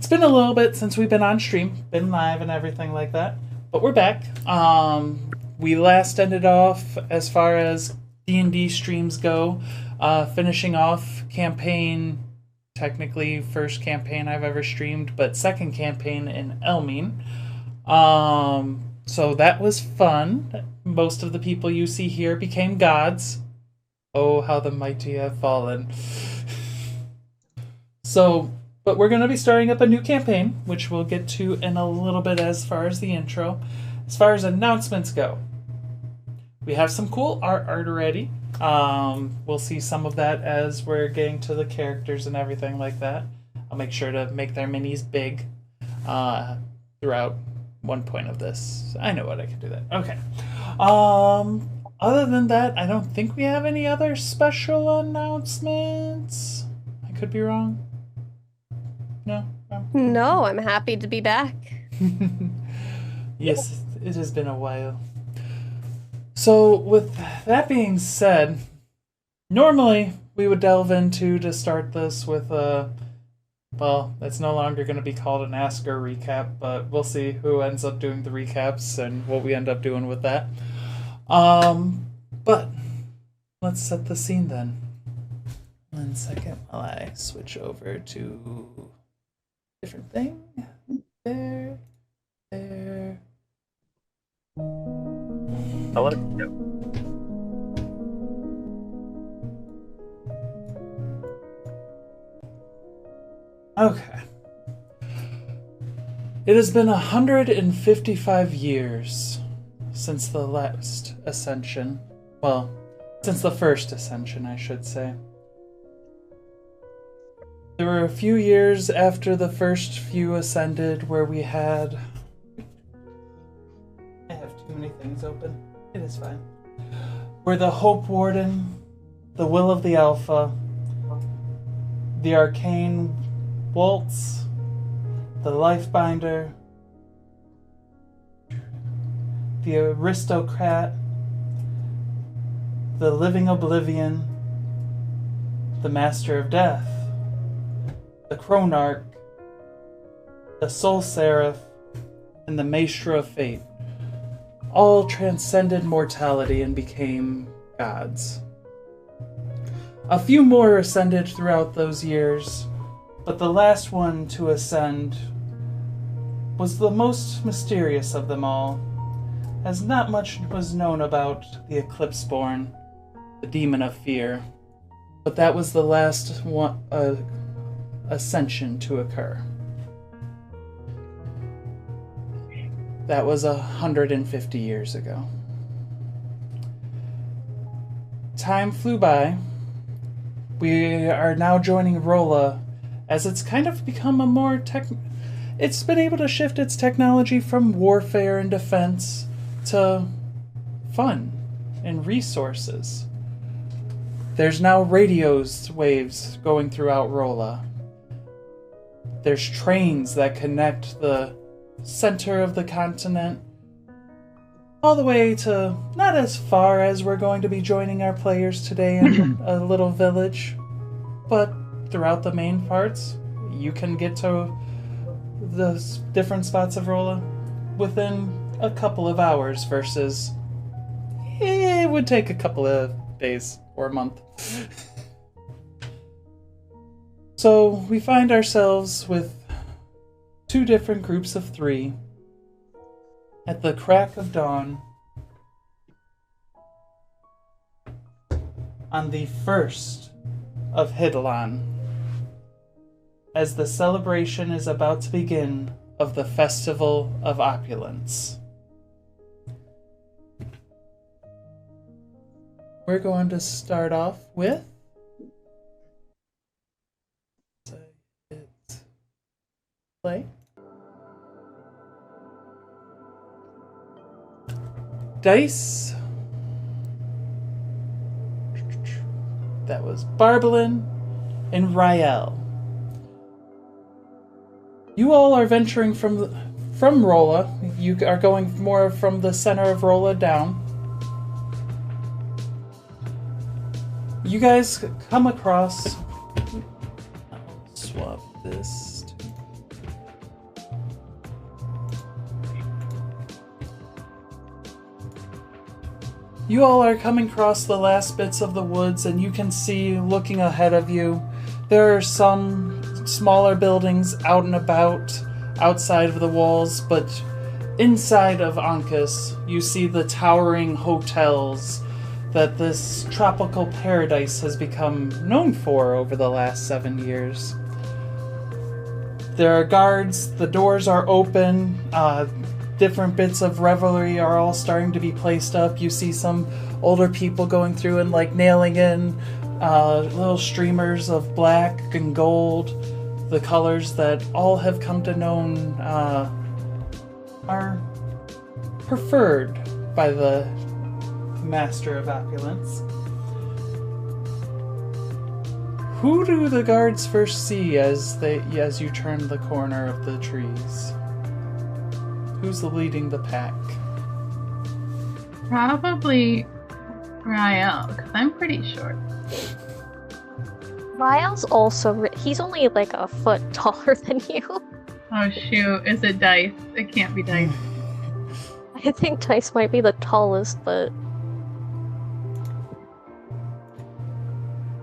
It's been a little bit since we've been on stream, been live and everything like that, but we're back. We last ended off as far as D&D streams go, finishing off campaign, technically first campaign I've ever streamed, but second campaign in Elmien. So that was fun. Most of the people you see here became gods. Oh, how the mighty have fallen. But we're going to be starting up a new campaign, which we'll get to in a little bit as far as the intro. As far as announcements go, we have some cool art already. We'll see some of that as we're getting to the characters and everything like that. I'll make sure to make their minis big throughout one point of this. I know what I can do that. Okay. Other than that, I don't think we have any other special announcements. I could be wrong. No? No, I'm happy to be back. Yes, it has been a while. So, with that being said, normally we would delve into to start this with well, it's no longer going to be called an Ask or recap, but we'll see who ends up doing the recaps and what we end up doing with that. But let's set the scene then. 1 second while I switch over to different thing. There. I'll let it go. Okay. It has been 155 years since the last ascension. Well, since the first ascension, I should say. There were a few years after the first few ascended where we had... I have too many things open. It is fine. Where the Hope Warden, the Will of the Alpha, the Arcane Waltz, the Lifebinder, the Aristocrat, the Living Oblivion, the Master of Death, the Chronarch, the Soul Seraph, and the Maestro of Fate all transcended mortality and became gods. A few more ascended throughout those years, but the last one to ascend was the most mysterious of them all, as not much was known about the Eclipseborn, the Demon of Fear, but that was the last one, ascension to occur. That was 150 years ago. Time flew by. We are now joining Rolla, as it's kind of become a more it's been able to shift its technology from warfare and defense to fun and resources. There's now radios waves going throughout Rolla. There's trains that connect the center of the continent all the way to not as far as we're going to be joining our players today in a little village, but throughout the main parts, you can get to the different spots of Rolla within a couple of hours versus it would take a couple of days or a month. So we find ourselves with two different groups of three at the crack of dawn on the 1st of Hidlan, as the celebration is about to begin of the Festival of Opulence. We're going to start off with play. Dice. That was Barbalin and Rael. You all are venturing from Rolla. You are going more from the center of Rolla down. You guys come across... I'll swap this. You all are coming across the last bits of the woods, and you can see, looking ahead of you, there are some smaller buildings out and about outside of the walls, but inside of Ancus, you see the towering hotels that this tropical paradise has become known for over the last 7 years. There are guards, the doors are open, different bits of revelry are all starting to be placed up. You see some older people going through and nailing in little streamers of black and gold, the colors that all have come to known are preferred by the master of opulence. Who do the guards first see as you turn the corner of the trees? Who's leading the pack? Probably Rael, because I'm pretty short. Rael's also, he's only like a foot taller than you. Oh shoot, is it Dice? It can't be Dice. I think Dice might be the tallest, but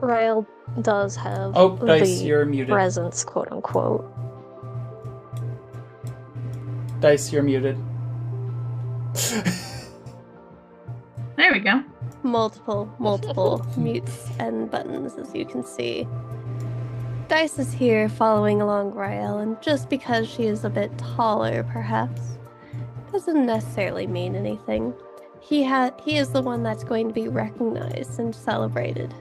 Rael does have Dice, the you're muted. presence, quote unquote. Dice, you're muted. There we go. Multiple mutes and buttons, as you can see. Dice is here following along Rael, and just because she is a bit taller, perhaps, doesn't necessarily mean anything. He is the one that's going to be recognized and celebrated.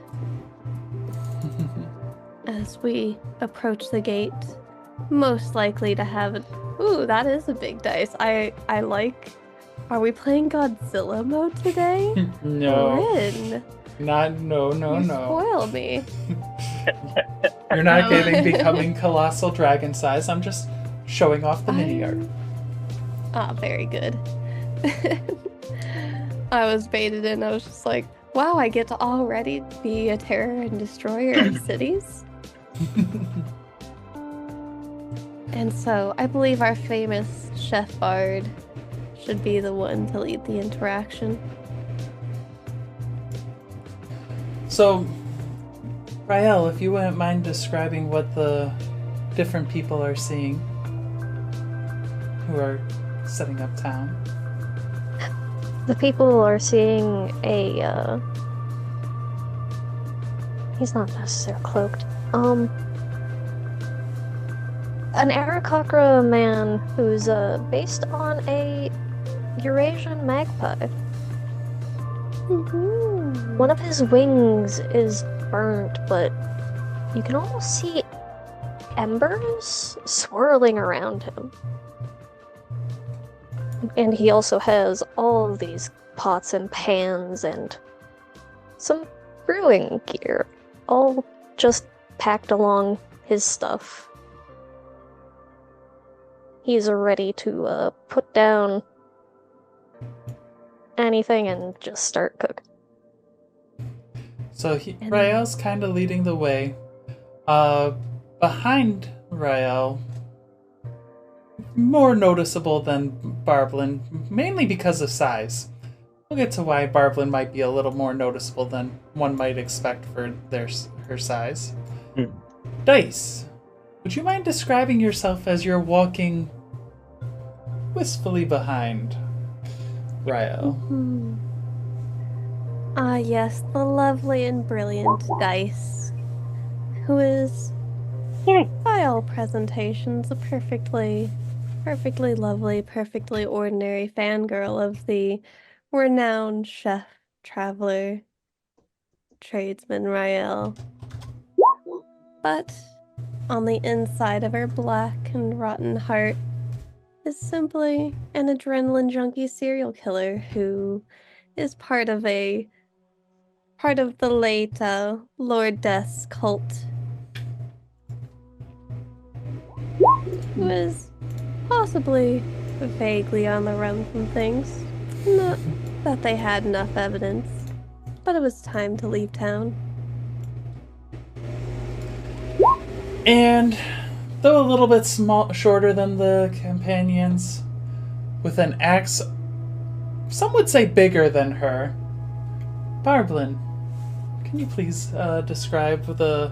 As we approach the gate, most likely to have it. Ooh, that is a big dice. I like. Are we playing Godzilla mode today? No. Rin. No. You spoiled me. You're not becoming colossal dragon size. I'm just showing off the mini art. Ah, very good. I was baited in. I was just like, wow, I get to already be a terror and destroyer of cities. And so I believe our famous Chef Bard should be the one to lead the interaction. So, Rael, if you wouldn't mind describing what the different people are seeing who are setting up town. The people are seeing he's not necessarily cloaked. An Aarakocra man who's based on a Eurasian magpie. Mm-hmm. One of his wings is burnt, but you can almost see embers swirling around him. And he also has all of these pots and pans and some brewing gear, all just packed along his stuff. He's ready to put down anything and just start cooking. So Rael's kind of leading the way. Behind Rael, more noticeable than Barblin, mainly because of size. We'll get to why Barblin might be a little more noticeable than one might expect for her size. Dice, would you mind describing yourself as you're walking wistfully behind Rael? Ah, yes, the lovely and brilliant Dice, who is, by all presentations, a perfectly lovely, perfectly ordinary fangirl of the renowned chef, traveler, tradesman Rael. But on the inside of her black and rotten heart is simply an adrenaline junkie serial killer who is part of the late Lord Death's cult, who is possibly vaguely on the run from things. Not that they had enough evidence, but it was time to leave town. And though a little bit shorter than the companions, with an axe, some would say bigger than her, Barblin, can you please describe the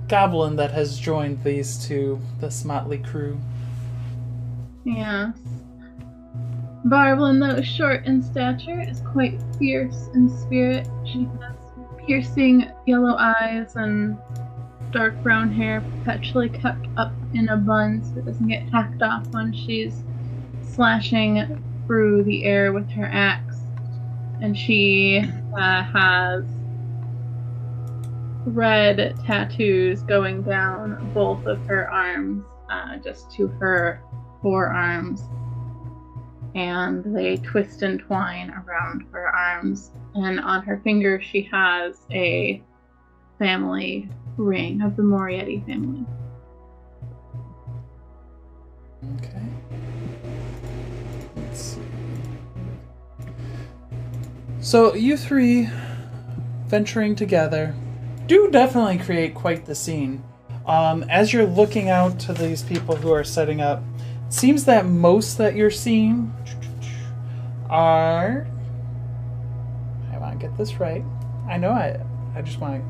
goblin that has joined these two, this motley crew? Yes. Barblin, though short in stature, is quite fierce in spirit. She has piercing yellow eyes and dark brown hair perpetually kept up in a bun so it doesn't get hacked off when she's slashing through the air with her axe. And she has red tattoos going down both of her arms, just to her forearms. And they twist and twine around her arms. And on her finger she has a family ring of the Morietti family. Okay. Let's see. So you three venturing together do definitely create quite the scene. As you're looking out to these people who are setting up, it seems that most that you're seeing are... I want to get this right. I know I just want to...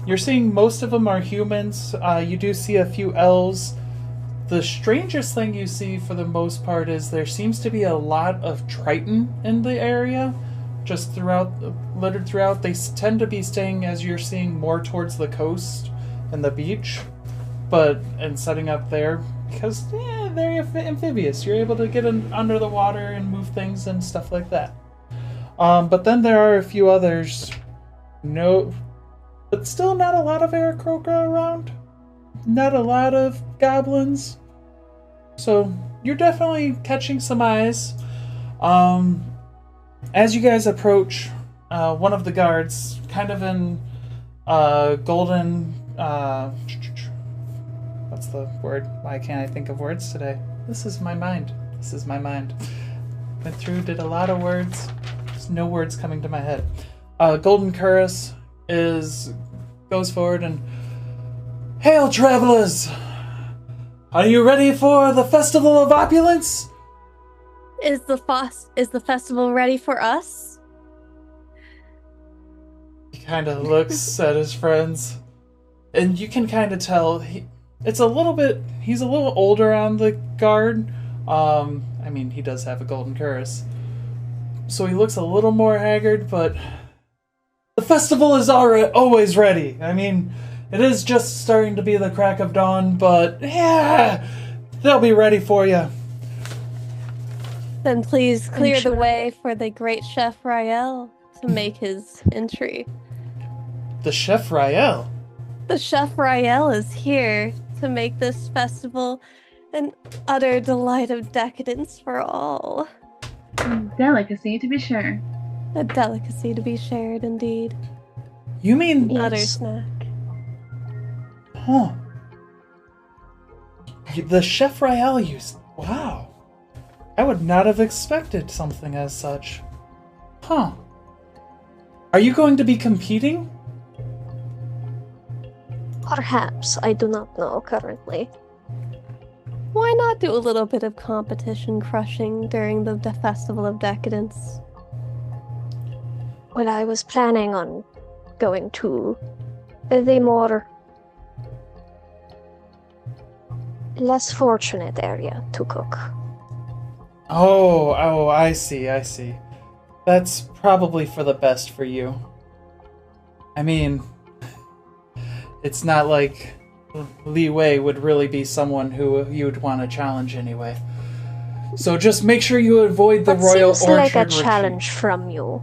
You're seeing most of them are humans. You do see a few elves. The strangest thing you see for the most part is there seems to be a lot of Triton in the area. Just littered throughout. They tend to be staying, as you're seeing, more towards the coast and the beach. And setting up there. Because, they're amphibious. You're able to get under the water and move things and stuff like that. But then there are a few others. But still not a lot of Aarakocra around. Not a lot of goblins. So you're definitely catching some eyes. As you guys approach, one of the guards, kind of in golden... what's the word? Why can't I think of words today? This is my mind. Went through, did a lot of words. There's no words coming to my head. Golden Cuirass goes forward and... Hail, travelers! Are you ready for the Festival of Opulence? Is the festival ready for us? He kind of looks at his friends, and you can kind of tell he's a little older on the guard. I mean, he does have a golden cuirass, so he looks a little more haggard, but the festival is always ready. I mean, it is just starting to be the crack of dawn, but yeah, they'll be ready for you. Then please clear the way for the great Chef Rael to make his entry. The Chef Rael? The Chef Rael is here to make this festival an utter delight of decadence for all. Delicacy, to be sure. A delicacy to be shared, indeed. You mean... Utter snack. Huh. The Chef Rael used... Wow. I would not have expected something as such. Huh. Are you going to be competing? Perhaps. I do not know currently. Why not do a little bit of competition crushing during the Festival of Decadence? Well, I was planning on going to the more less fortunate area to cook. Oh, I see. That's probably for the best for you. I mean, it's not like Li Wei would really be someone who you'd want to challenge anyway. So just make sure you avoid the Royal Orchard. Seems like a challenge from you.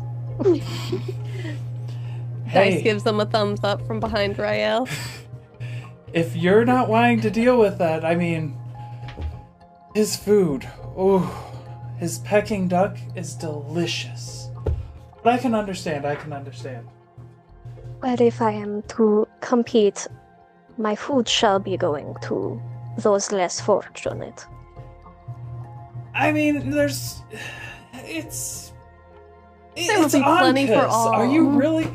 Dice gives them a thumbs up from behind Rael. If you're not wanting to deal with that, I mean, his food, his Peking duck is delicious. But I can understand. But if I am to compete, my food shall be going to those less fortunate. I mean, it's There will be plenty for all. Are you really?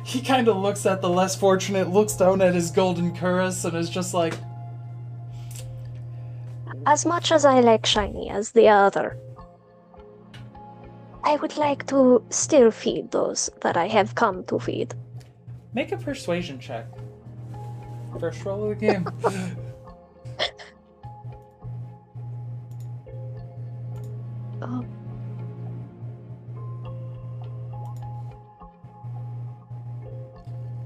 He kind of looks at the less fortunate, looks down at his golden cuirass, and is just like... As much as I like shiny as the other, I would like to still feed those that I have come to feed. Make a persuasion check. First roll of the game. Oh.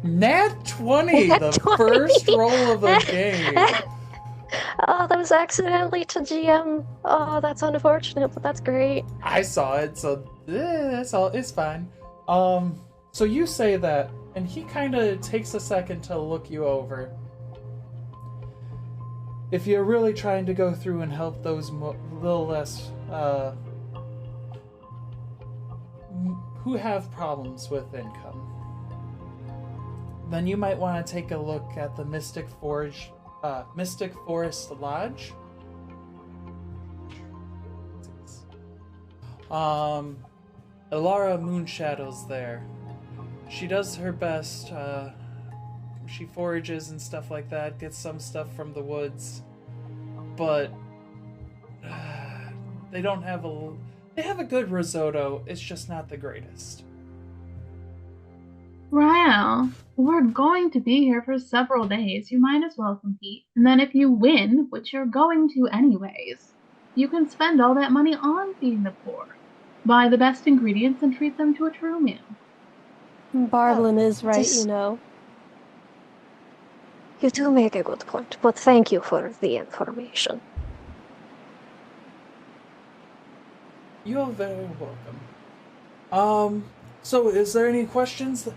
Nat 20, Nat the 20. first roll of the game. Oh, that was accidentally to GM. Oh, that's unfortunate, but that's great. I saw it, so that's all. It's fine. So you say that, and he kind of takes a second to look you over. If you're really trying to go through and help those little less, who have problems with income, then you might want to take a look at the Mystic Forest Lodge. Elara Moonshadow's there. She does her best. She forages and stuff like that, gets some stuff from the woods, but they don't have they have a good risotto, it's just not the greatest. Rael, we're going to be here for several days. You might as well compete. And then if you win, which you're going to anyways, you can spend all that money on feeding the poor. Buy the best ingredients and treat them to a true meal. Barblin is right, you know. You do make a good point, but thank you for the information. You're very welcome. So is there any questions?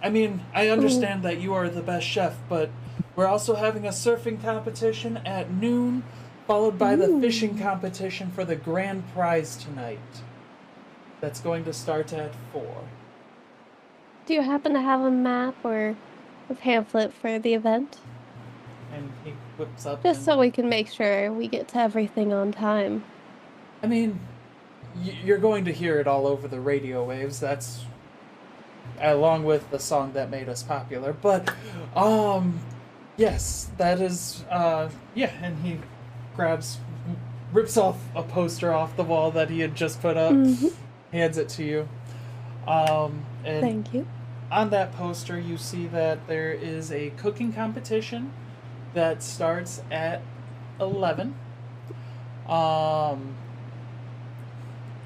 I mean, I understand that you are the best chef, but we're also having a surfing competition at noon, followed by the fishing competition for the grand prize tonight. That's going to start at 4. Do you happen to have a map or a pamphlet for the event? And he whips up. Just so we can make sure we get to everything on time. I mean, you're going to hear it all over the radio waves. That's along with the song that made us popular. But, yes, that is, yeah, and he rips off a poster off the wall that he had just put up, hands it to you. And thank you. On that poster, you see that there is a cooking competition that starts at 11.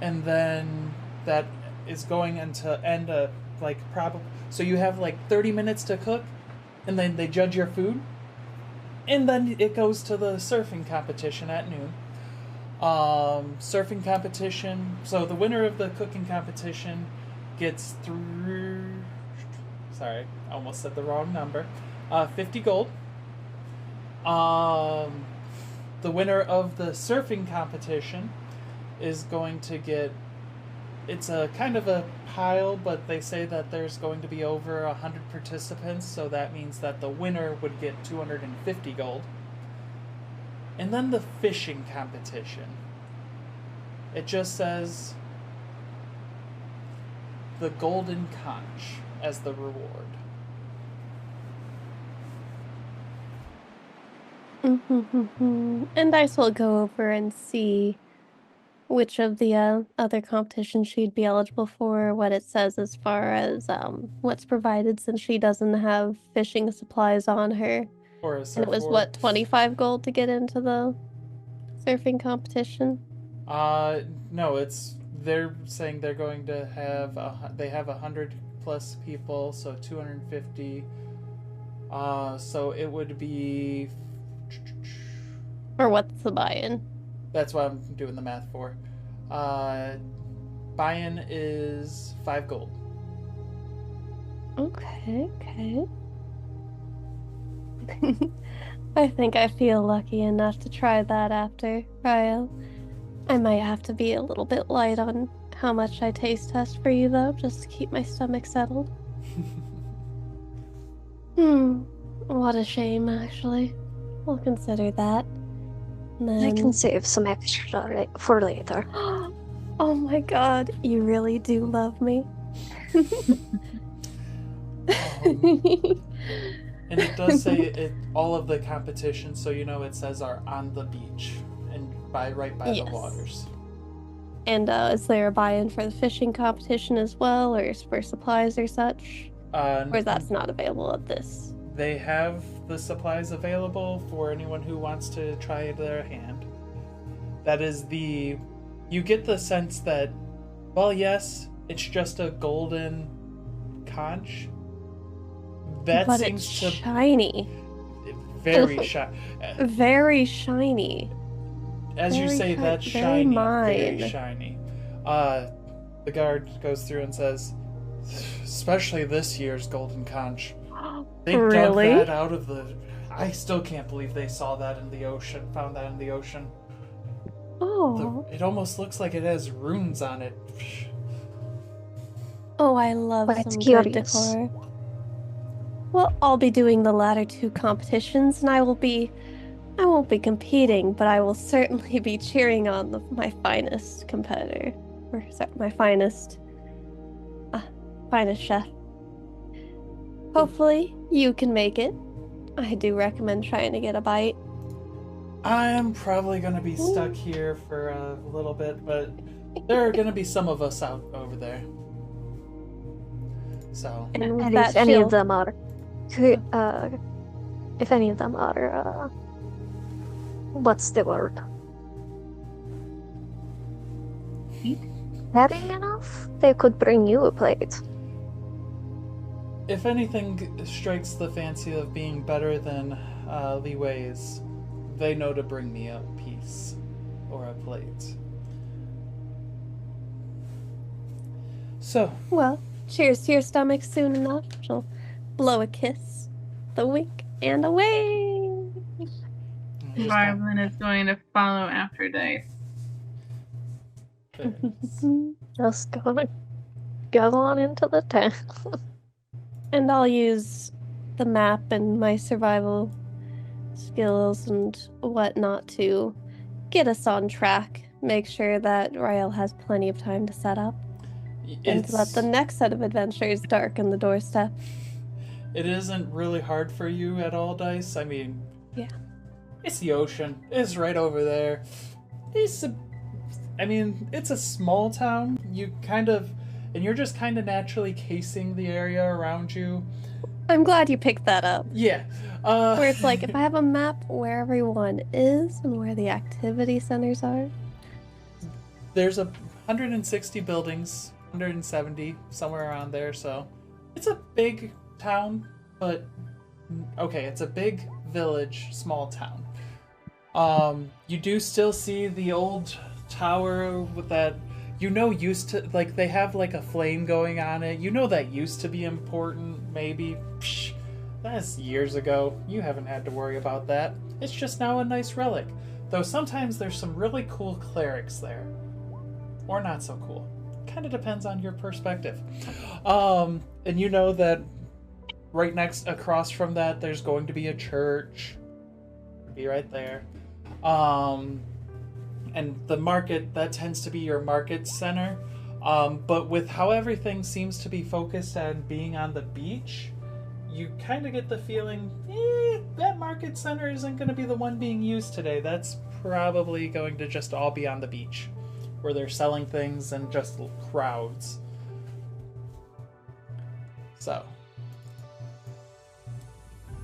And then that is going into end probably. So you have 30 minutes to cook, and then they judge your food, and then it goes to the surfing competition at noon. Surfing competition. So the winner of the cooking competition gets through. Sorry, I almost said the wrong number. 50 gold. The winner of the surfing competition is going to get. It's a kind of a pile, but they say that there's going to be over 100 participants, so that means that the winner would get 250 gold. And then the fishing competition. It just says the golden conch as the reward. And Dice will go over and see which of the other competitions she'd be eligible for, what it says as far as what's provided, since she doesn't have fishing supplies on her. Or a and it was, what, 25 gold to get into the surfing competition? No, they're saying they're going to have, they have 100 plus people, so 250, so it would be... Or what's the buy-in? That's what I'm doing the math for. Buy-in is 5 gold. Okay. I think I feel lucky enough to try that after, Rael. I might have to be a little bit light on how much I taste test for you, though, just to keep my stomach settled. What a shame, actually. We'll consider that. Then... I can save some extra for later. Oh my god, you really do love me. And it does say all of the competitions, so it says are on the beach and right by yes. the waters. And is there a buy-in for the fishing competition as well, or for supplies or such? Or that's not available at this? They have the supplies available for anyone who wants to try their hand. That is the... You get the sense that, well, yes, it's just a golden conch. That but seems it's to... shiny. Very shiny. Very shiny. As you Very say, shi- that's very shiny. mine. Very shiny. The guard goes through and says, especially this year's golden conch. They Really? dug that out of the... I still can't believe they saw that in the ocean, found that in the ocean. Oh. It almost looks like it has runes on it. Oh, I love Quite some curious. good decor. Well, I'll be doing the latter two competitions, and I won't be competing, but I will certainly be cheering on my finest competitor. Or, sorry, my finest chef. Hopefully, you can make it. I do recommend trying to get a bite. I'm probably going to be stuck here for a little bit, but there are going to be some of us out over there. So, And with And that if any of shield, them are, if any of them are, what's the word? Caring enough, they could bring you a plate. if anything strikes the fancy of being better than Li Wei's, they know to bring me a piece or a plate. So, well, cheers to your stomach soon enough. She'll blow a kiss, the wink, and away. Marvin is going to follow after Dice. Just gonna go on into the town. And I'll use the map and my survival skills and whatnot to get us on track. Make sure that Rael has plenty of time to set up. And to let the next set of adventures darken the doorstep. It isn't really hard for you at all, Dice. I mean, Yeah. it's the ocean. It's right over there. It's a small town. And you're just kind of naturally casing the area around you. I'm glad you picked that up. Yeah. Where it's like, if I have a map where everyone is and where the activity centers are. There's 160 buildings, 170, somewhere around there, so it's a big town, but okay, it's a big village, small town. You do still see the old tower with that, used to, like, they have like a flame going on it. That used to be important, maybe. Psh, that's years ago. You haven't had to worry about that. It's just now a nice relic. Though sometimes there's some really cool clerics there. Or not so cool. Kind of depends on your perspective. And that right across from that, there's going to be a church. Be right there. And the market, that tends to be your market center. But with how everything seems to be focused on being on the beach, you kind of get the feeling, that market center isn't going to be the one being used today. That's probably going to just all be on the beach, where they're selling things and just crowds. So,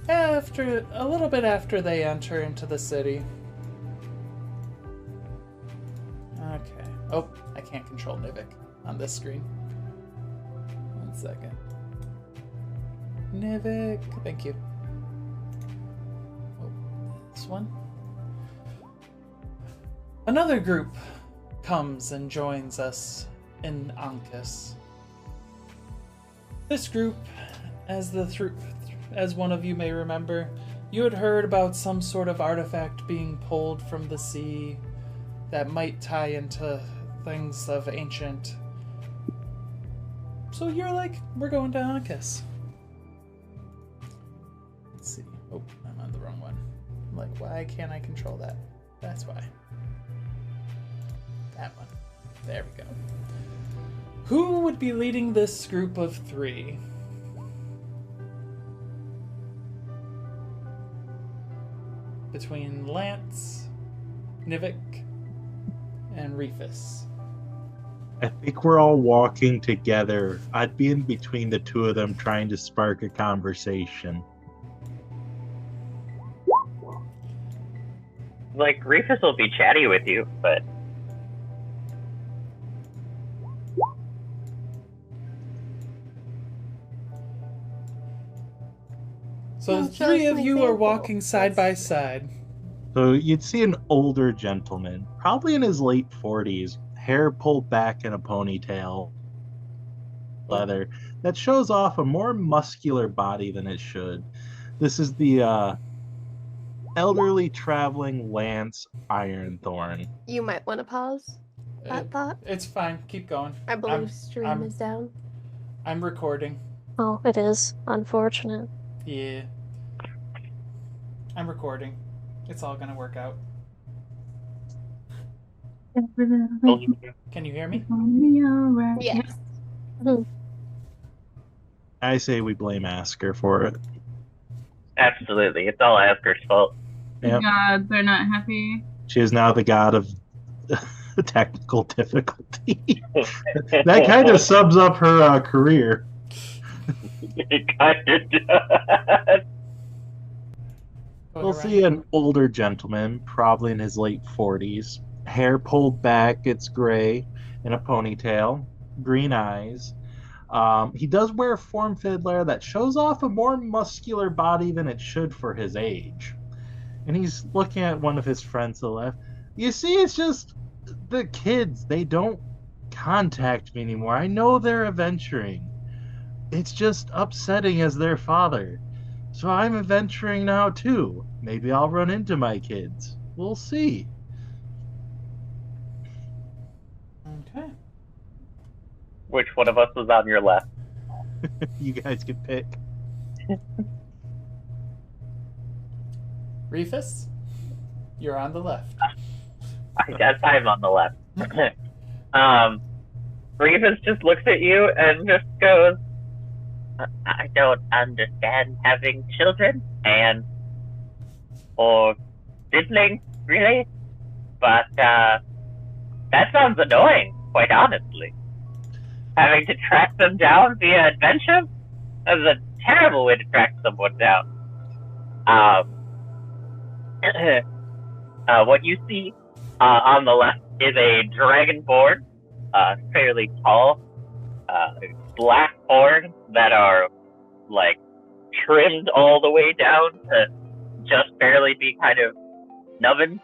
a little bit after they enter into the city. Okay. Oh, I can't control Nivik on this screen. 1 second. Nivik, thank you. Oh, this one. Another group comes and joins us in Ancus. This group, as one of you may remember, you had heard about some sort of artifact being pulled from the sea that might tie into things of ancient. So you're like, we're going to Ancus. Let's see. Oh, I'm on the wrong one. I'm like, why can't I control that? That's why. That one. There we go. Who would be leading this group of 3? Between Lance, Nivik, and Reefus. I think we're all walking together. I'd be in between the two of them trying to spark a conversation. Like, Rufus will be chatty with you, but... So the three of you are walking side by side. So you'd see an older gentleman, probably in his late 40s, hair pulled back in a ponytail, leather, that shows off a more muscular body than it should. This is the elderly traveling Lance Ironthorn. You might want to pause that thought. It's fine. Keep going. I believe stream is down. I'm recording. Oh, it is. Unfortunate. Yeah. I'm recording. It's all gonna work out. Can you hear me? Yes. I say we blame Asker for it. Absolutely. It's all Asker's fault. Yep. God, they're not happy. She is now the god of technical difficulty. That kind of sums up her career. It kind of does. We'll see an older gentleman, probably in his late 40s. Hair pulled back, it's gray, in a ponytail, green eyes. He does wear a form-fitted layer that shows off a more muscular body than it should for his age. And he's looking at one of his friends to the left. You see, it's just the kids. They don't contact me anymore. I know they're adventuring. It's just upsetting as their father. So I'm adventuring now too. Maybe I'll run into my kids. We'll see. Okay. Which one of us was on your left? You guys can pick. Rufus, you're on the left. I guess I'm on the left. Rufus just looks at you and just goes, I don't understand having children or sibling, really. But that sounds annoying, quite honestly. Having to track them down via adventure? That's a terrible way to track someone down. What you see on the left is a dragonborn, fairly tall, black horns that are like trimmed all the way down to just barely be kind of nubbin.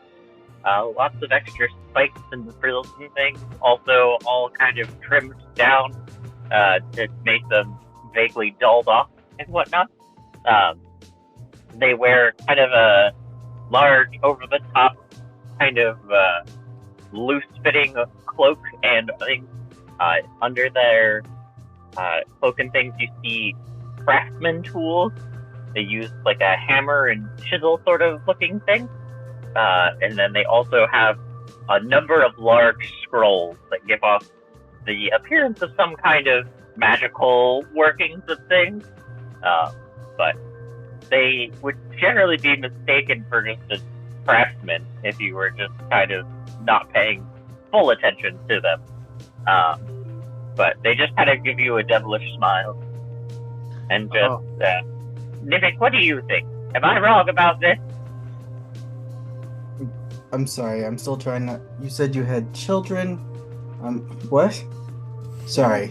Lots of extra spikes and frills and things, also all kind of trimmed down to make them vaguely dulled off and whatnot. They wear kind of a large, over-the-top, kind of loose-fitting cloak and things. Under their cloak and things, you see craftsman tools. They use like a hammer and chisel sort of looking thing. And then they also have a number of large scrolls that give off the appearance of some kind of magical workings of things. But they would generally be mistaken for just a craftsman if you were just kind of not paying full attention to them. But they just kind of give you a devilish smile. And just, Nivik, what do you think? Am I wrong about this? I'm sorry, I'm still trying to... You said you had children? What? Sorry.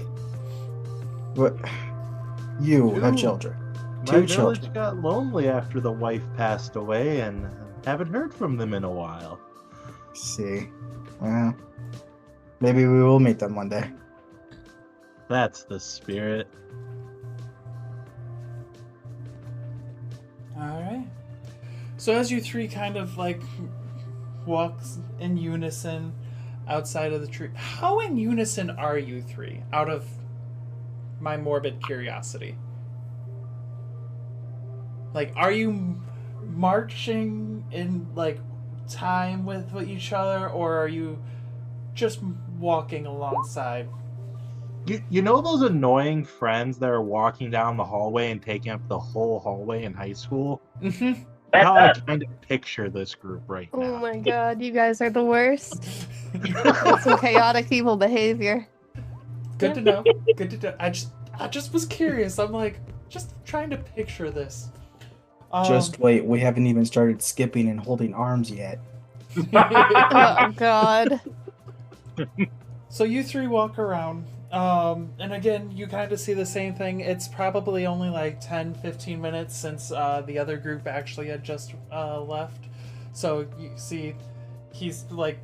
What? You have children. My Two village children. got lonely after the wife passed away and haven't heard from them in a while. See. Well, maybe we will meet them one day. That's the spirit. Alright. So as you three kind of like walks in unison outside of the tree, how in unison are you three, out of my morbid curiosity? Like, are you marching in like time with each other, or are you just walking alongside? You know those annoying friends that are walking down the hallway and taking up the whole hallway in high school? Mm-hmm. How I kind of picture this group right now. Oh my god, you guys are the worst. That's some chaotic evil behavior. Good to know. Good to know. I just was curious. I'm like, just trying to picture this. Just wait, we haven't even started skipping and holding arms yet. Oh God. So you three walk around, and again, you kind of see the same thing. It's probably only like 10, 15 minutes since the other group actually had just left. So you see he's like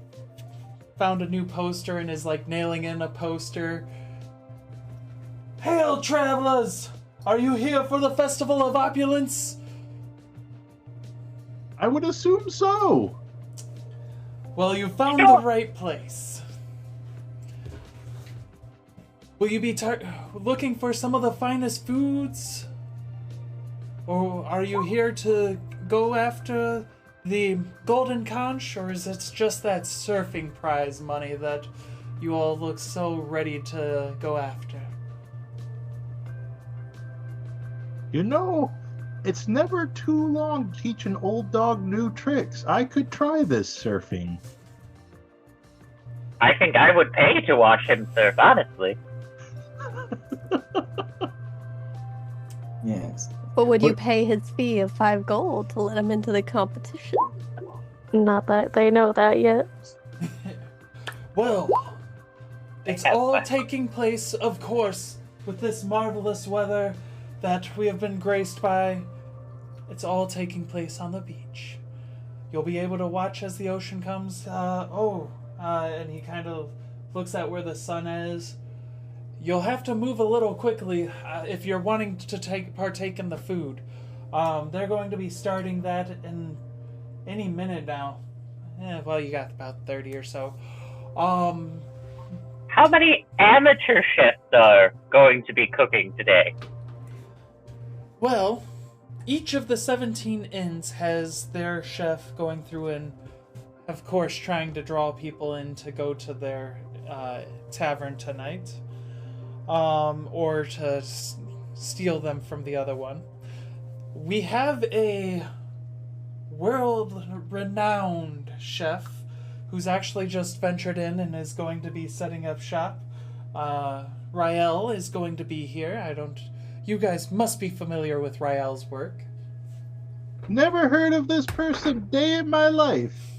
found a new poster and is like nailing in a poster. Hail, travelers! Are you here for the Festival of Opulence? I would assume so. Well, you found the right place. Will you be looking for some of the finest foods? Or are you here to go after the golden conch? Or is it just that surfing prize money that you all look so ready to go after? You know, it's never too long to teach an old dog new tricks. I could try this surfing. I think I would pay to watch him surf, honestly. Yes. But would you pay his fee of 5 gold to let him into the competition? Not that they know that yet. Well, it's all taking place, of course, with this marvelous weather that we have been graced by. It's all taking place on the beach. You'll be able to watch as the ocean comes. And he kind of looks at where the sun is. You'll have to move a little quickly if you're wanting to partake in the food. They're going to be starting that in any minute now. Well, you got about 30 or so. How many amateur chefs are going to be cooking today? Well, each of the 17 inns has their chef going through and, of course, trying to draw people in to go to their tavern tonight. Or to steal them from the other one. We have a world-renowned chef who's actually just ventured in and is going to be setting up shop. Rael is going to be here. You guys must be familiar with Rael's work. Never heard of this person day in my life.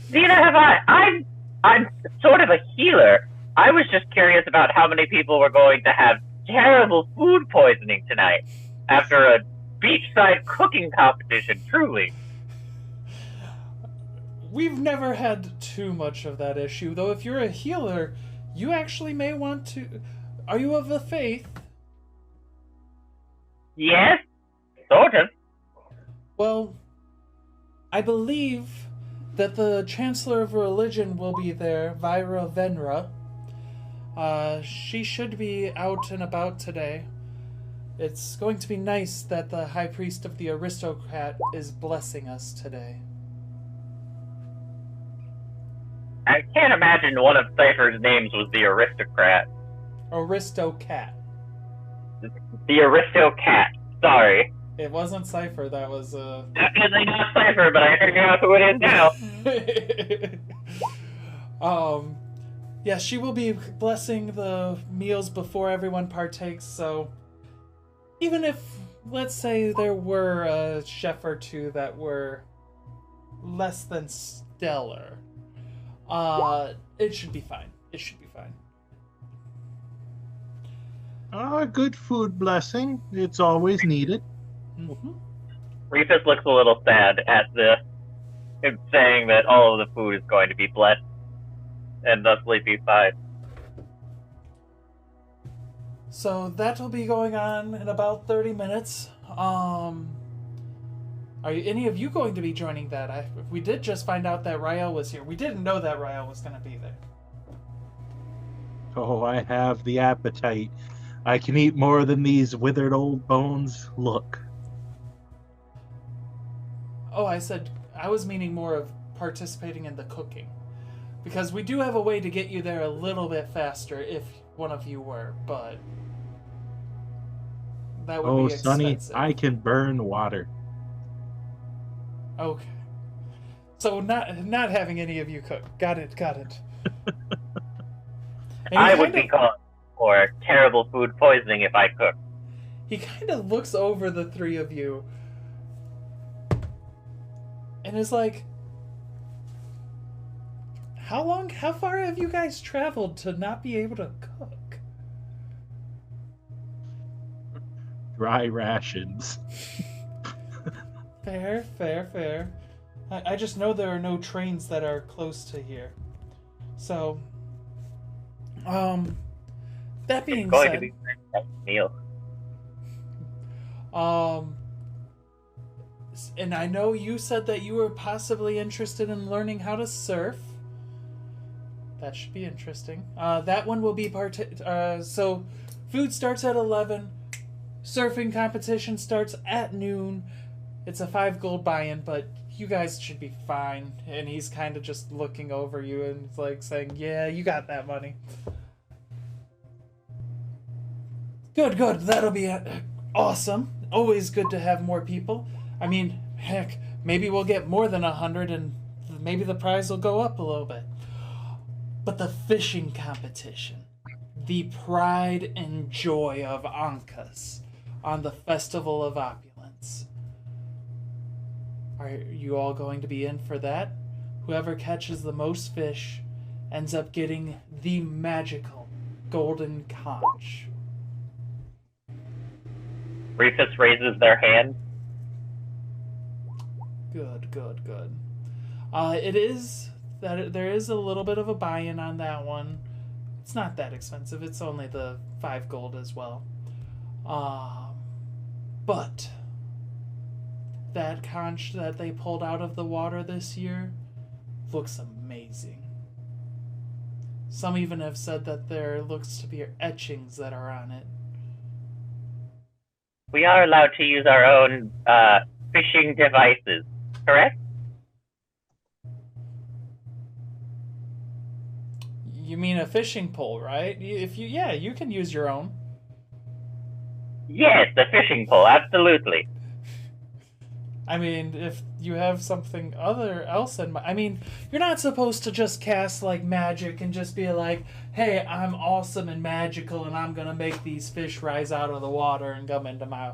Neither have I. I'm sort of a healer. I was just curious about how many people were going to have terrible food poisoning tonight after a beachside cooking competition, truly. We've never had too much of that issue, though if you're a healer, you actually may want to... Are you of the faith? Yes, sort of. Well, I believe that the Chancellor of Religion will be there, Vyra Venra. She should be out and about today. It's going to be nice that the High Priest of the Aristocrat is blessing us today. I can't imagine one of Cypher's names was the Aristocrat. Aristocat. The Aristocrat. Sorry. It wasn't Cypher, that was, Definitely not Cypher, but I figured out who it is now. Yeah, she will be blessing the meals before everyone partakes, so even if, let's say, there were a chef or two that were less than stellar, it should be fine. It should be fine. Good food blessing. It's always needed. Mm-hmm. Rufus looks a little sad at him saying that all of the food is going to be blessed and thusly be fine. So that'll be going on in about 30 minutes. Are any of you going to be joining that? We did just find out that Rael was here. We didn't know that Rael was going to be there. Oh, I have the appetite. I can eat more than these withered old bones look. Oh, I was meaning more of participating in the cooking. Because we do have a way to get you there a little bit faster if one of you were, but that would be expensive. Sonny, I can burn water. Okay. So not having any of you cook. Got it. I would be or terrible food poisoning if I cook. He kind of looks over the three of you and is like, how far have you guys traveled to not be able to cook? Dry rations. Fair. I just know there are no trains that are close to here. So, that being It's going said, to be a meal. and I know you said that you were possibly interested in learning how to surf. That should be interesting. That one will be so food starts at 11. Surfing competition starts at noon. It's a 5 gold buy-in, but you guys should be fine. And he's kind of just looking over you and it's like saying, yeah, you got that money. Good. That'll be awesome. Always good to have more people. I mean, heck, maybe we'll get more than 100 and maybe the prize will go up a little bit. But the fishing competition, the pride and joy of Ankas on the Festival of Opulence. Are you all going to be in for that? Whoever catches the most fish ends up getting the magical golden conch. Rufus raises their hand. Good. It is that there is a little bit of a buy-in on that one. It's not that expensive. It's only the 5 gold as well. But that conch that they pulled out of the water this year looks amazing. Some even have said that there looks to be etchings that are on it. We are allowed to use our own fishing devices, correct? You mean a fishing pole, right? You can use your own. Yes, the fishing pole, absolutely. I mean, if you have something else in mind, I mean, you're not supposed to just cast like magic and just be like, "Hey, I'm awesome and magical, and I'm gonna make these fish rise out of the water and come into my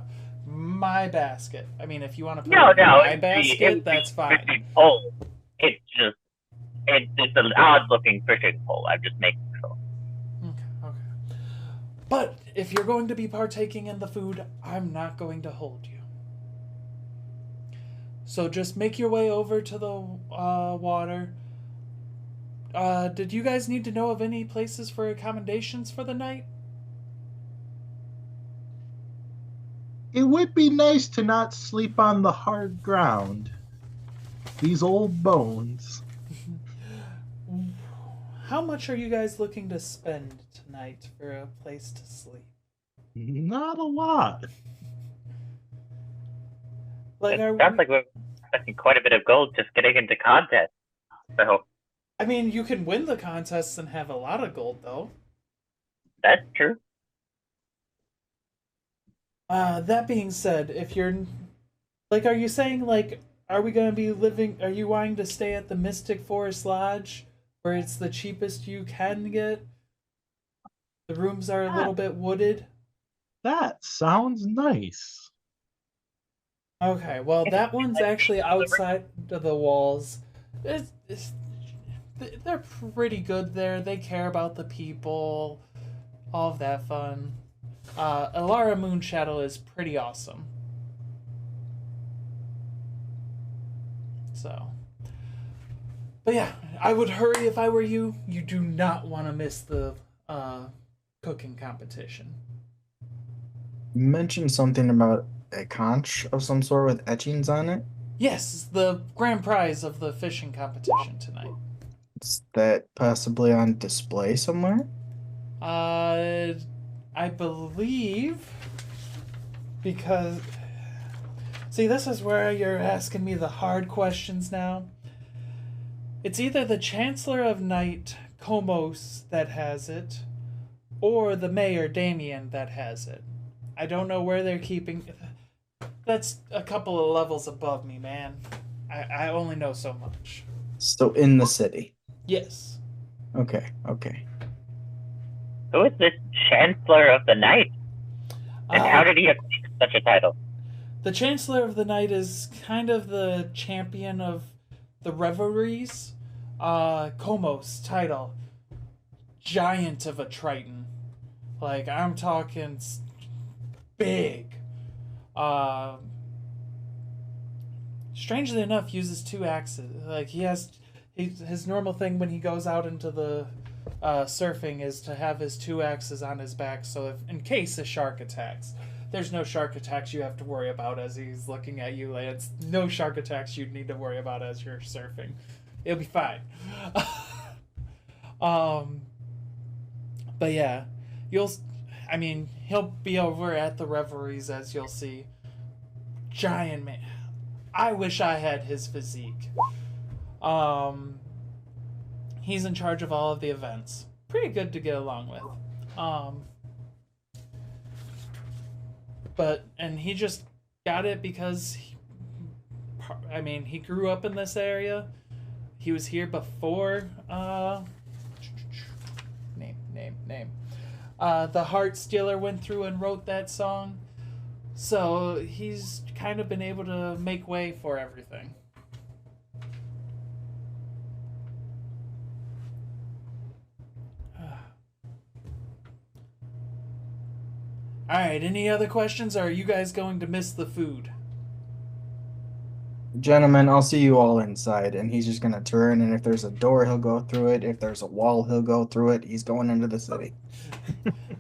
basket." I mean, if you want to put it in my basket, that's fine. Fishing pole. It's an odd-looking fishing pole. I'm just making sure. Okay. But if you're going to be partaking in the food, I'm not going to hold you. So just make your way over to the water. Did you guys need to know of any places for accommodations for the night? It would be nice to not sleep on the hard ground. These old bones. How much are you guys looking to spend tonight for a place to sleep? Not a lot. Sounds like we're expecting quite a bit of gold just getting into contest. So, I mean, you can win the contests and have a lot of gold, though. That's true. That being said, if you're... are you saying, are we going to be living... Are you wanting to stay at the Mystic Forest Lodge, where it's the cheapest you can get? The rooms are a little bit wooded? That sounds nice. Okay, well, that one's actually outside of the walls. They're pretty good there. They care about the people. All of that fun. Elara Moonshadow is pretty awesome. So. But yeah, I would hurry if I were you. You do not want to miss the cooking competition. You mentioned something about a conch of some sort with etchings on it? Yes, the grand prize of the fishing competition tonight. Is that possibly on display somewhere? I believe, because... See, this is where you're asking me the hard questions now. It's either the Chancellor of Night, Komos, that has it, or the Mayor, Damien, that has it. I don't know where they're keeping... That's a couple of levels above me, man. I only know so much. So in the city? Yes. Okay. Who is this Chancellor of the Night? And how did he obtain such a title? The Chancellor of the Night is kind of the champion of the revelries. Komos title. Giant of a Triton. Like, I'm talking big. Strangely enough, uses 2 axes. Like, his normal thing when he goes out into the surfing is to have his 2 axes on his back, so if in case a shark attacks. There's no shark attacks you have to worry about as he's looking at you, Lance. No shark attacks you'd need to worry about as you're surfing. It'll be fine. But yeah, he'll be over at the revelries, as you'll see. Giant man. I wish I had his physique. He's in charge of all of the events. Pretty good to get along with. And he just got it because he grew up in this area. He was here before name. The Heart Stealer went through and wrote that song. So he's kind of been able to make way for everything. Alright, any other questions, or are you guys going to miss the food? Gentlemen, I'll see you all inside. And he's just going to turn, and if there's a door, he'll go through it. If there's a wall, he'll go through it. He's going into the city.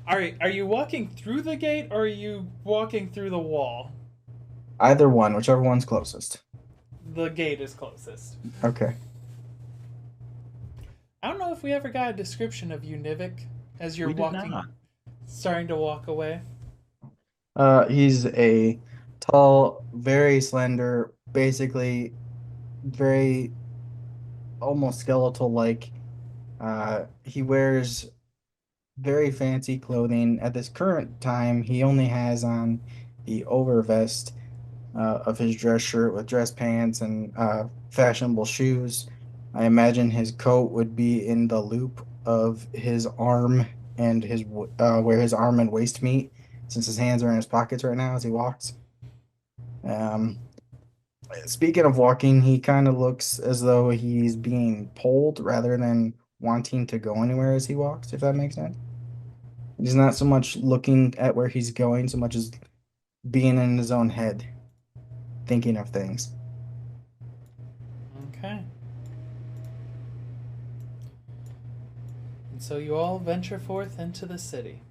Alright, are you walking through the gate, or are you walking through the wall? Either one, whichever one's closest. The gate is closest. Okay. I don't know if we ever got a description of you, Nivik, as you're starting to walk away. He's a tall, very slender, basically very almost skeletal-like. He wears very fancy clothing. At this current time, he only has on the overvest of his dress shirt with dress pants and fashionable shoes. I imagine his coat would be in the loop of his arm and where his arm and waist meet, since his hands are in his pockets right now as he walks. Speaking of walking, he kind of looks as though he's being pulled rather than wanting to go anywhere as he walks, if that makes sense. He's not so much looking at where he's going so much as being in his own head, thinking of things. Okay. And so you all venture forth into the city.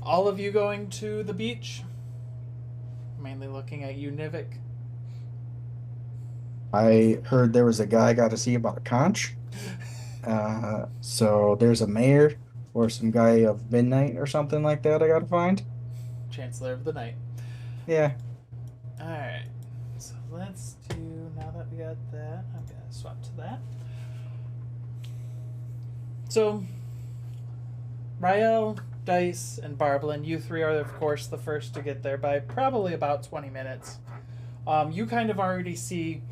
All of you going to the beach? Mainly looking at you, Nivik. I heard there was a guy I got to see about a conch. So there's a mayor or some guy of midnight or something like that I got to find. Chancellor of the Night. Yeah. Alright. So let's do, now that we got that, I'm going to swap to that. So, Rael, Dice, and Barblin, you 3 are, of course, the first to get there by probably about 20 minutes. You kind of already see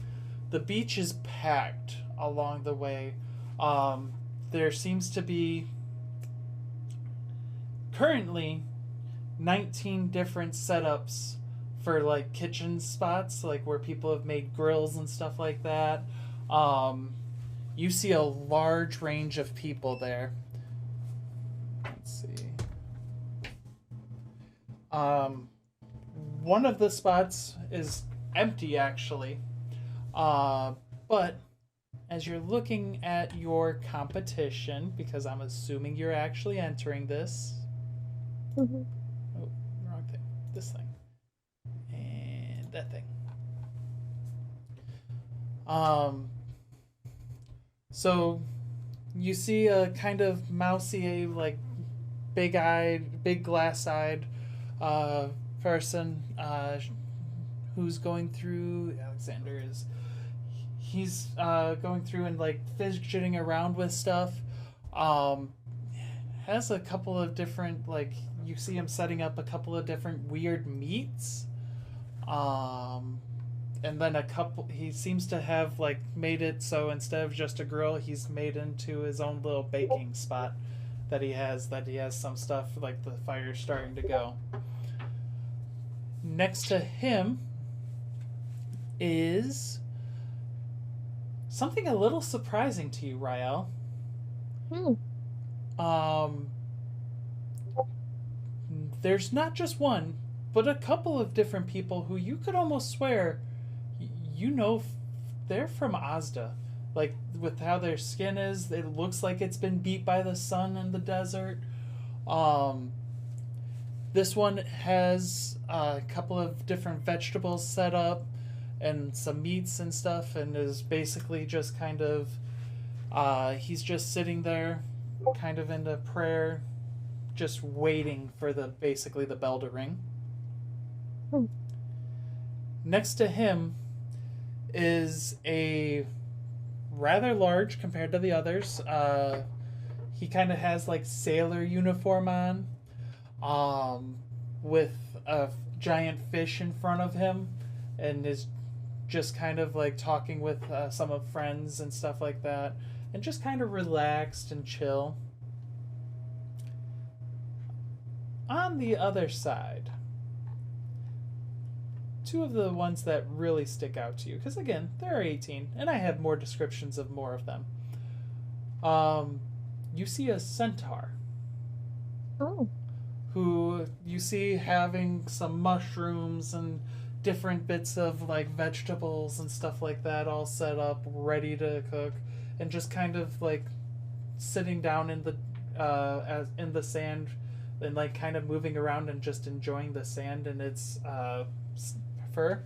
the beach is packed along the way. There seems to be currently 19 different setups for like kitchen spots, like where people have made grills and stuff like that. You see a large range of people there. Let's see. One of the spots is empty, actually. But as you're looking at your competition, because I'm assuming you're actually entering this. Mm-hmm. Oh, wrong thing. This thing. And that thing. So you see a kind of mousy, like big-eyed, big glass-eyed person who's going through. Alexander is. He's going through and like fidgeting around with stuff. Has a couple of different, like, you see him setting up a couple of different weird meats. and then he seems to have like made it so instead of just a grill, he's made into his own little baking spot that he has some stuff like the fire's starting to go. Next to him is something a little surprising to you, Rael. There's not just one, but a couple of different people who you could almost swear they're from Asda. Like, with how their skin is, it looks like it's been beat by the sun in the desert. This one has a couple of different vegetables set up and some meats and stuff, and is basically just kind of he's just sitting there kind of into prayer, just waiting for basically the bell to ring. Next to him is a rather large compared to the others. He kind of has like sailor uniform on, with a giant fish in front of him, and is just kind of like talking with some of friends and stuff like that, and just kind of relaxed and chill. On the other side, two of the ones that really stick out to you, because again, there are 18, and I have more descriptions of more of them. You see a centaur. Who you see having some mushrooms and different bits of like vegetables and stuff like that all set up, ready to cook, and just kind of like sitting down in the sand and like kind of moving around and just enjoying the sand and its fur.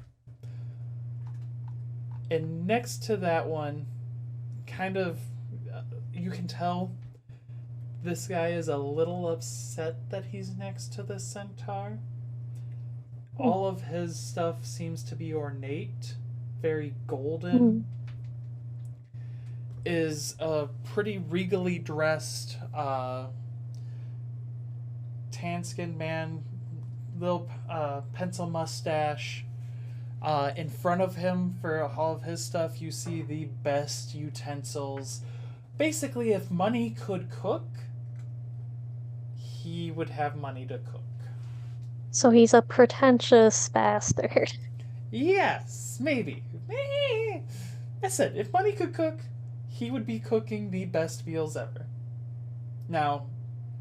And next to that one, kind of, you can tell this guy is a little upset that he's next to the centaur. All of his stuff seems to be ornate, very golden. Is a pretty regally dressed tan-skinned man, little pencil mustache. In front of him for all of his stuff, you see the best utensils. Basically, if money could cook, he would have money to cook. So he's a pretentious bastard. Yes, maybe. I said, if money could cook, he would be cooking the best meals ever. Now,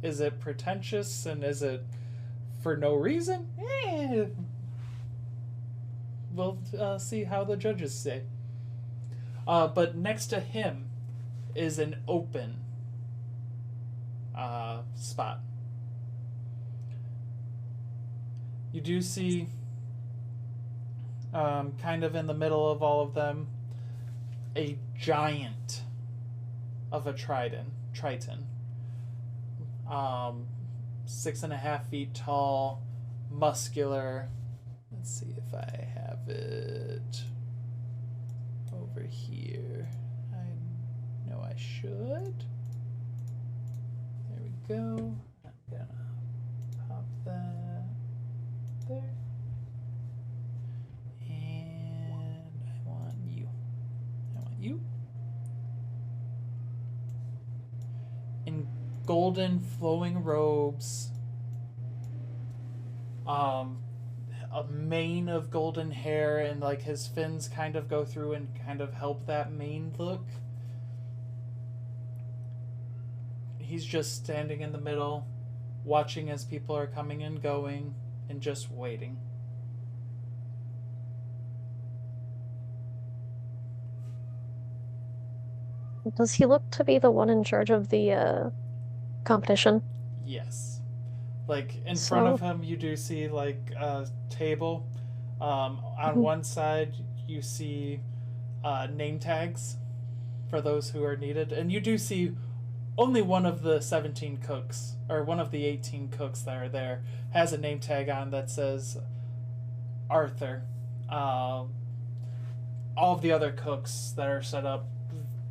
is it pretentious and is it for no reason? We'll see how the judges say. But next to him is an open spot. You do see, kind of in the middle of all of them, a giant of a triton. 6.5 feet tall, muscular. Let's see if I have it over here. I know I should. There we go. I'm gonna pop that there. And I want you. In golden flowing robes. A mane of golden hair, and like his fins kind of go through and kind of help that mane look. He's just standing in the middle, watching as people are coming and going, and just waiting. Does he look to be the one in charge of the competition? Yes. Like, in front of him, you do see, like, a table. On one side, you see name tags for those who are needed. And you do see only one of the 17 cooks, or one of the 18 cooks that are there, has a name tag on that says Arthur. All of the other cooks that are set up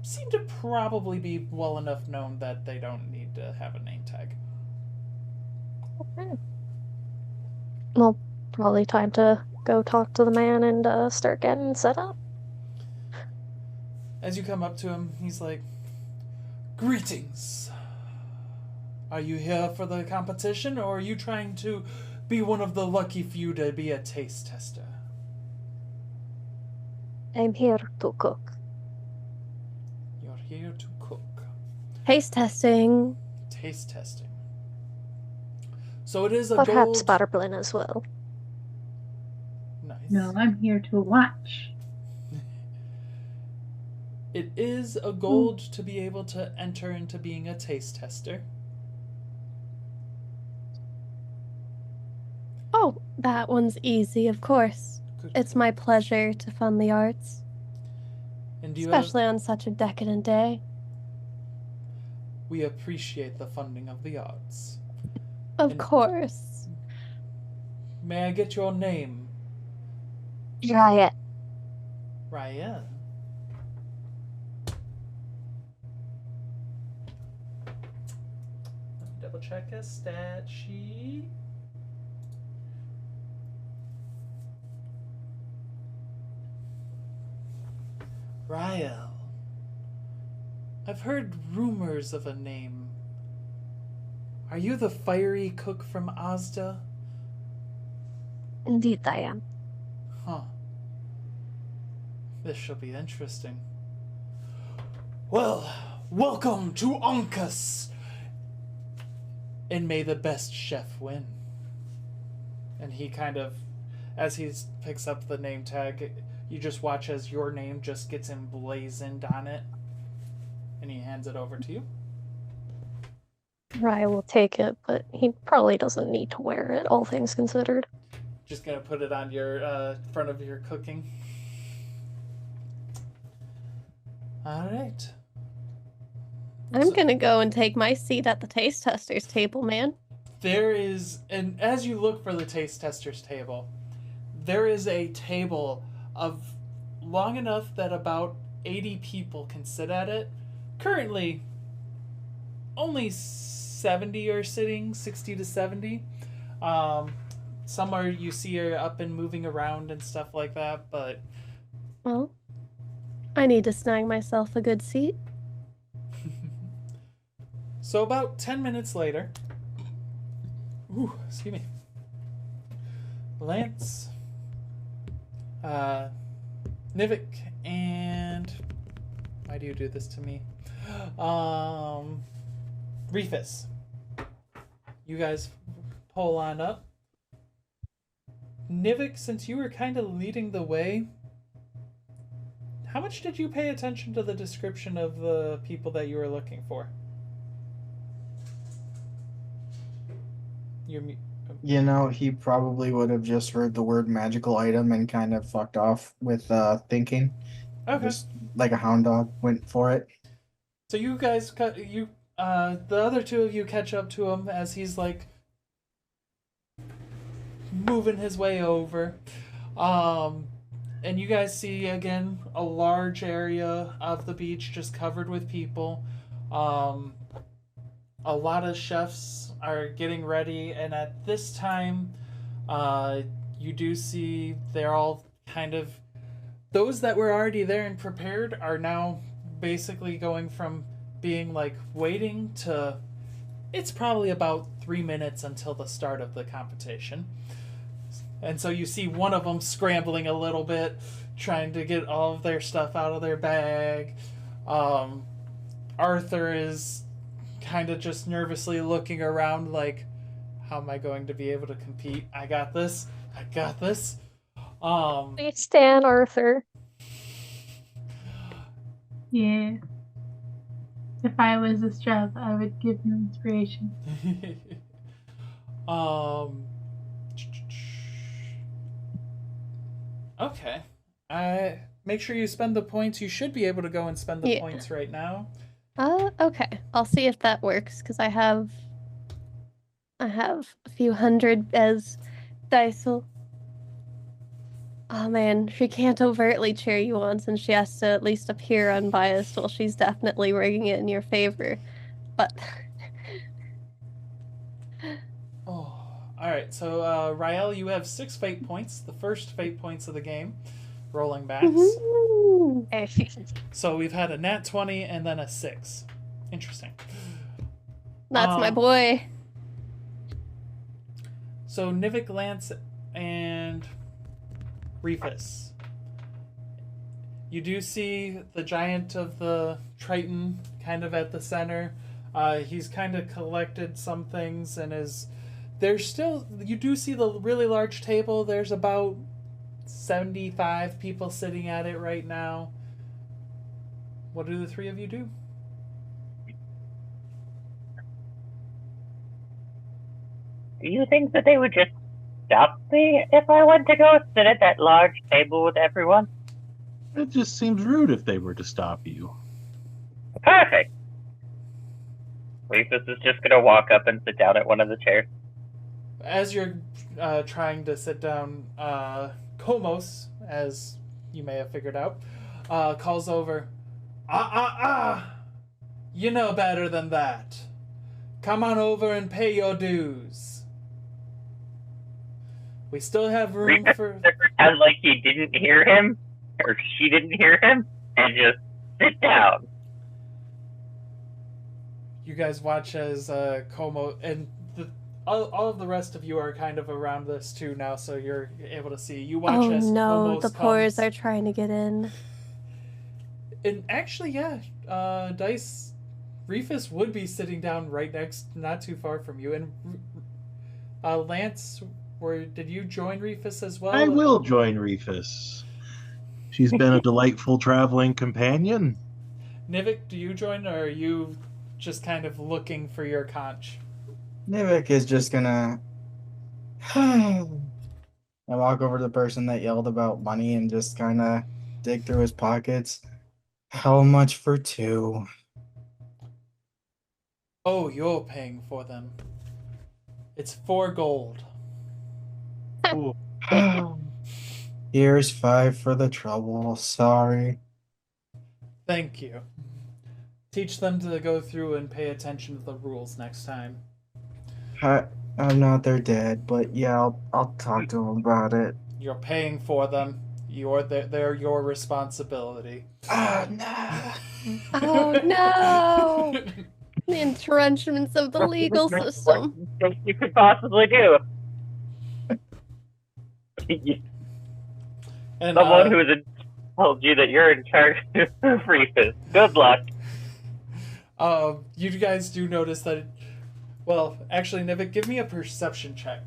seem to probably be well enough known that they don't need to have a name tag. Okay. Well, probably time to go talk to the man and start getting set up. As you come up to him, he's like, "Greetings. Are you here for the competition, or are you trying to be one of the lucky few to be a taste tester?" I'm here to cook. You're here to cook. Taste testing. Taste testing. So it is a Perhaps gold... Barblin as well. Nice. No, I'm here to watch. It is a gold to be able to enter into being a taste tester. Oh, that one's easy, of course. Good. It's my pleasure to fund the arts. And do you Especially on such a decadent day. We appreciate the funding of the arts. Of course. May I get your name? Riot. Ryan. Let me double check a stat sheet. Ryle. I've heard rumors of a name. Are you the fiery cook from Asda? Indeed I am. Huh. This shall be interesting. Well, welcome to Onkus! And may the best chef win. And he kind of, as he picks up the name tag, you just watch as your name just gets emblazoned on it. And he hands it over to you. Riot will take it, but he probably doesn't need to wear it, all things considered. Just gonna put it on your front of your cooking. Alright. I'm gonna go and take my seat at the taste testers table, man. There is, and as you look for the taste testers table, there is a table of long enough that about 80 people can sit at it. Currently, only 70 are sitting, 60 to 70. Some are, you see, are up and moving around and stuff like that, but... Well, I need to snag myself a good seat. So about 10 minutes later... Ooh, excuse me. Lance, Nivik, and... Why do you do this to me? Refus. You guys pull on up. Nivik, since you were kind of leading the way, how much did you pay attention to the description of the people that you were looking for? You know, he probably would have just heard the word magical item and kind of fucked off with thinking. Okay. Just like a hound dog went for it. So you guys, the other two of you catch up to him as he's like moving his way over. And you guys see again a large area of the beach just covered with people. A lot of chefs are getting ready, and at this time, you do see they're all kind of... Those that were already there and prepared are now basically going from being like waiting to... It's probably about 3 minutes until the start of the competition. And so you see one of them scrambling a little bit, trying to get all of their stuff out of their bag. Arthur is kind of just nervously looking around like, how am I going to be able to compete? I got this. I got this. We stand Arthur. Yeah. If I was a chef, I would give him inspiration. Okay. Make sure you spend the points. You should be able to go and spend the points right now. Okay. I'll see if that works, because I have a few hundred as dice. Oh man, she can't overtly cheer you on since she has to at least appear unbiased. Well, she's definitely rigging it in your favor. But Oh, alright. Alright, so Rael, you have 6 fate points, the first fate points of the game. Rolling backs. So we've had a nat 20 and then a 6. Interesting. That's my boy. So Nivik, Lance, and Reefus. You do see the giant of the Triton kind of at the center. He's kind of collected some things and is... There's still... You do see the really large table. There's about 75 people sitting at it right now. What do the 3 of you do? Do you think that they would just stop me if I went to go sit at that large table with everyone? It just seems rude if they were to stop you. Perfect! Reefus is just gonna walk up and sit down at one of the chairs. As you're trying to sit down, Komos, as you may have figured out, calls over, you know better than that. Come on over and pay your dues. We still have room for... Pretend like he didn't hear him, or she didn't hear him, and just sit down. You guys watch as Como... And all of the rest of you are kind of around this too now, so you're able to see. You watch as no, Komos the pores comes. are trying to get in. And actually, yeah, Dice... Reefus would be sitting down right next, not too far from you. And Lance, did you join Reefus as well? I will join Reefus. She's been a delightful traveling companion. Nivik, do you join, or are you just kind of looking for your conch? Nivik is just gonna... I walk over to the person that yelled about money and just kind of dig through his pockets. How much for 2? Oh, you're paying for them. It's 4 gold. Here's 5 for the trouble. Sorry. Thank you. Teach them to go through and pay attention to the rules next time. I'm not their dad, but yeah, I'll talk to them about it. You're paying for them. They're your responsibility. Oh, no. Oh, no! The entrenchments of the legal system. What do you think you could possibly do? And, Someone who has told you that you're in charge of Reefus. Good luck. You guys do notice that... Well, actually, Nivik, give me a perception check.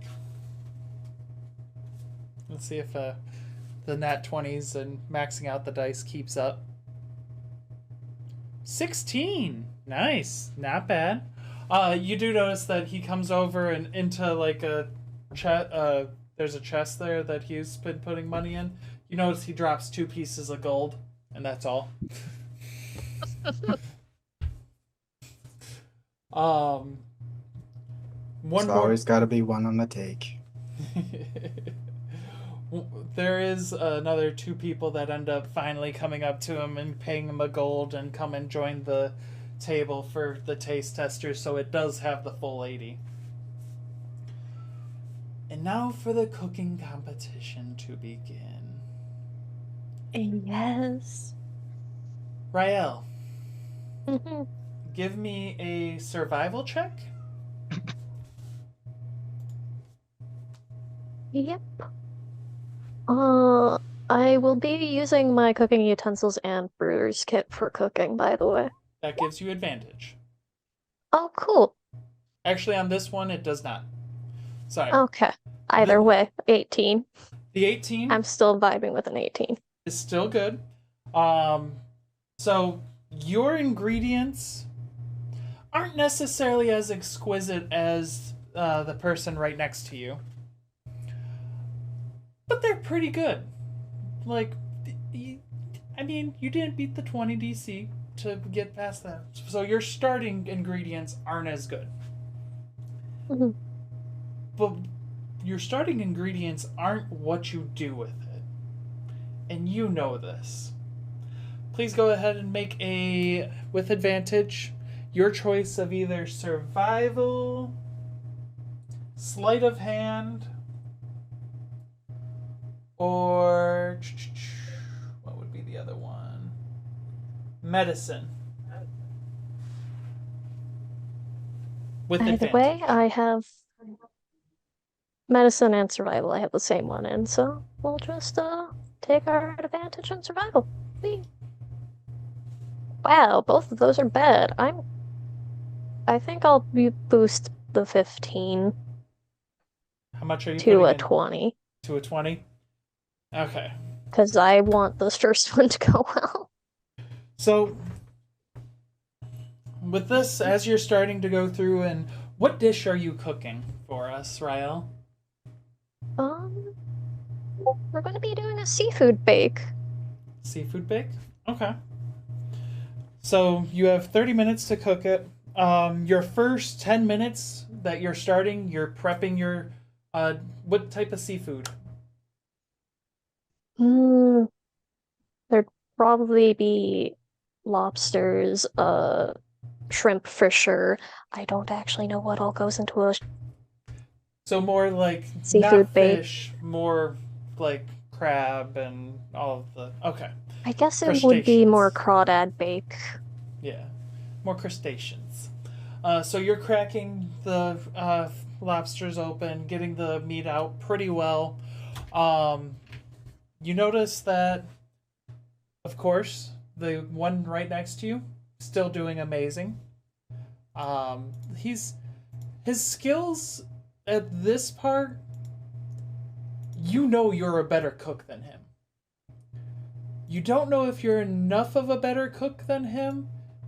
Let's see if the nat 20s and maxing out the dice keeps up. 16! Nice. Not bad. You do notice that he comes over and into like a chest. There's a chest there that he's been putting money in. You notice he drops 2 pieces of gold, and that's all. There's always got to be one on the take. There is another 2 people that end up finally coming up to him and paying him a gold and come and join the table for the taste tester, so it does have the full 80. And now for the cooking competition to begin. Yes. Rael, give me a survival check. Yep. I will be using my cooking utensils and brewer's kit for cooking, by the way. That gives you advantage. Oh, cool. Actually, on this one, it does not. Sorry. Okay. Either way, 18. The 18 I'm still vibing with an 18. is still good. So your ingredients aren't necessarily as exquisite as the person right next to you, but they're pretty good. Like, I mean, you didn't beat the 20 DC to get past that, so your starting ingredients aren't as good. Mm-hmm. But your starting ingredients aren't what you do with it, and you know this. Please go ahead and make with advantage, your choice of either survival, sleight of hand, or what would be the other one? Medicine. With Either advantage. way, I have medicine and survival. I have the same one, and so we'll just take our advantage on survival. Whee. Wow, both of those are bad. I think I'll boost the 15 How much are you to a putting in? 20. To a 20? Okay. Because I want this first one to go well. So, with this, as you're starting to go through, and what dish are you cooking for us, Rael? We're going to be doing a seafood bake. Seafood bake? Okay. So, you have 30 minutes to cook it. Your first 10 minutes that you're starting, you're prepping your, what type of seafood? There'd probably be lobsters, shrimp for sure. I don't actually know what all goes into a So more like, seafood not bake. fish, more like crab and all of the, okay. I guess it would be more Crustaceans. crawdad bake. Yeah, more crustaceans. So you're cracking the lobsters open, getting the meat out pretty well. You notice that, of course, the one right next to you still doing amazing. His skills at this part, you know you're a better cook than him. You don't know if you're enough of a better cook than him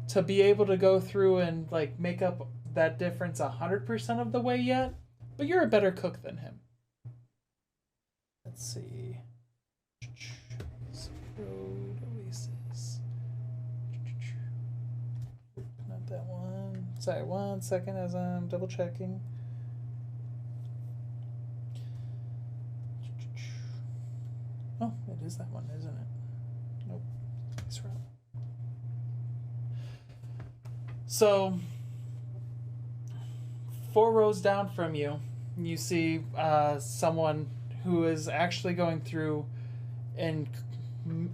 to be able to go through and like make up that difference 100% of the way yet, but you're a better cook than him. Let's see. Road Oasis. Not that one. Sorry, 1 second as I'm double checking. Oh, it is that one, isn't it? Nope. That's right. So, 4 rows down from you, you see someone who is actually going through, and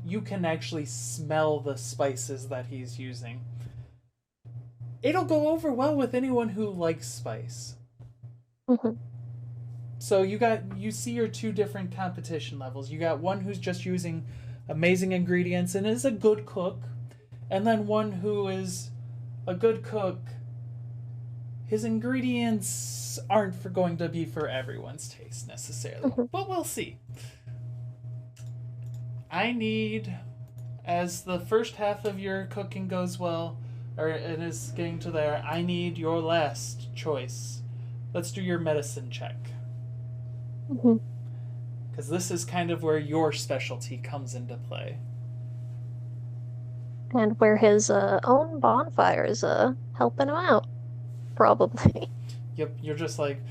you can actually smell the spices that he's using. It'll go over well with anyone who likes spice. Mm-hmm. So you see your 2 different competition levels. You got one who's just using amazing ingredients and is a good cook, and then one who is a good cook. His ingredients aren't going to be for everyone's taste necessarily, but we'll see. I need, as the first half of your cooking goes well, or it is getting to there, I need your last choice. Let's do your medicine check. Because this is kind of where your specialty comes into play. And where his own bonfire is helping him out, probably. Yep, you're just like...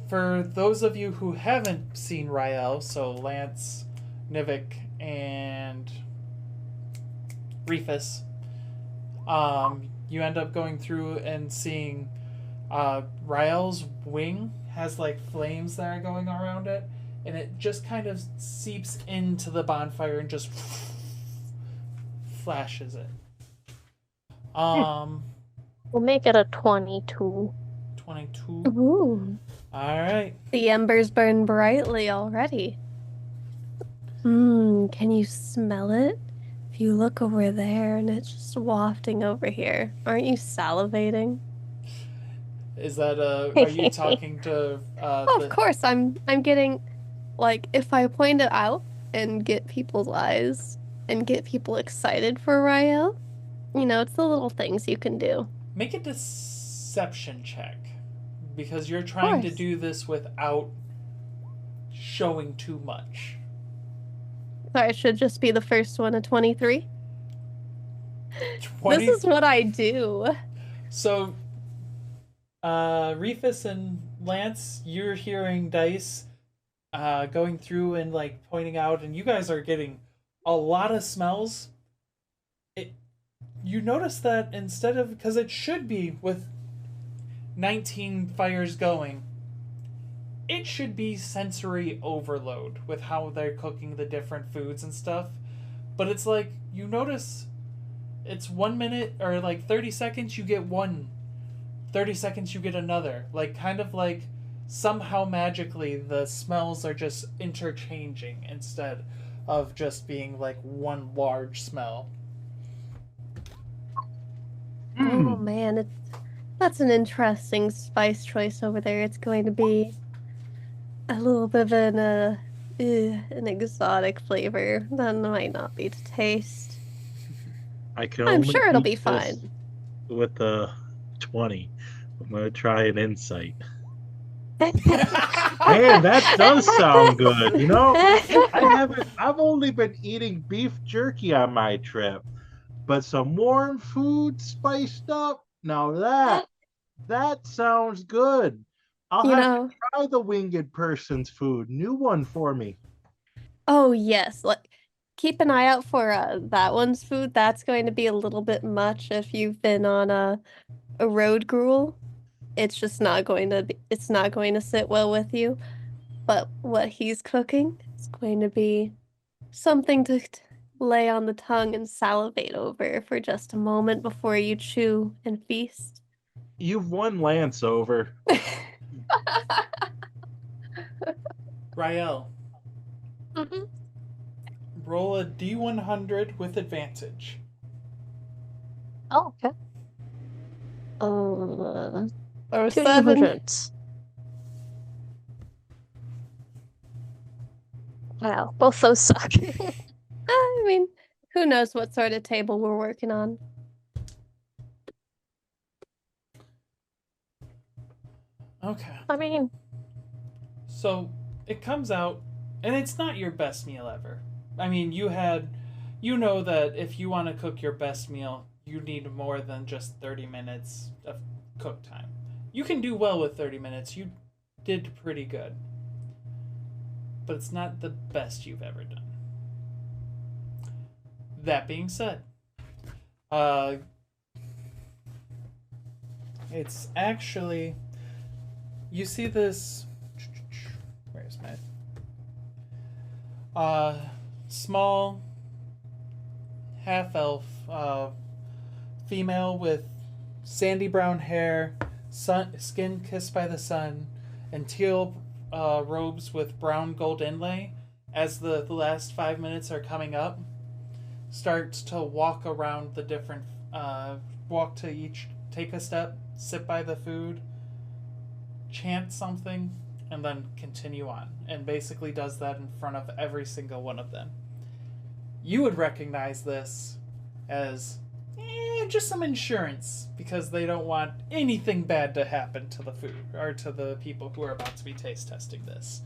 for those of you who haven't seen Rael, so Lance, Nivik, and Reefus, you end up going through and seeing Rael's wing has like flames that are going around it, and it just kind of seeps into the bonfire and just flashes it. We'll make it a 22. 22. Ooh. Alright. The embers burn brightly already. Can you smell it? If you look over there and it's just wafting over here, aren't you salivating? Is that are you talking to Of course, I'm getting, like, if I point it out and get people's eyes and get people excited for Rael, you know, it's the little things you can do. Make a deception check, because you're trying to do this without showing too much. Sorry, it should just be the first one, a 23. 20? This is what I do. So, Reefus and Lance, you're hearing Dice going through and like pointing out, and you guys are getting a lot of smells. You notice that instead of, because it should be with 19 fires going, it should be sensory overload with how they're cooking the different foods and stuff. But it's like, you notice it's 1 minute or like 30 seconds, you get one. 30 seconds, you get another. Like, kind of like somehow magically the smells are just interchanging instead of just being like one large smell. Oh man, that's an interesting spice choice over there. It's going to be a little bit of an exotic flavor that might not be to taste. I'm I'm sure it'll be fine. With the 20. I'm going to try an insight. Man, that does sound good. You know, I've only been eating beef jerky on my trip, but some warm food spiced up. Now that sounds good. I'll have to try the winged person's food. New one for me. Oh yes, like keep an eye out for that one's food. That's going to be a little bit much if you've been on a road gruel. It's just not going to it's not going to sit well with you. But what he's cooking is going to be something to lay on the tongue and salivate over for just a moment before you chew and feast. You've won Lance over. Rael, Mm-hmm. roll a D100 with advantage. Oh, okay. Or 2 7. D100s. Wow, both those suck. I mean, who knows what sort of table we're working on. Okay. I mean, So it comes out, and it's not your best meal ever. I mean, you know that if you want to cook your best meal, you need more than just 30 minutes of cook time. You can do well with 30 minutes. You did pretty good. But it's not the best you've ever done. That being said, it's actually, you see this, where's my, small half-elf female with sandy brown hair, skin kissed by the sun, and teal robes with brown gold inlay. As the last 5 minutes are coming up, starts to walk around the different, walk to each, take a step, sit by the food, chant something, and then continue on. And basically does that in front of every single one of them. You would recognize this as just some insurance, because they don't want anything bad to happen to the food or to the people who are about to be taste testing this.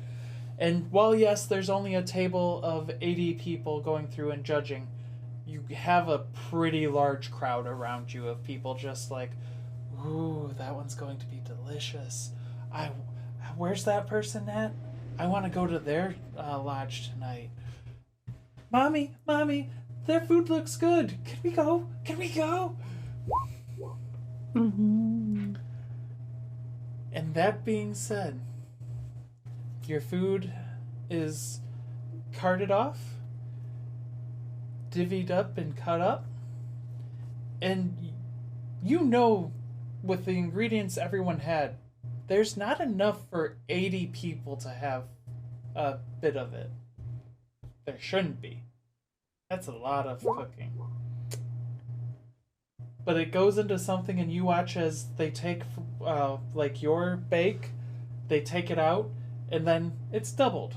And while yes, there's only a table of 80 people going through and judging, you have a pretty large crowd around you of people just like, ooh, that one's going to be delicious. Where's that person at? I want to go to their lodge tonight. Mommy, their food looks good. Can we go? Mm-hmm. And that being said, your food is carted off, divvied up and cut up, and you know, with the ingredients everyone had, there's not enough for 80 people to have a bit of it. There shouldn't be. That's a lot of cooking. But it goes into something, and you watch as they take, like your bake, they take it out, and then it's doubled.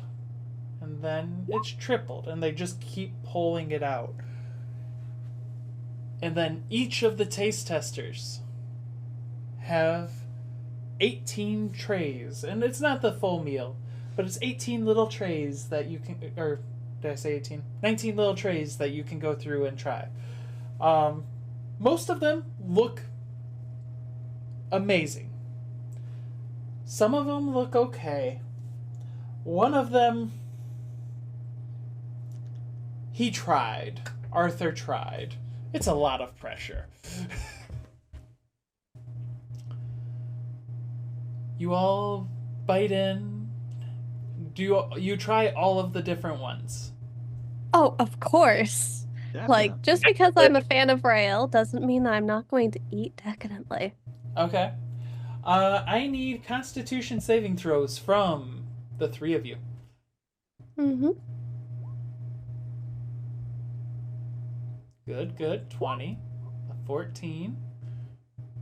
And then it's tripled, and they just keep pulling it out. And then each of the taste testers have 18 trays, and it's not the full meal, but it's 18 little trays that you can, or did I say 18? 19 little trays that you can go through and try. Most of them look amazing. Some of them look okay. One of them, he tried. Arthur tried. It's a lot of pressure. You all bite in, Do you try all of the different ones? Oh, of course. Like, just because I'm a fan of Rael doesn't mean that I'm not going to eat decadently. Okay. I need Constitution saving throws from the three of you. Mm-hmm. Good, good. 20. A 14.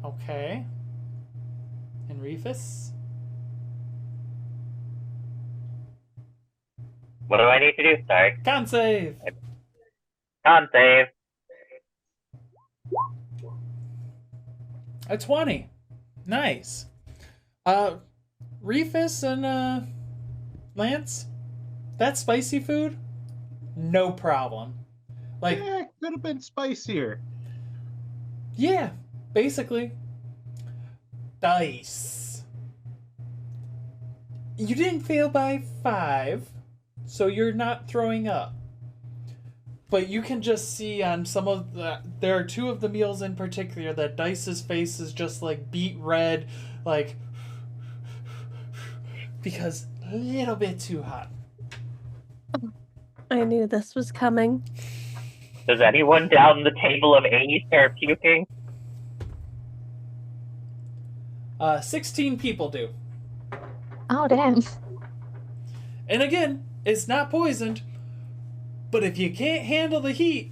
Okay. And Reefus? What do I need to do? Sorry. Con save! Con save. A 20. Nice. Reefus and Lance, that spicy food, no problem. Like, it could have been spicier. Yeah, basically. Dice. You didn't fail by 5, so you're not throwing up. But you can just see on some of the... There are 2 of the meals in particular that Dice's face is just like beet red, like... Because a little bit too hot. I knew this was coming. Does anyone down the table of 80 start puking? 16 people do. Oh, damn. And again, it's not poisoned, but if you can't handle the heat,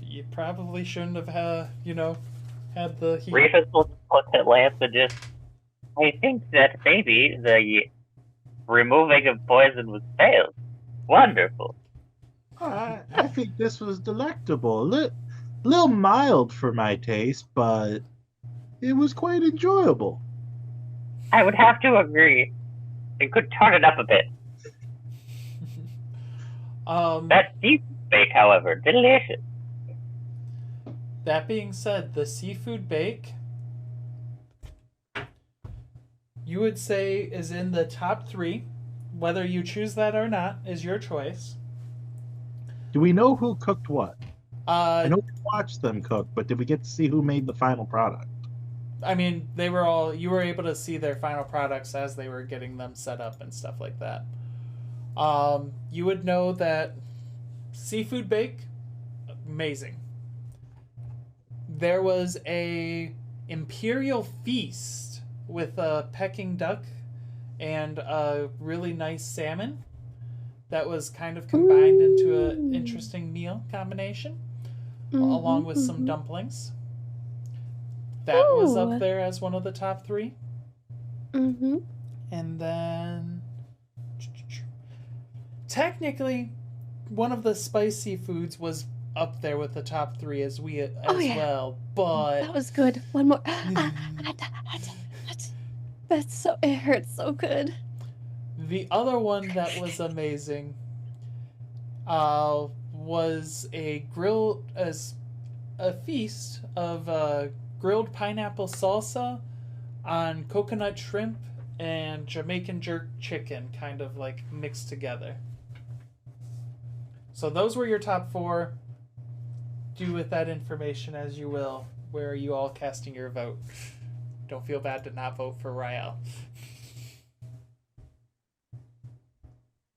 you probably shouldn't have had the heat. Reefus will look at Lance and just, I think that maybe the removing of poison was failed. Wonderful. I think this was delectable. Little mild for my taste, but it was quite enjoyable. I would have to agree. It could turn it up a bit. That seafood bake, however, delicious. That being said, the seafood bake, you would say, is in the top 3. Whether you choose that or not is your choice. Do we know who cooked what? I Uh, know we watched them cook, but did we get to see who made the final product? I mean, you were able to see their final products as they were getting them set up and stuff like that. You would know that seafood bake, amazing. There was a imperial feast with a Peking duck and a really nice salmon that was kind of combined into an interesting meal combination, along with some dumplings. That was up there as one of the top 3. Mm-hmm. And then... Technically, one of the spicy foods was up there with the top 3 as well, but... That was good. One more. It hurts so good. The other one that was amazing was a feast of grilled pineapple salsa on coconut shrimp and Jamaican jerk chicken, kind of like mixed together. So those were your top 4. Do with that information as you will. Where are you all casting your vote? Don't feel bad to not vote for Rael.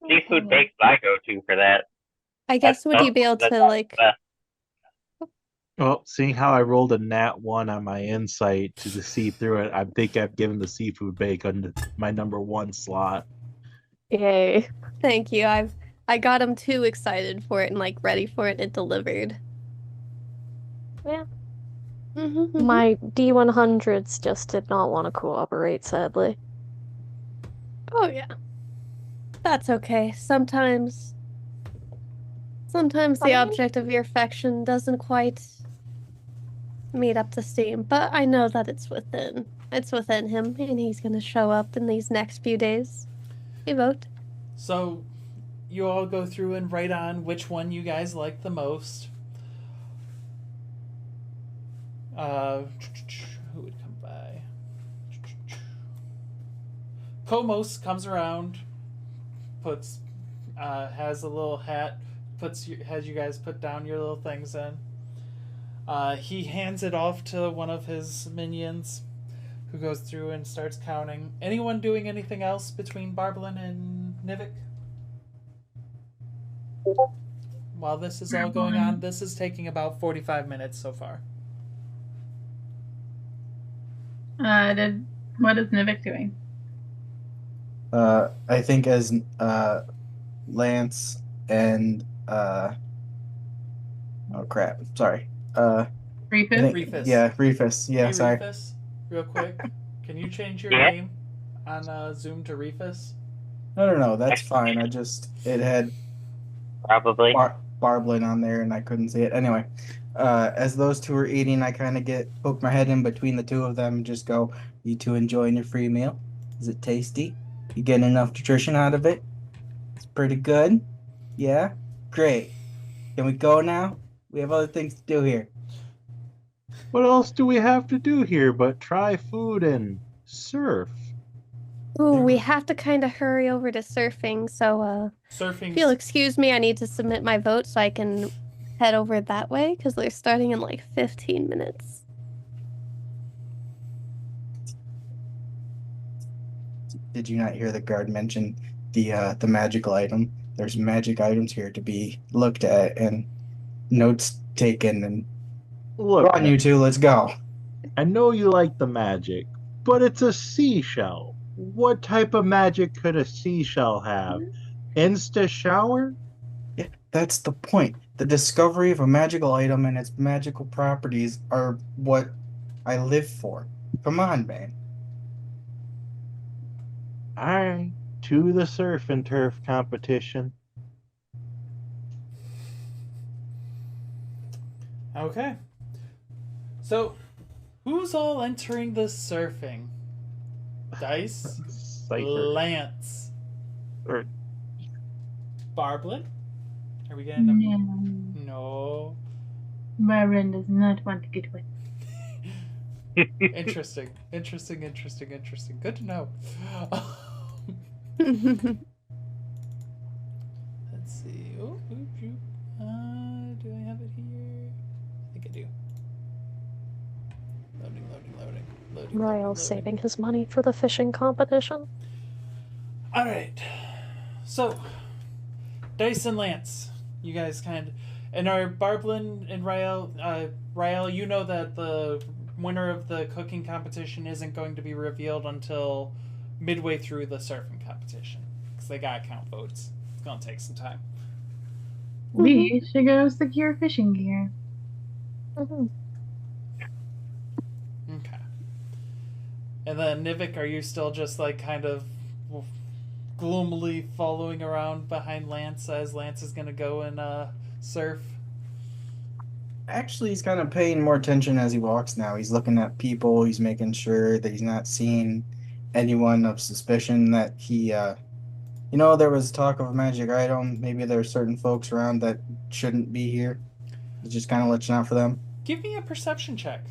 Seafood bake's my go-to for that. I guess would you be able to like... Well, seeing how I rolled a nat 1 on my insight to see through it, I think I've given the seafood bake under my number 1 slot. Yay. Thank you. I got him too excited for it and like ready for it. It delivered. Yeah. Mm-hmm. My D100s just did not want to cooperate, sadly. Oh yeah. That's okay. Sometimes the object of your affection doesn't quite meet up to steam, but I know that it's within him, and he's gonna show up in these next few days. You vote. So, you all go through and write on which one you guys like the most. Who would come by? Komos comes around, has a little hat, has you guys put down your little things in. He hands it off to one of his minions, who goes through and starts counting. Anyone doing anything else between Barblin and Nivik? While this is all going on, this is taking about 45 minutes so far. What is Nivik doing? I think as Lance and oh crap, sorry. Refus? Refus. Yeah, Refus. Yeah, Hey, sorry. Refus, real quick, can you change your Yeah? name on Zoom to Refus? No, that's fine. It had Probably. Barblin on there and I couldn't see it. Anyway, as those two are eating, I kind of poke my head in between the two of them and just go, "You two enjoying your free meal? Is it tasty? You getting enough nutrition out of it? It's pretty good. Yeah, great. Can we go now? We have other things to do here." What else do we have to do here but try food and surf? Ooh, we have to kind of hurry over to surfing, so Surfing. if you'll excuse me, I need to submit my vote so I can head over that way because they're starting in like 15 minutes. Did you not hear the guard mention the magical item? There's magic items here to be looked at and notes taken. And Look, come on, you two, let's go. I know you like the magic, but it's a seashell. What type of magic could a seashell have? Insta shower? Yeah, that's the point. The discovery of a magical item and its magical properties are what I live for. Come on, man. Alright, to the surf and turf competition. Okay. So, who's all entering the surfing? Dice, Cypher. Lance, Or Barblin? Are we getting them? No. Marvin does not want to get wet. Interesting. Good to know. Hmm. Let's see. Oh, do I have it here? I think I do. Loading. Ryle's saving his money for the fishing competition. All right. So, Dice and Lance, you guys and our Barblin and Rael, you know that the winner of the cooking competition isn't going to be revealed until midway through the surfing competition because they gotta count votes. It's gonna take some time. We should go secure fishing gear. Mhm. Okay. And then Nivik, are you still just like kind of gloomily following around behind Lance as Lance is gonna go and surf? Actually, he's kind of paying more attention as he walks now. He's looking at people. He's making sure that he's not seeing anyone of suspicion that he, there was talk of a magic item. Maybe there are certain folks around that shouldn't be here. He's just kind of looking out for them. Give me a perception check.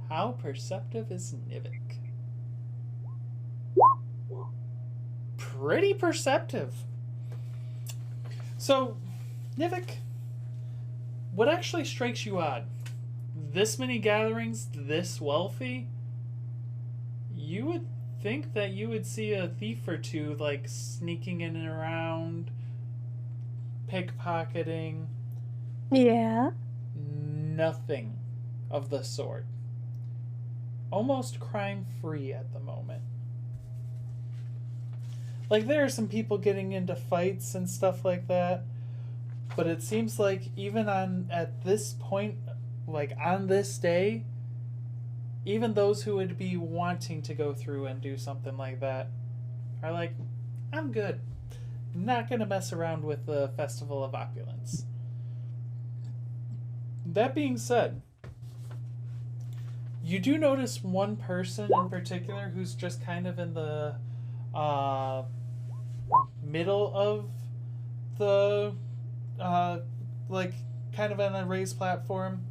How perceptive is Nivik? Pretty perceptive. So, Nivik, what actually strikes you odd? This many gatherings, this wealthy, you would think that you would see a thief or two, like, sneaking in and around, pickpocketing. Yeah. Nothing of the sort. Almost crime-free at the moment. Like, there are some people getting into fights and stuff like that, but it seems like even at this point, like on this day, even those who would be wanting to go through and do something like that are like, I'm good. Not gonna mess around with the Festival of Opulence. That being said, you do notice one person in particular who's just kind of in the middle of the like kind of on a raised platform,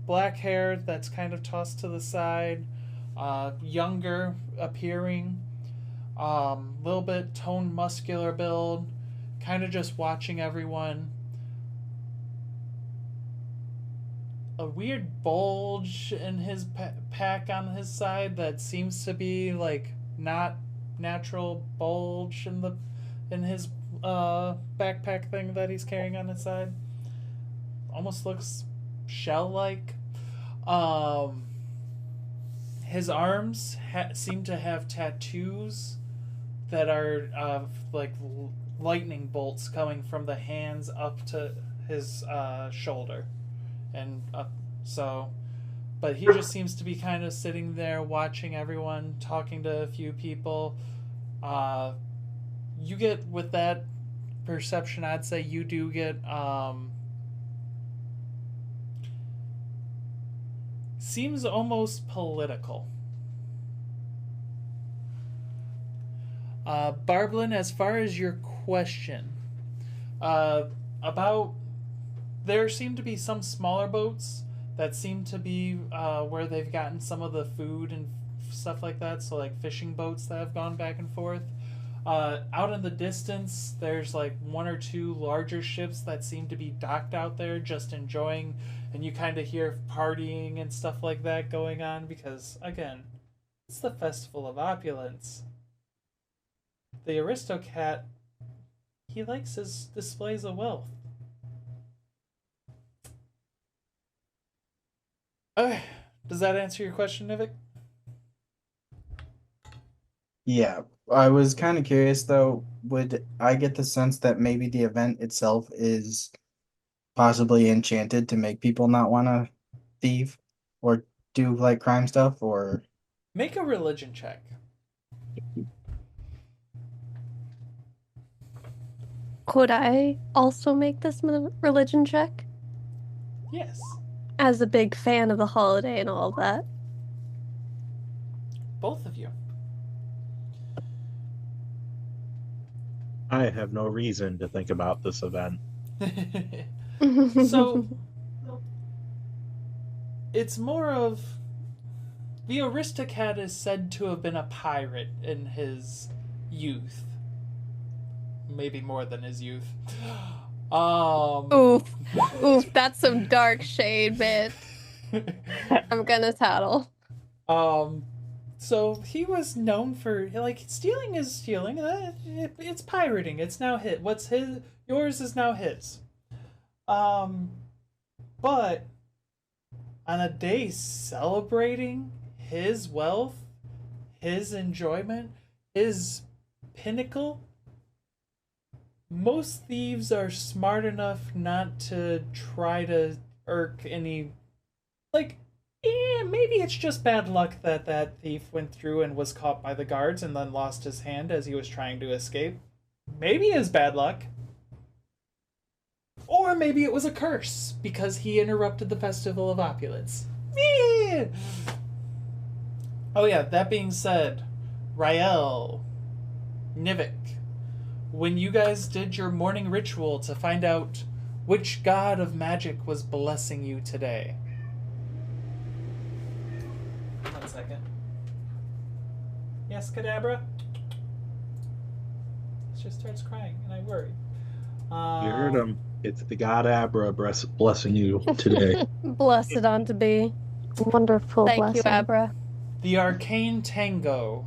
black hair that's kind of tossed to the side, younger appearing, little bit toned muscular build, kind of just watching everyone. a weird bulge in his pack on his side that seems to be like not natural bulge in his backpack thing that he's carrying on his side. Almost looks shell like. Um, his arms seem to have tattoos that are like lightning bolts coming from the hands up to his shoulder and up. So, but he just seems to be kind of sitting there watching everyone, talking to a few people. You get, with that perception, I'd say you do get seems almost political. Barblin, as far as your question, about, there seem to be some smaller boats that seem to be where they've gotten some of the food and stuff like that, so like fishing boats that have gone back and forth. Out in the distance, there's like one or two larger ships that seem to be docked out there just enjoying, and you kind of hear partying and stuff like that going on because, again, it's the Festival of Opulence. The aristocrat, he likes his displays of wealth. Okay, does that answer your question, Nivik? Yeah, I was kind of curious though. Would I get the sense that maybe the event itself is possibly enchanted to make people not want to thieve or do like crime stuff? Or Make a religion check. Could I also make this religion check? Yes. As a big fan of the holiday and all that. Both of you. I have no reason to think about this event. So, it's more of, the aristocrat is said to have been a pirate in his youth. Maybe more than his youth. Oof. Oof, that's some dark shade, man. I'm gonna tattle. So he was known for, like, stealing is stealing. It's pirating. It's now his. What's his? Yours is now his. But on a day celebrating his wealth, his enjoyment, his pinnacle, most thieves are smart enough not to try to irk any, like, maybe it's just bad luck that that thief went through and was caught by the guards and then lost his hand as he was trying to escape. Maybe it's bad luck. Or maybe it was a curse because he interrupted the Festival of Opulence. Yeah. Oh yeah, that being said, Rael, Nivik, when you guys did your morning ritual to find out which god of magic was blessing you today. 1 second. Yes, Kadabra? She just starts crying, and I worry. You heard him. It's the god Abra blessing you today. Blessed on to be. Wonderful Thank blessing. you, Abra. The Arcane Tango,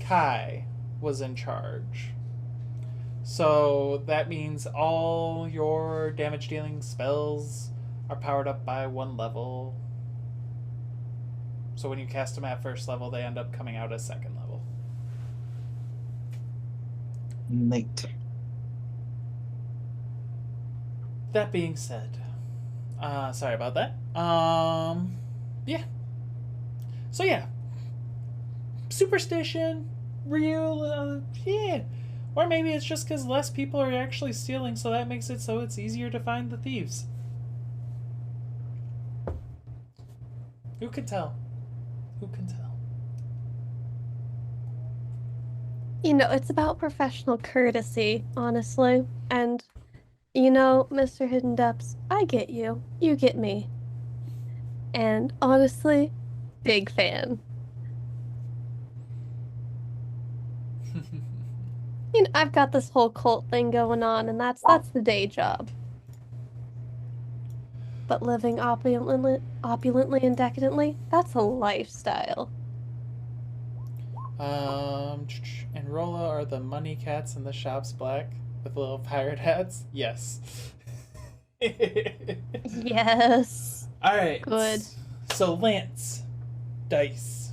Kai, was in charge. So that means all your damage dealing spells are powered up by 1 level. So when you cast them at 1st level, they end up coming out as 2nd level. Nate. That being said, sorry about that. Yeah. So yeah, superstition, real, yeah. Or maybe it's just because less people are actually stealing, so that makes it so it's easier to find the thieves. Who can tell? Who can tell? You know, it's about professional courtesy, honestly. And, you know, Mr. Hidden Depths, I get you. You get me. And honestly, big fan. You know, I've got this whole cult thing going on, and that's the day job. but living opulently and decadently, that's a lifestyle. And Rolla, are the money cats in the shops black with little pirate hats? Yes. Yes. All right. Good. So Lance, dice.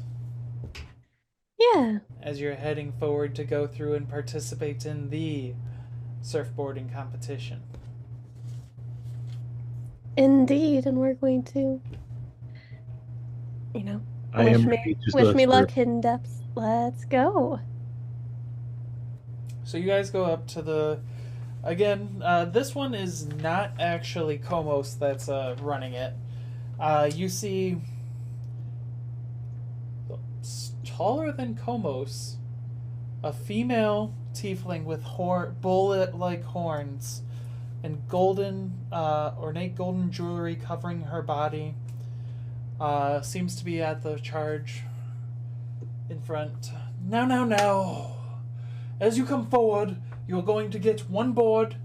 Yeah. As you're heading forward to go through and participate in the surfboarding competition. Indeed, and we're going to, I am ready to wish me surf. luck, Hidden Depths. Let's go. So you guys go up to the... Again, this one is not actually Komos that's running it. You see... taller than Komos, a female tiefling with bullet-like horns and ornate golden jewelry covering her body. Seems to be at the charge in front. Now. As you come forward, you're going to get one board,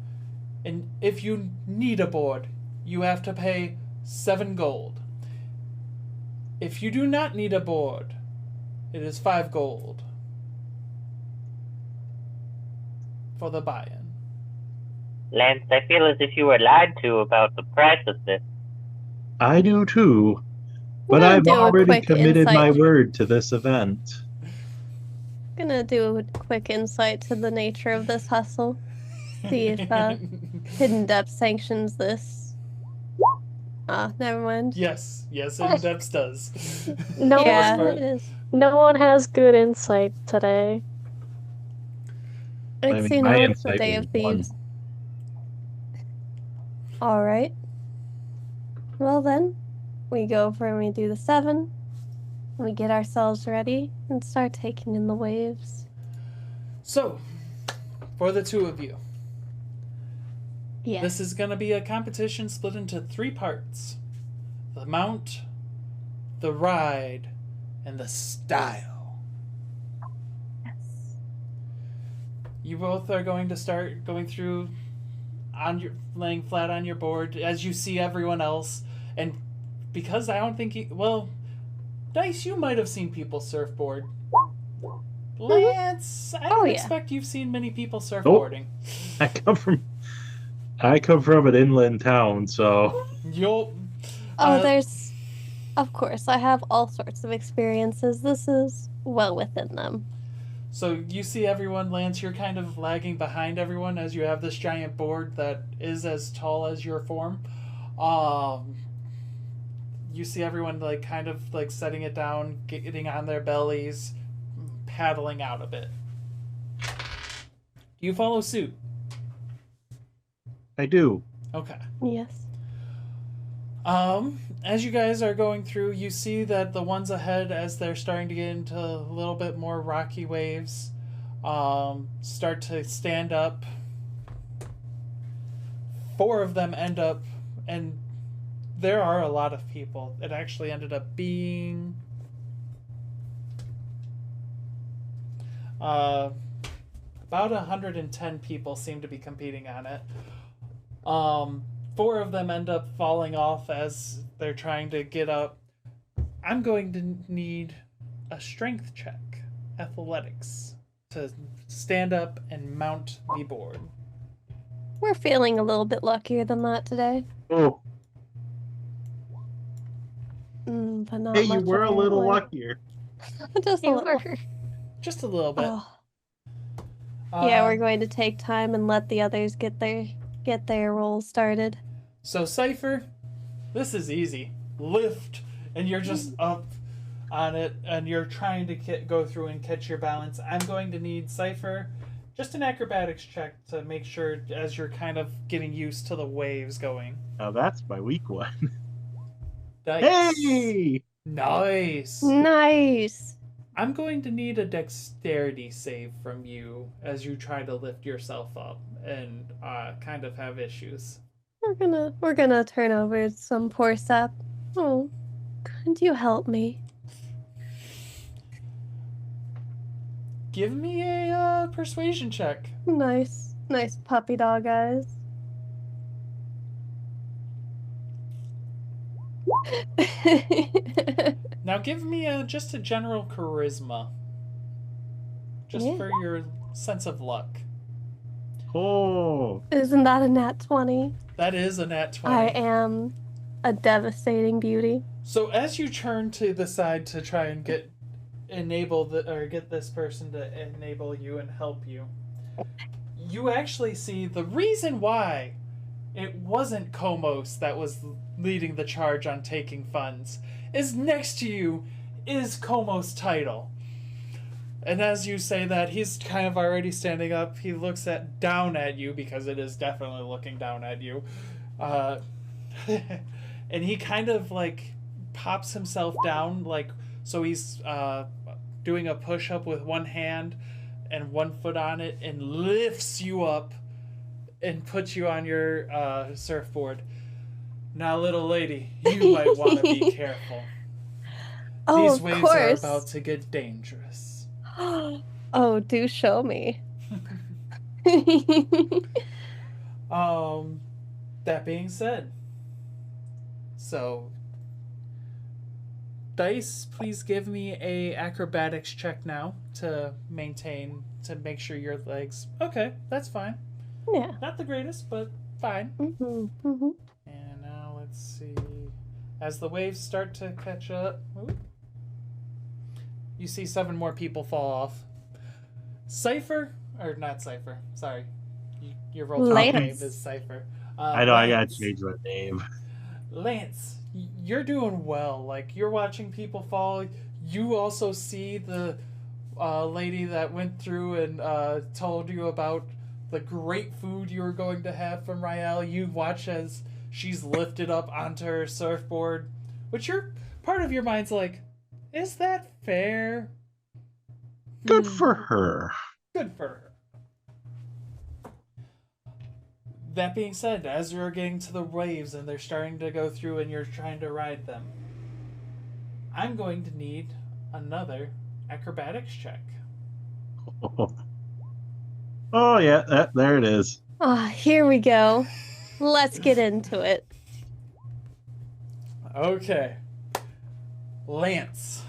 and if you need a board, you have to pay 7 gold. If you do not need a board, it is 5 gold for the buy-in. Lance, I feel as if you were lied to about the price of this. I do too, but gonna I've do a already quick committed my insight. word to this event. Gonna do a quick insight to the nature of this hustle. See if Hidden Depths sanctions this. Never mind. Yes, Hidden Depths does. No, Yeah, one- it is. no one has good insight today. It's, my it's the insight Day was of Thieves. Alright. Well then, we go for and we do the 7. We get ourselves ready and start taking in the waves. So, for the two of you, Yes. this is going to be a competition split into 3 parts. The mount, the ride, and the style. Yes. You both are going to start going through laying flat on your board as you see everyone else. And because I don't think Dice, you might have seen people surfboard. Lance, I don't expect you've seen many people surfboarding. I come from an inland town, so There's... Of course, I have all sorts of experiences. This is well within them. So you see everyone, Lance, you're kind of lagging behind everyone as you have this giant board that is as tall as your form. You see everyone kind of setting it down, getting on their bellies, paddling out a bit. Do you follow suit? I do. Okay. Yes. As you guys are going through, you see that the ones ahead, as they're starting to get into a little bit more rocky waves, start to stand up. 4 of them end up, and there are a lot of people. It actually ended up being about 110 people seem to be competing on it. 4 of them end up falling off as they're trying to get up. I'm going to need a strength check, athletics, to stand up and mount the board. We're feeling a little bit luckier than that today. Oh, But not hey, much you were a little apparently. luckier. Just a You little. were. Just a little bit. Oh. Yeah, we're going to take time and let the others get their rolls started. So Cypher, this is easy. Lift, and you're just up on it, and you're trying to go through and catch your balance. I'm going to need Cypher, just an acrobatics check to make sure as you're kind of getting used to the waves going. Now that's my weak one. Dice. Hey! Nice. Nice. I'm going to need a dexterity save from you as you try to lift yourself up and kind of have issues. We're gonna turn over some poor sap. Oh, could you help me? Give me a persuasion check. Nice puppy dog eyes. Now give me just a general charisma. Just Yeah. for your sense of luck. Oh, Isn't that a nat 20? That is a nat 20. I am a devastating beauty. So as you turn to the side to try and get this person to enable you and help you, you actually see the reason why it wasn't Komos that was leading the charge on taking funds is next to you is Komos' title. And as you say that, he's kind of already standing up. He looks down at you, because it is definitely looking down at you. And he kind of like pops himself down, like, so he's doing a push-up with one hand and one foot on it, and lifts you up and puts you on your surfboard. Now, little lady, you might want to be careful. Oh, These of waves course. are about to get dangerous. Oh, do show me. That being said, so Dice, please give me a acrobatics check now to make sure your legs. Okay, that's fine. Yeah. Not the greatest, but fine. Mm-hmm. Mm-hmm. And now let's see. As the waves start to catch up, you see 7 more people fall off. Cypher, or not Cypher, sorry. Your roll Lance. name is Cypher. I know, I gotta Lance. change my name. Lance, you're doing well. Like, you're watching people fall. You also see the lady that went through and told you about the great food you were going to have from Rael. You watch as she's lifted up onto her surfboard, which part of your mind's like, is that fair? Good for her. Good for her. That being said, as you're getting to the waves and they're starting to go through and you're trying to ride them, I'm going to need another acrobatics check. Oh yeah, there it is. Ah, here we go. Let's get into it. Okay. Lance,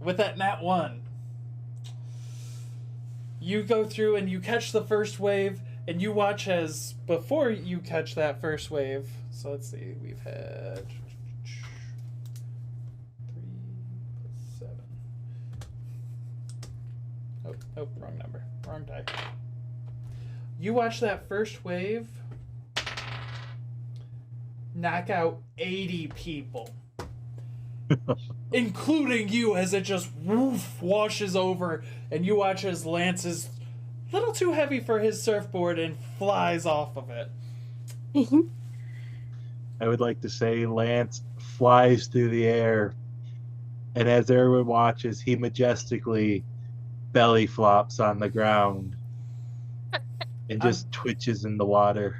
with that nat 1, you go through and you catch the first wave, and you watch as before you catch that first wave. So let's see, we've had 3 plus 7. Oh, wrong number. Wrong die. You watch that first wave knock out 80 people. Including you, as it just washes over, and you watch as Lance is a little too heavy for his surfboard and flies off of it. I would like to say Lance flies through the air, and as everyone watches, he majestically belly flops on the ground and just twitches in the water.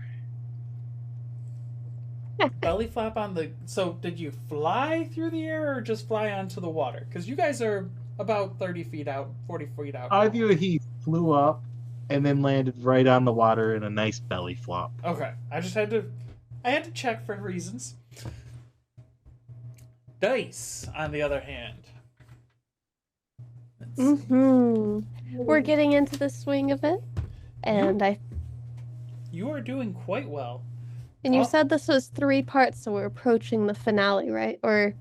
Belly flap on the... So, did you fly through the air or just fly onto the water? Because you guys are about 30 feet out, 40 feet out. I view he flew up and then landed right on the water in a nice belly flop. Okay. I had to check for reasons. Dice, on the other hand. We're getting into the swing of it, and You are doing quite well. And you said this was 3 parts, so we're approaching the finale, right? Or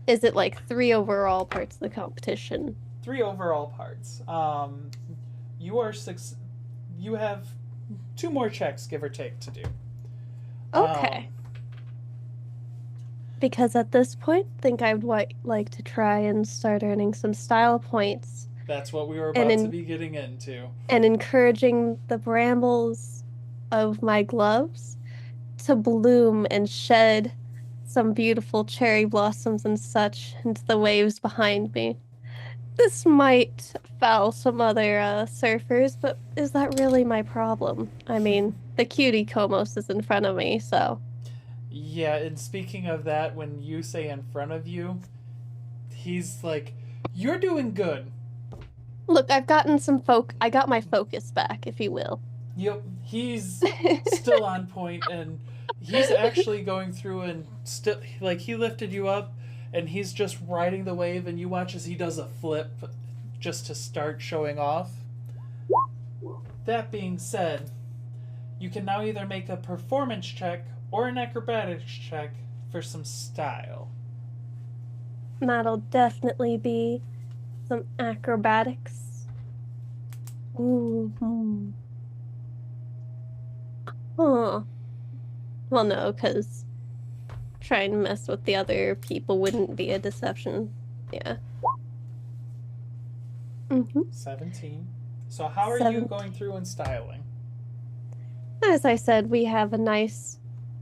is it like 3 overall parts of the competition? 3 overall parts. You are 6. You have 2 more checks, give or take, to do. Okay. Because at this point, I think I'd like to try and start earning some style points. That's what we were about to be getting into. And encouraging the brambles of my gloves to bloom and shed some beautiful cherry blossoms and such into the waves behind me. This might foul some other surfers, but is that really my problem? I mean, the cutie Komos is in front of me, so... Yeah, and speaking of that, when you say in front of you, he's like, you're doing good. Look, I've gotten I got my focus back, if you will. Yep, he's still on point, and he's actually going through and still, like, he lifted you up, and he's just riding the wave, and you watch as he does a flip just to start showing off. That being said, you can now either make a performance check or an acrobatics check for some style. That'll definitely be some acrobatics. Ooh. Huh. Well, no, because trying to mess with the other people wouldn't be a deception. Yeah. 17. So how are you going through and styling? As I said, we have a nice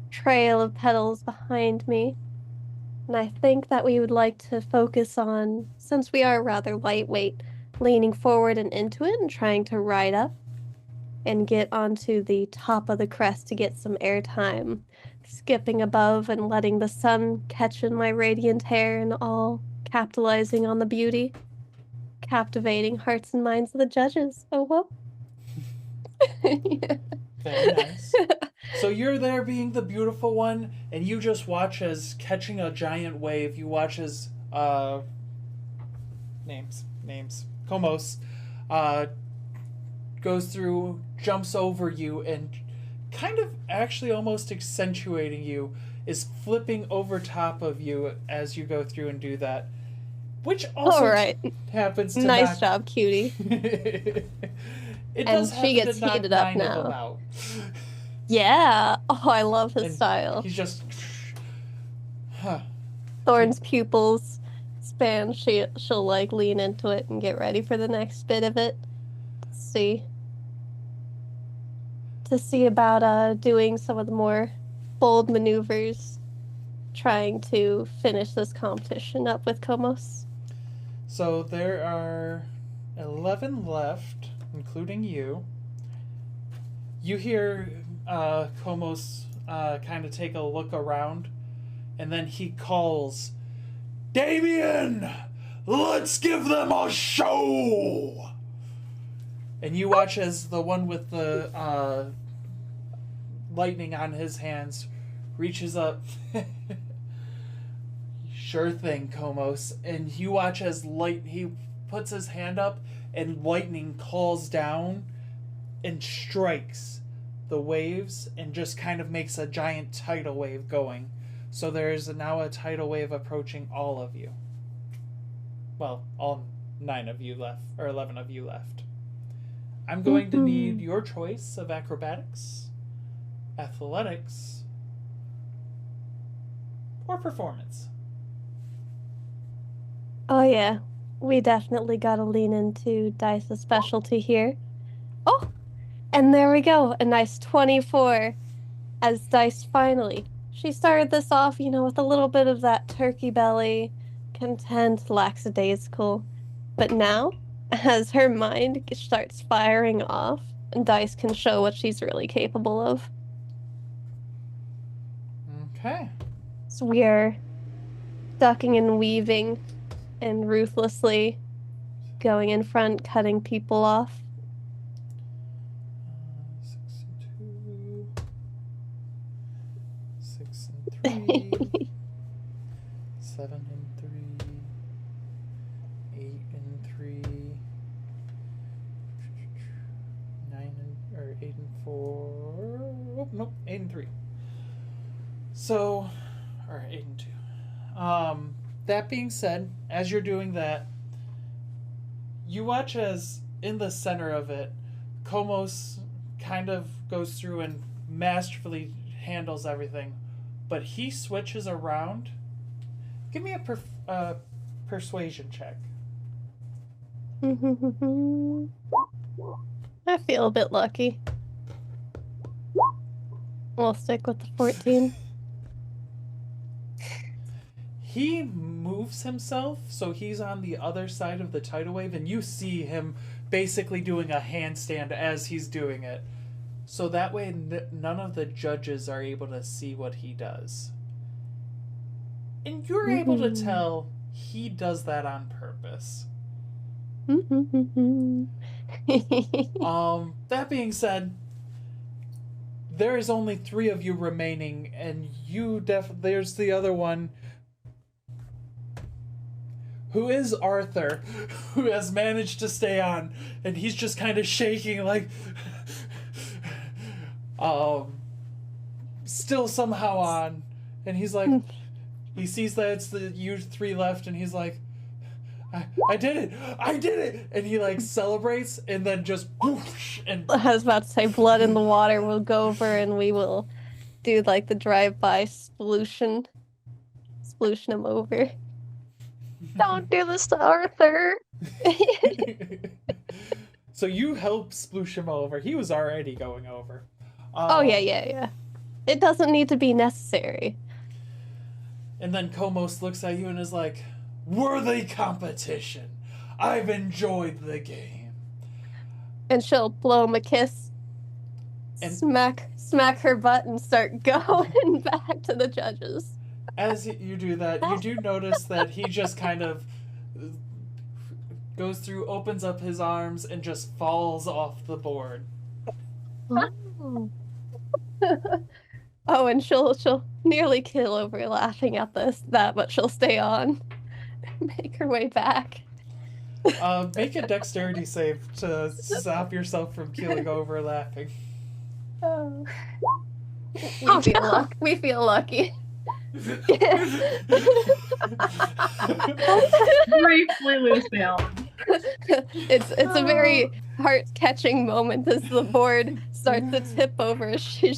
trail of petals behind me. And I think that we would like to focus on, since we are rather lightweight, leaning forward and into it and trying to ride up and get onto the top of the crest to get some airtime. Skipping above and letting the sun catch in my radiant hair and all capitalizing on the beauty. Captivating hearts and minds of the judges. Oh, well. Yeah. Very nice. So you're there being the beautiful one, and you just watch as catching a giant wave. You watch as names Komos goes through, jumps over you, and kind of actually almost accentuating you, is flipping over top of you as you go through and do that. Which also happens to nice job, cutie. It does and she gets heated up now. Yeah. Oh, I love his style. He's just... Thorn's pupils span. She'll like lean into it and get ready for the next bit of it. To see about doing some of the more bold maneuvers, trying to finish this competition up with Komos. So there are 11 left, including you. You hear Komos kind of take a look around, and then he calls, "Damien, let's give them a show!" And you watch as the one with the lightning on his hands reaches up. Sure thing, Komos. And you watch as he puts his hand up and lightning calls down and strikes the waves and just kind of makes a giant tidal wave going. So there's now a tidal wave approaching all of you. Well, all 9 of you left, or 11 of you left. I'm going to need your choice of acrobatics, athletics, or performance. Oh yeah, we definitely gotta lean into Dice's specialty here. Oh, and there we go, a nice 24 as Dice finally. She started this off, with a little bit of that turkey belly, content, lackadaisical. But now, as her mind starts firing off, Dice can show what she's really capable of. Okay. So we are ducking and weaving and ruthlessly going in front, cutting people off. 6 and 2, 6 and 3, 7 and 3, 8 and 3, 8 and 4. Oh, nope, 8 and 3. So, or 8 and 2. That being said, as you're doing that, you watch as in the center of it, Komos kind of goes through and masterfully handles everything, but he switches around. Give me a persuasion check. I feel a bit lucky. We'll stick with the 14. He moves himself, so he's on the other side of the tidal wave, and you see him basically doing a handstand as he's doing it. So that way none of the judges are able to see what he does. And you're able to tell he does that on purpose. That That being said, there is only 3 of you remaining, and there's the other one, who is Arthur, who has managed to stay on, and he's just kind of shaking, like, still somehow on, and he's like, he sees that it's you 3 left, and he's like, I did it, and he like celebrates, and then just whoosh, and I was about to say blood in the water will go over, and we will do like the drive-by splooshing him over. Don't do this to Arthur. So you help sploosh him over. He was already going over. Oh yeah. It doesn't need to be necessary. And then Komos looks at you and is like, worthy competition. I've enjoyed the game. And she'll blow him a kiss, and smack her butt, and start going back to the judges. As you do that, you do notice that he just kind of goes through, opens up his arms, and just falls off the board. Oh, and she'll nearly kill over laughing at that, but she'll stay on. Make her way back. Make a dexterity save to stop yourself from keeling over laughing. Oh. We feel lucky. Briefly lose balance. It's a very heart-catching moment as the board starts to tip over. She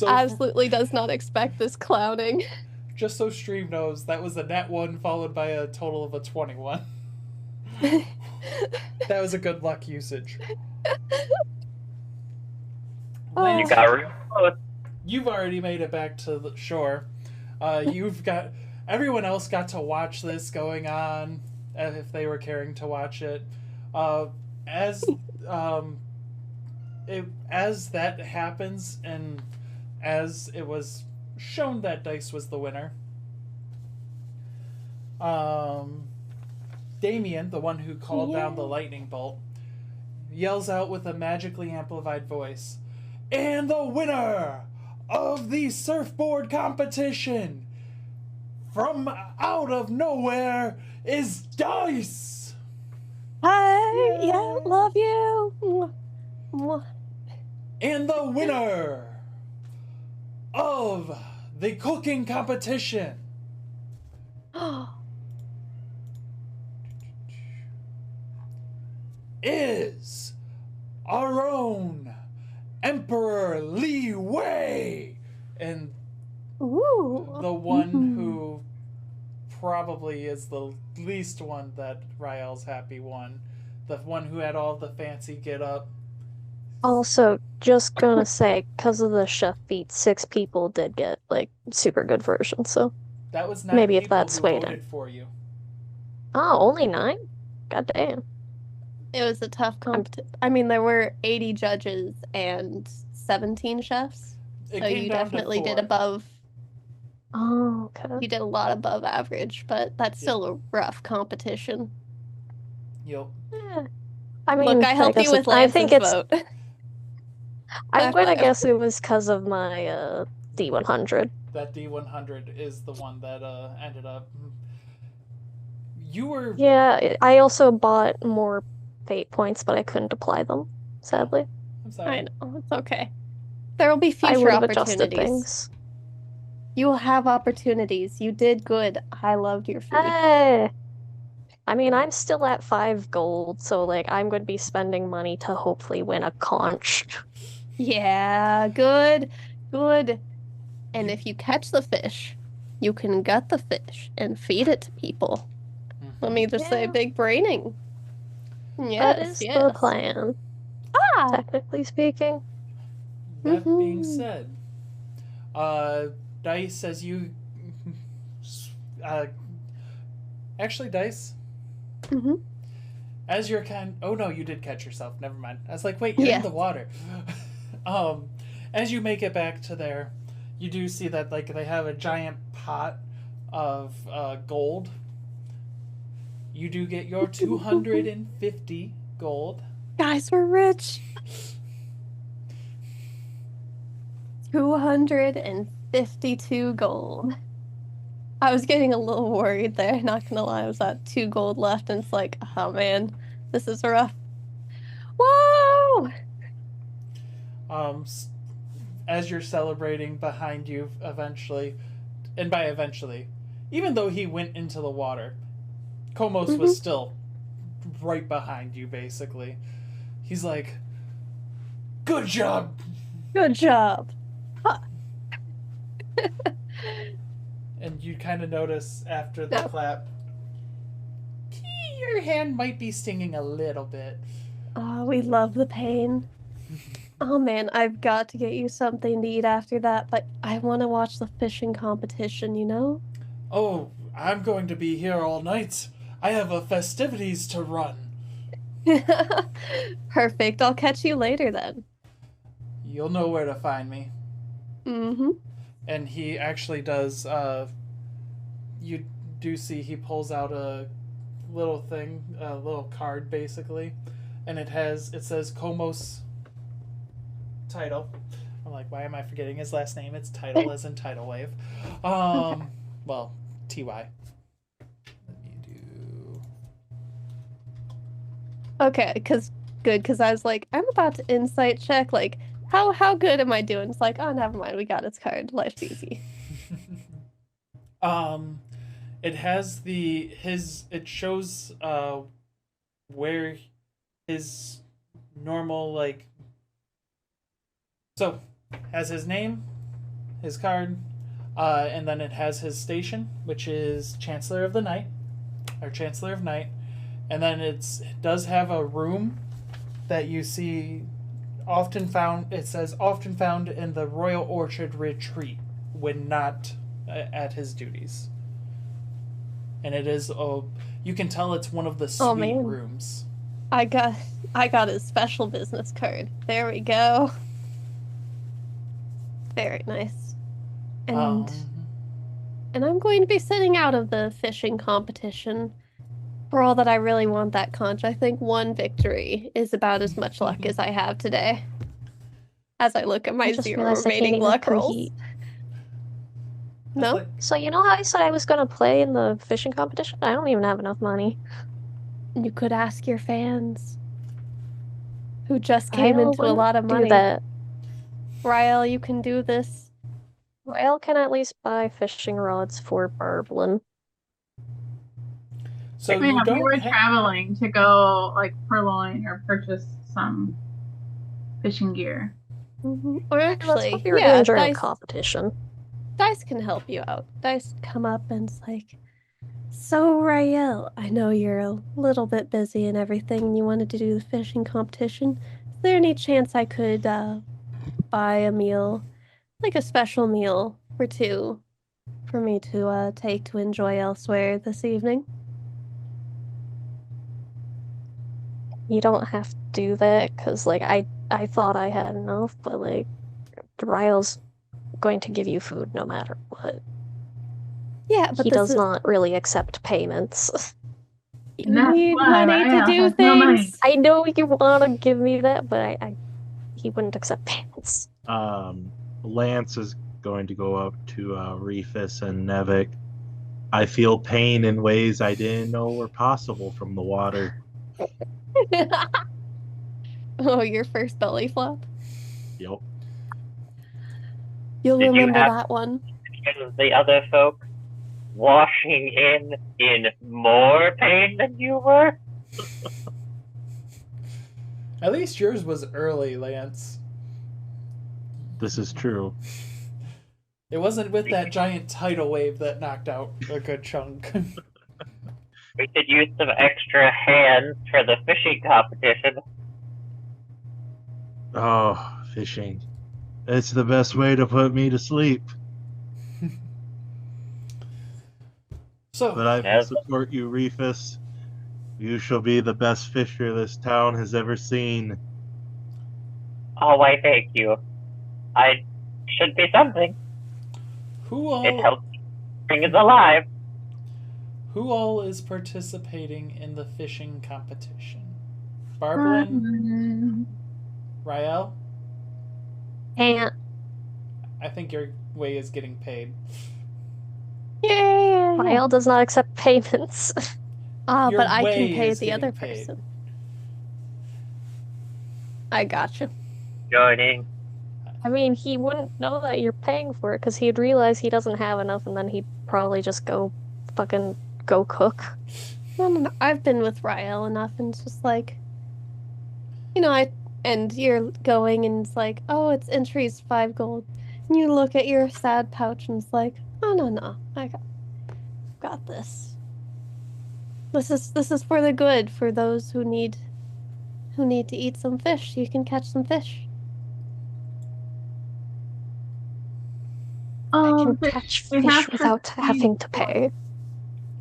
absolutely does not expect this clowning. Just so Stream knows, that was a nat 1 followed by a total of a 21. That was a good luck usage. You got room. You've already made it back to the shore. Everyone else got to watch this going on, if they were caring to watch it. As that happens, and as it was shown that Dice was the winner, Damien, the one who called down the lightning bolt, yells out with a magically amplified voice, "And the winner of the surfboard competition from out of nowhere is Dice!" Hi, yeah, love you. And the winner of the cooking competition is our own Emperor Li Wei, and the one who probably is the least one that Rael's happy won, the one who had all the fancy get up. Also, just gonna say, because of the chef feat, 6 people did get like super good versions. So that was 9 maybe if people that who swayed voted it. for you. Oh, only 9? God damn. It was a tough competition. I mean, there were 80 judges and 17 chefs. So you definitely did above. Oh, okay. You did a lot above average, but that's still a rough competition. Yep. Yeah. I mean, look, I helped you with Lance's vote. I'm going to guess it was because of my D100. That D100 is the one that ended up. You were. Yeah, I also bought more fate points, but I couldn't apply them, sadly. I'm sorry. I know, it's okay. There will be I future would have adjusted opportunities. things. You will have opportunities. You did good. I loved your food. Hey! I mean, I'm still at 5 gold, so like I'm going to be spending money to hopefully win a conch. Yeah, good. And if you catch the fish, you can gut the fish and feed it to people. Let me just say, big braining. Yes, That is the plan. Technically speaking. That being said, Dice, as you actually, Dice, as you're oh no, you did catch yourself, never mind. I was like, wait, you're in the water. As you make it back to there, you do see that like they have a giant pot of gold. You do get your 250 gold. Guys, we're rich. 252 gold. I was getting a little worried there, not gonna lie. I was at 2 gold left, and it's like, oh man, this is rough. Whoa! As you're celebrating behind you, eventually, and by eventually, even though he went into the water, Komos was still right behind you, basically. He's like, good job! Good job. Huh. And you kind of notice after the clap, your hand might be stinging a little bit. Oh, we love the pain. Oh man, I've got to get you something to eat after that, but I want to watch the fishing competition, you know? Oh, I'm going to be here all night. I have a festivities to run. Perfect. I'll catch you later then. You'll know where to find me. Mm-hmm. And he actually does, you do see he pulls out a little thing, a little card basically, and it says Komos title. I'm like, why am I forgetting his last name? It's title as in tidal wave. Well, TY. Let me do. Okay, because I was like, I'm about to insight check, like, how good am I doing? It's like, oh, never mind, we got its card. Life's easy. It has it shows where his normal, like, so has his name, his card, and then it has his station, which is Chancellor of the Night, or Chancellor of Night, and then it does have a room that you see often found. It says often found in the Royal Orchard Retreat when not at his duties, and it is you can tell it's one of the suite rooms. I got his special business card. There we go. Very nice. And I'm going to be sitting out of the fishing competition. For all that I really want that conch, I think one victory is about as much luck as I have today. As I look at my 0 remaining luck rolls. No? So you know how I said I was gonna play in the fishing competition? I don't even have enough money. You could ask your fans. Who just came into a lot of money. Do that. Rael, you can do this. Rael can at least buy fishing rods for Barblin. So we were traveling to go like purloin or purchase some fishing gear. Or actually, we were doing during a competition. Dice can help you out. Dice come up and it's like, so Rael, I know you're a little bit busy and everything, and you wanted to do the fishing competition. Is there any chance I could buy a meal, like a special meal for 2, for me to take to enjoy elsewhere this evening? You don't have to do that, because, like, I thought I had enough, but, like, Rael's going to give you food no matter what. Yeah, but he does not really accept payments. You need money to do things. I know you want to give me that, but he wouldn't accept payments. Lance is going to go up to Refus and Nevik. I feel pain in ways I didn't know were possible from the water. Oh, your first belly flop? Yep. You'll remember that one. The other folk washing in more pain than you were? At least yours was early, Lance. This is true. It wasn't with that giant tidal wave that knocked out a good chunk. We could use some extra hands for the fishing competition. Oh, fishing. It's the best way to put me to sleep. But I support you, Refus. You shall be the best fisher this town has ever seen. Oh, why, thank you. I should be something. It helps bring us alive. Who all is participating in the fishing competition? Barblin? Rael? And I think your way is getting paid. Yeah. Rael does not accept payments. Your But I can way pay is the getting other paid. person. I gotcha. Joining. I mean, he wouldn't know that you're paying for it because he'd realize he doesn't have enough and then he'd probably just go cook. No. I've been with Rael enough, and it's just like, and you're going, and it's like, oh, it's entries 5 gold. And you look at your sad pouch, and it's like, oh, no, I got this. This is for the good, for those who need to eat some fish. You can catch some fish. I can But catch we fish have to without feed having the to poor. pay.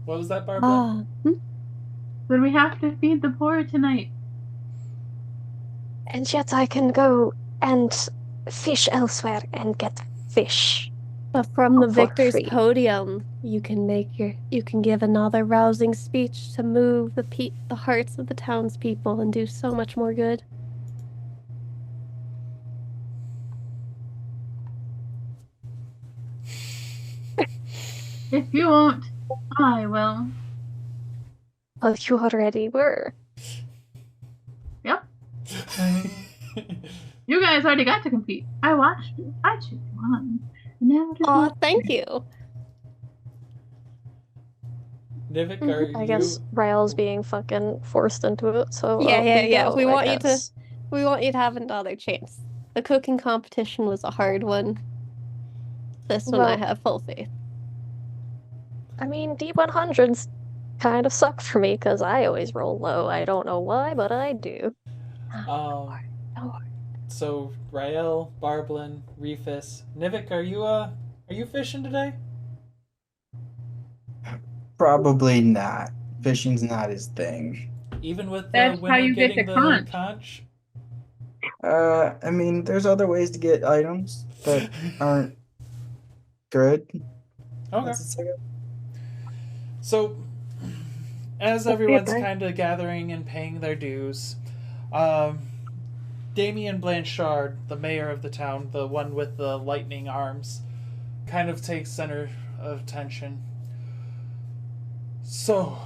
What was that, Barbara? But we have to feed the poor tonight. And yet I can go and fish elsewhere and get fish. But from the For victor's free. podium, you can give another rousing speech to move the hearts of the townspeople and do so much more good. If you won't, I will. Well, you already were. Yep. You guys already got to compete. I watched you. I cheered you on. And now it is Aw, my thank turn. you. Nivik, are I you? guess Rael's being fucking forced into it, so Yeah. go, We I want you guess. to have another chance. The cooking competition was a hard one. This one I Well, have full faith. I mean, D100s kind of suck for me because I always roll low. I don't know why, but I do. Oh. So Rael, Barblin, Refus, Nivik, are you fishing today? Probably not. Fishing's not his thing. Even with the That's how winner you get getting the the conch. conch? I mean, there's other ways to get items that aren't good. Okay. That's a So, as Don't be a everyone's bird. kind of gathering and paying their dues, Damien Blanchard, the mayor of the town, the one with the lightning arms, kind of takes center of attention. So,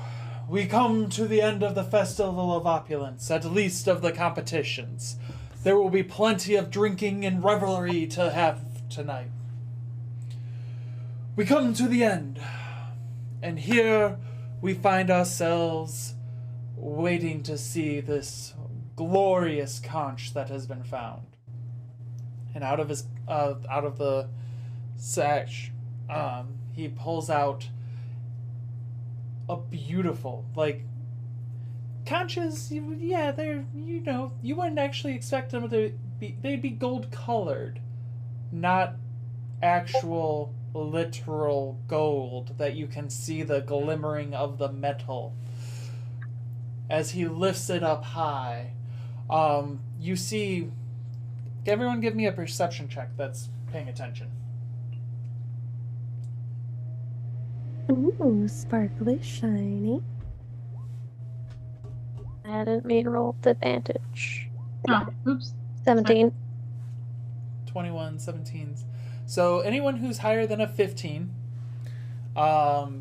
we come to the end of the Festival of Opulence, at least of the competitions. There will be plenty of drinking and revelry to have tonight. We come to the end, and here we find ourselves waiting to see this glorious conch that has been found. And out of the sash, he pulls out a beautiful, conches. Yeah, they're, you wouldn't actually expect them to be. They'd be gold colored, not actual literal gold that you can see the glimmering of the metal. As he lifts it up high, you see. Everyone, give me a perception check that's paying attention. Ooh, sparkly, shiny. I didn't mean to roll with advantage. Oh, oops. 17. 21, 17s. So anyone who's higher than a 15, Nivik,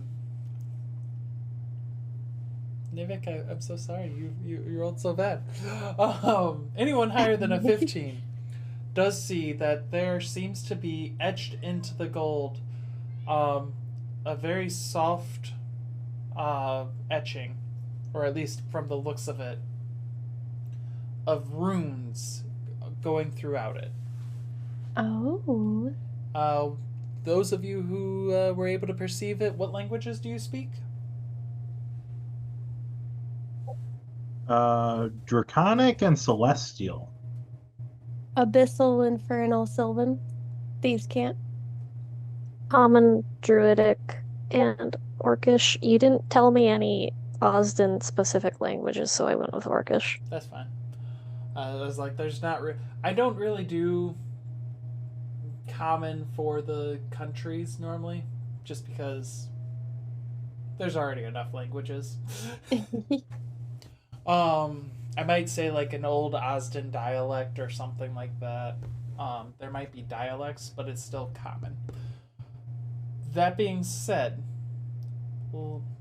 I'm so sorry. You rolled so bad. Anyone higher than a 15 does see that there seems to be etched into the gold a very soft etching, or at least from the looks of it, of runes going throughout it. Oh. Those of you who were able to perceive it, what languages do you speak? Draconic and Celestial. Abyssal, Infernal, Sylvan. Thieves can't. Common, Druidic, and Orcish. You didn't tell me any Osden specific languages, so I went with Orcish. That's fine. I was like, there's not. I don't really do common for the countries normally, just because there's already enough languages. I might say like an old Osden dialect or something like that. There might be dialects, but it's still common. That being said,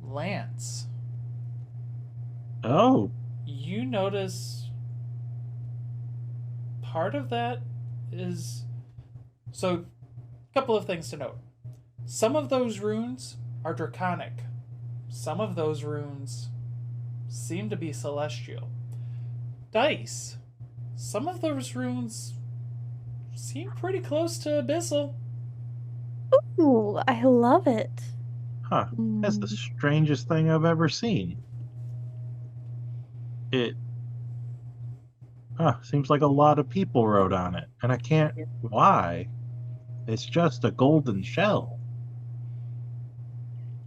Lance. Oh. You notice part of that is... So, a couple of things to note. Some of those runes are draconic. Some of those runes seem to be celestial. Dice. Some of those runes seem pretty close to abyssal. Ooh, I love it. Huh. That's the strangest thing I've ever seen. It seems like a lot of people wrote on it, and I can't... Why? It's just a golden shell.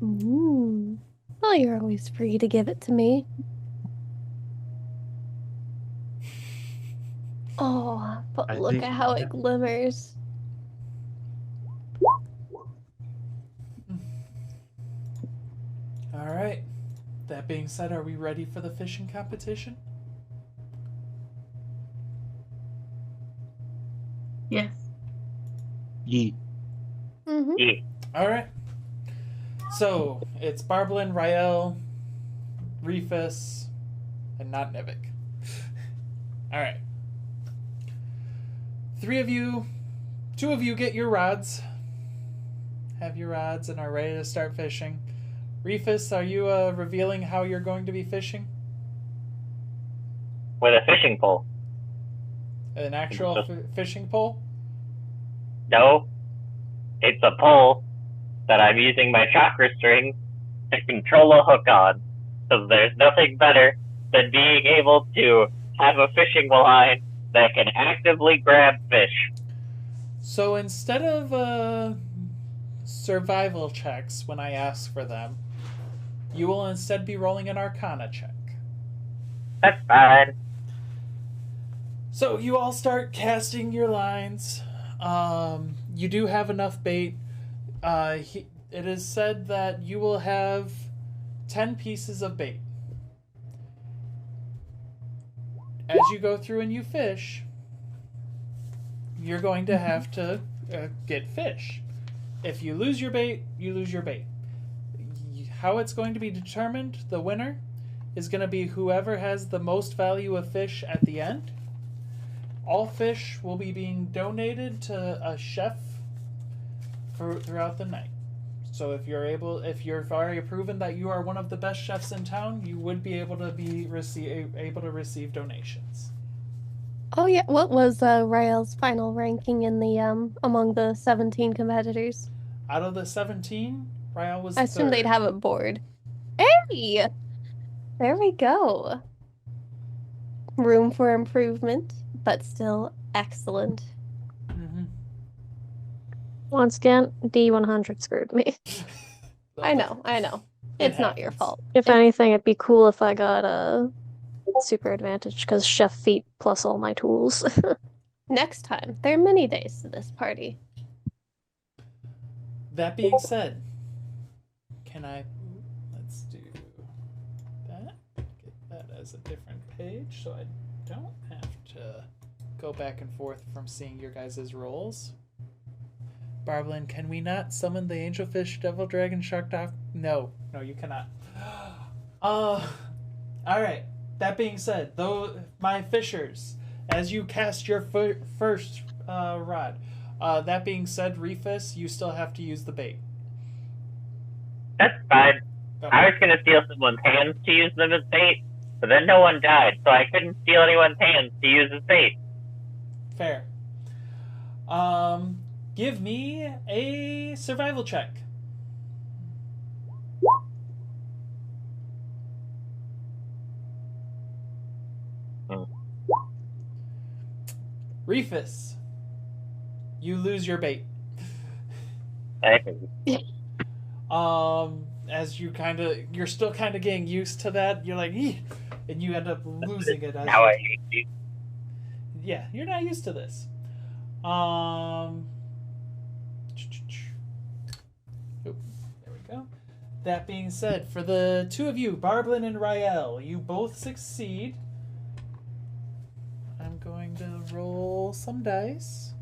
Well, you're always free to give it to me. Oh, but look at how it glimmers. All right. That being said, are we ready for the fishing competition? Yes. Yeet. Yeah. All right. So, it's Barblin, Rael, Reefus, and not Nivik. All right. 3 of you, 2 of you get your rods. Have your rods and are ready to start fishing. Reefus, are you revealing how you're going to be fishing? With a fishing pole. An actual fishing pole? No. It's a pole that I'm using my chakra string to control a hook on. Because there's nothing better than being able to have a fishing line that can actively grab fish. So instead of survival checks when I ask for them, you will instead be rolling an Arcana check. That's fine. So you all start casting your lines. You do have enough bait. It is said that you will have 10 pieces of bait. As you go through and you fish, you're going to have to get fish. If you lose your bait, you lose your bait. How it's going to be determined, the winner, is going to be whoever has the most value of fish at the end. All fish will be being donated to a chef throughout the night. So if you've already proven that you are one of the best chefs in town, you would be able to receive donations. Oh yeah, what was Rael's final ranking in the among the 17 competitors? Out of the 17, Rael was I assume they'd third. have a board. Hey! There we go. Room for improvement, but still excellent. Once again, D100 screwed me. I know. It's not your fault. If anything, it'd be cool if I got a super advantage, because chef feat plus all my tools. Next time, there are many days to this party. That being said, let's do that. Get that as a different page so I don't have to go back and forth from seeing your guys' rolls. Barblin, can we not summon the angelfish, devil, dragon, shark, dog? No, you cannot. Alright. That being said, though, my fishers, as you cast your first rod, that being said, Reefus, you still have to use the bait. That's fine. Okay. I was going to steal someone's hands to use them as bait, but then no one died, so I couldn't steal anyone's hands to use as bait. Fair. Give me a survival check. Reefus, you lose your bait. As you're still kind of getting used to that. You're like, eeh, and you end up losing it. Now I hate you. Yeah, you're not used to this. There we go. That being said, for the 2 of you, Barblin and Rael, you both succeed. I'm going to roll some dice.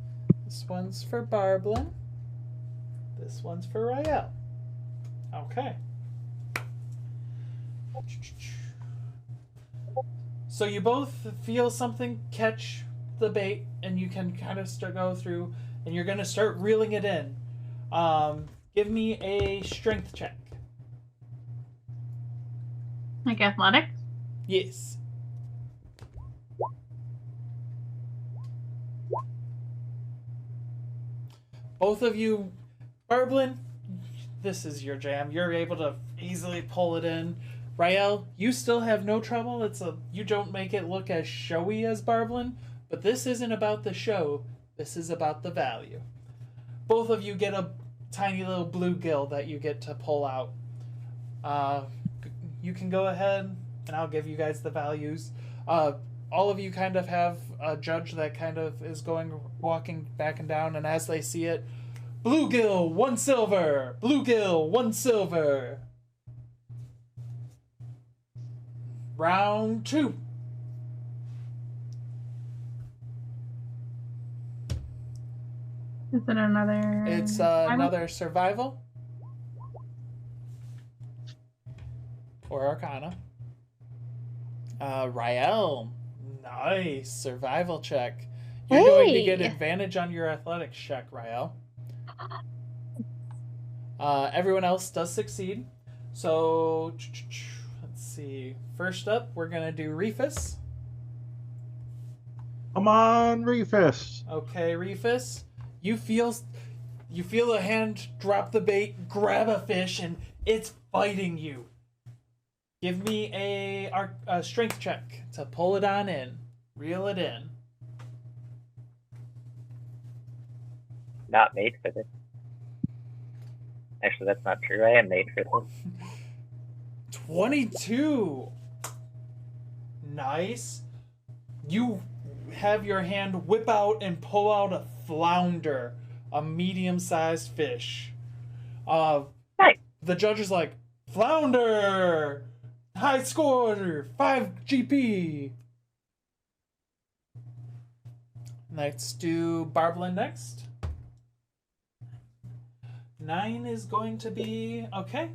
This one's for Barblin. This one's for Rael. Okay. So you both feel something catch the bait, and you can kind of go through, and you're going to start reeling it in. Give me a strength check. Like athletics? Yes. Both of you, Barblin, this is your jam. You're able to easily pull it in. Rael, you still have no trouble. You don't make it look as showy as Barblin, but this isn't about the show. This is about the value. Both of you get a tiny little bluegill that you get to pull out. You can go ahead, and I'll give you guys the values. All of you kind of have a judge that kind of is walking back and down, and as they see it, bluegill, 1 silver. Bluegill, 1 silver. Round 2. Is it another? It's another survival or Arcana. Rael, nice survival check. You're going to get advantage on your athletics check, Rael. Everyone else does succeed. So let's see. First up, we're gonna do Reefus. Come on, Reefus. Okay, Reefus. You feel a hand drop the bait, grab a fish, and it's fighting you. Give me a strength check to pull it on in. Reel it in. Not made for this. Actually, that's not true. I am made for this. 22. Nice. You have your hand whip out and pull out a flounder, a medium-sized fish. Nice. The judge is like, flounder, high score, 5 GP. Let's do Barblin next. 9 is going to be okay.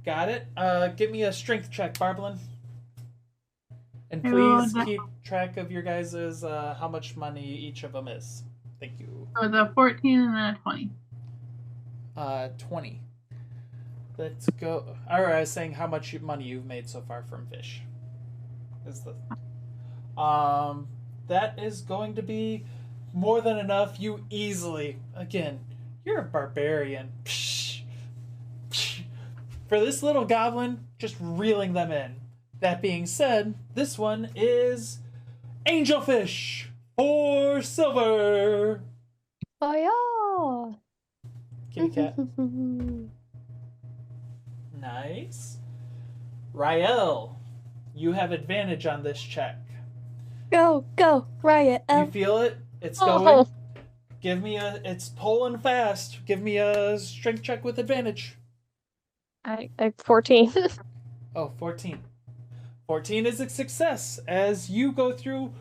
Got it. Give me a strength check, Barblin. And please keep track of your guys' how much money each of them is. Thank you. So the 14 and a 20. 20. Let's go. Or I was saying how much money you've made so far from fish. That is going to be more than enough. You easily, again, you're a barbarian. Psh, psh. For this little goblin, just reeling them in. That being said, this one is Angelfish, 4 silver. Oh yeah. Kitty cat. Nice. Rael, you have advantage on this check. Go, Riot. You feel it? It's going. Give me it's pulling fast. Give me a strength check with advantage. I 14. Oh, 14. 14 is a success. As you go through,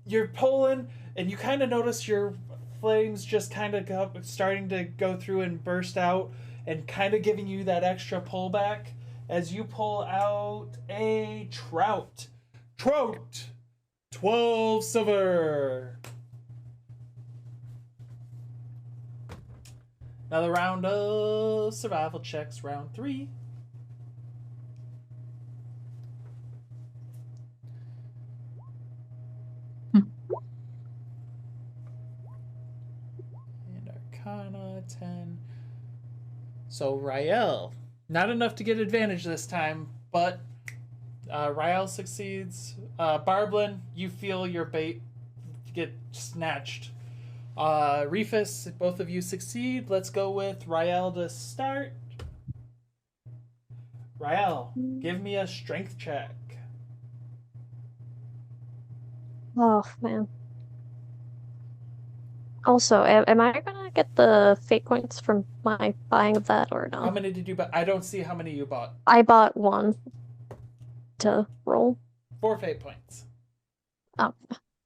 you're pulling, and you kind of notice your flames just kind of starting to go through and burst out, and kind of giving you that extra pullback as you pull out a trout. Trout! 12 silver. Another round of survival checks, round 3. And Arcana 10. So Rael, not enough to get advantage this time, but Rael succeeds. Barblin, you feel your bait get snatched. Reefus, both of you succeed. Let's go with Rael to start. Rael, give me a strength check. Oh man. Also, am I gonna get the fate points from my buying of that or no? How many did you buy? I don't see how many you bought. I bought 1 to roll. 4 fate points. Oh.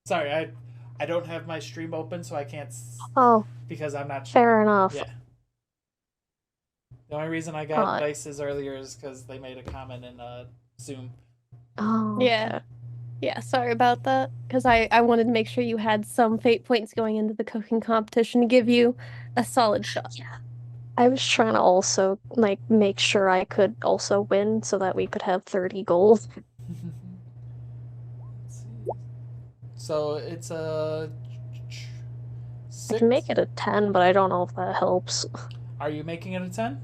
Sorry, I don't have my stream open, so I can't. Oh, Because I'm not. fair enough. Yeah. The only reason I got dices earlier is because they made a comment in Zoom. Oh. Yeah. Yeah, sorry about that. Because I wanted to make sure you had some fate points going into the cooking competition to give you a solid shot. Yeah. I was trying to also, like, make sure I could also win so that we could have 30 gold. Let's see. So it's a I can make it a 10, but I don't know if that helps. Are you making it a 10?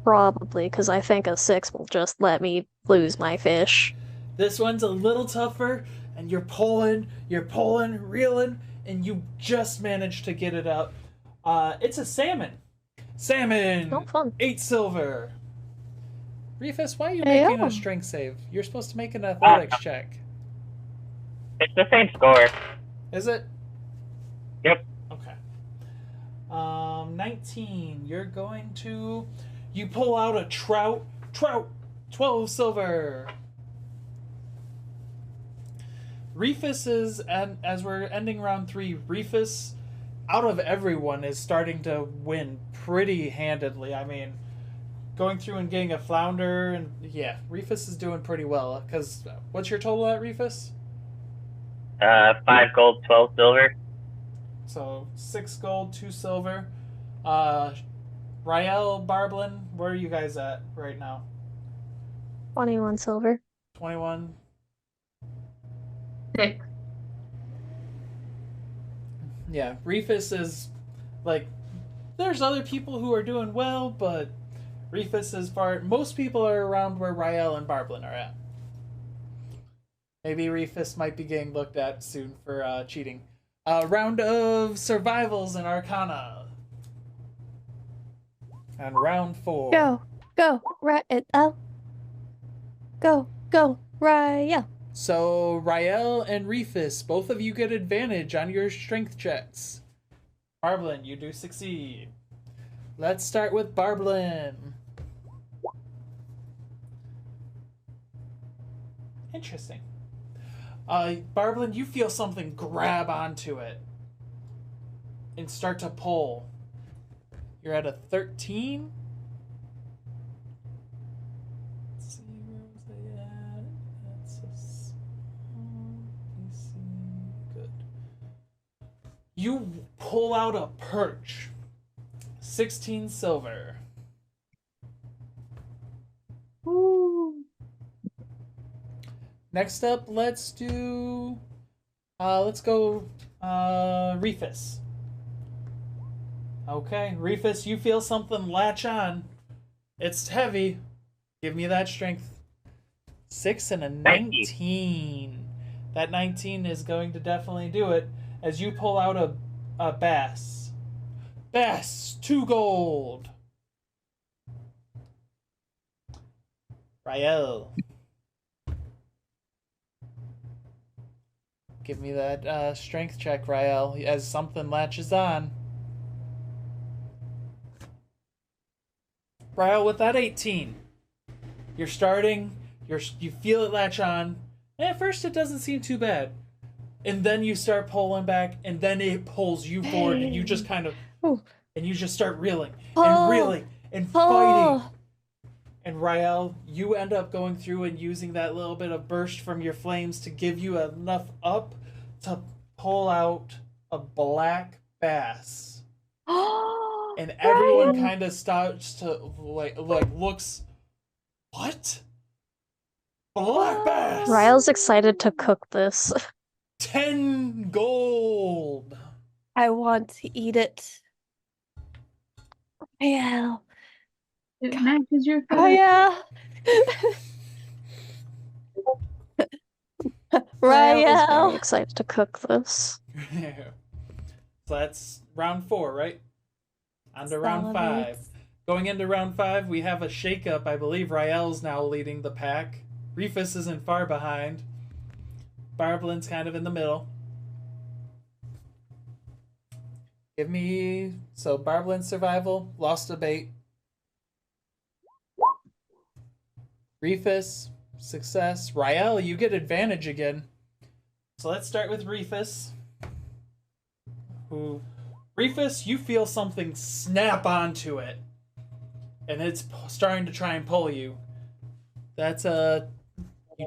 Probably, because I think a 6 will just let me lose my fish. This one's a little tougher, and you're pulling, reeling, and you just managed to get it out. It's a salmon. Salmon! Oh, fun. 8 silver. Rufus, why are you making a strength save? You're supposed to make an athletics check. It's the same score. Is it? Yep. Okay. 19. You're going to... You pull out a trout. 12 silver. Rufus is, and as we're ending round 3, Rufus, out of everyone, is starting to win pretty handedly. I mean, going through and getting a flounder, and yeah, Rufus is doing pretty well. Because, what's your total at, Rufus? 5 gold, 12 silver. So, 6 gold, 2 silver. Rael, Barblin, where are you guys at right now? 21 silver. 21. 6. Yeah, Rufus is, like, there's other people who are doing well, but Rufus is far... Most people are around where Rael and Barblin are at. Maybe Rufus might be getting looked at soon for cheating. Round of survivals and Arcana. And round 4. Go, Rael. Go, Rael. So, Rael and Rufus, both of you get advantage on your strength checks. Barblin, you do succeed. Let's start with Barblin. Interesting. Barblin, you feel something grab onto it and start to pull. You're at a 13. Let's see, where was I at? That's good. You pull out a perch. 16 silver. Ooh. Next up, let's go Rufus. Okay, Rufus, you feel something latch on. It's heavy. Give me that strength. 6 and a 19. That 19 is going to definitely do it as you pull out a bass. Bass, 2 gold. Rael. Give me that strength check, Rael, as something latches on. Rael, with that 18, you're starting, you feel it latch on, and at first it doesn't seem too bad. And then you start pulling back, and then it pulls you forward, and you just kind of, and you just start reeling, and reeling, and fighting. And Rael, you end up going through and using that little bit of burst from your flames to give you enough up to pull out a black bass. And everyone kind of starts to like looks. What? Black bass. Rael's excited to cook this. 10 gold. I want to eat it. Rael. It matches your Rael. Rael's very excited to cook this. So that's round 4, right? On to round 5. Going into round 5, we have a shakeup. I believe Rael's now leading the pack. Rufus isn't far behind. Barblin's kind of in the middle. Give me... So, Barblin's survival. Lost a bait. Rufus, success. Rael, you get advantage again. So let's start with Reefus. Reefus, you feel something snap onto it. And it's starting to try and pull you. That's you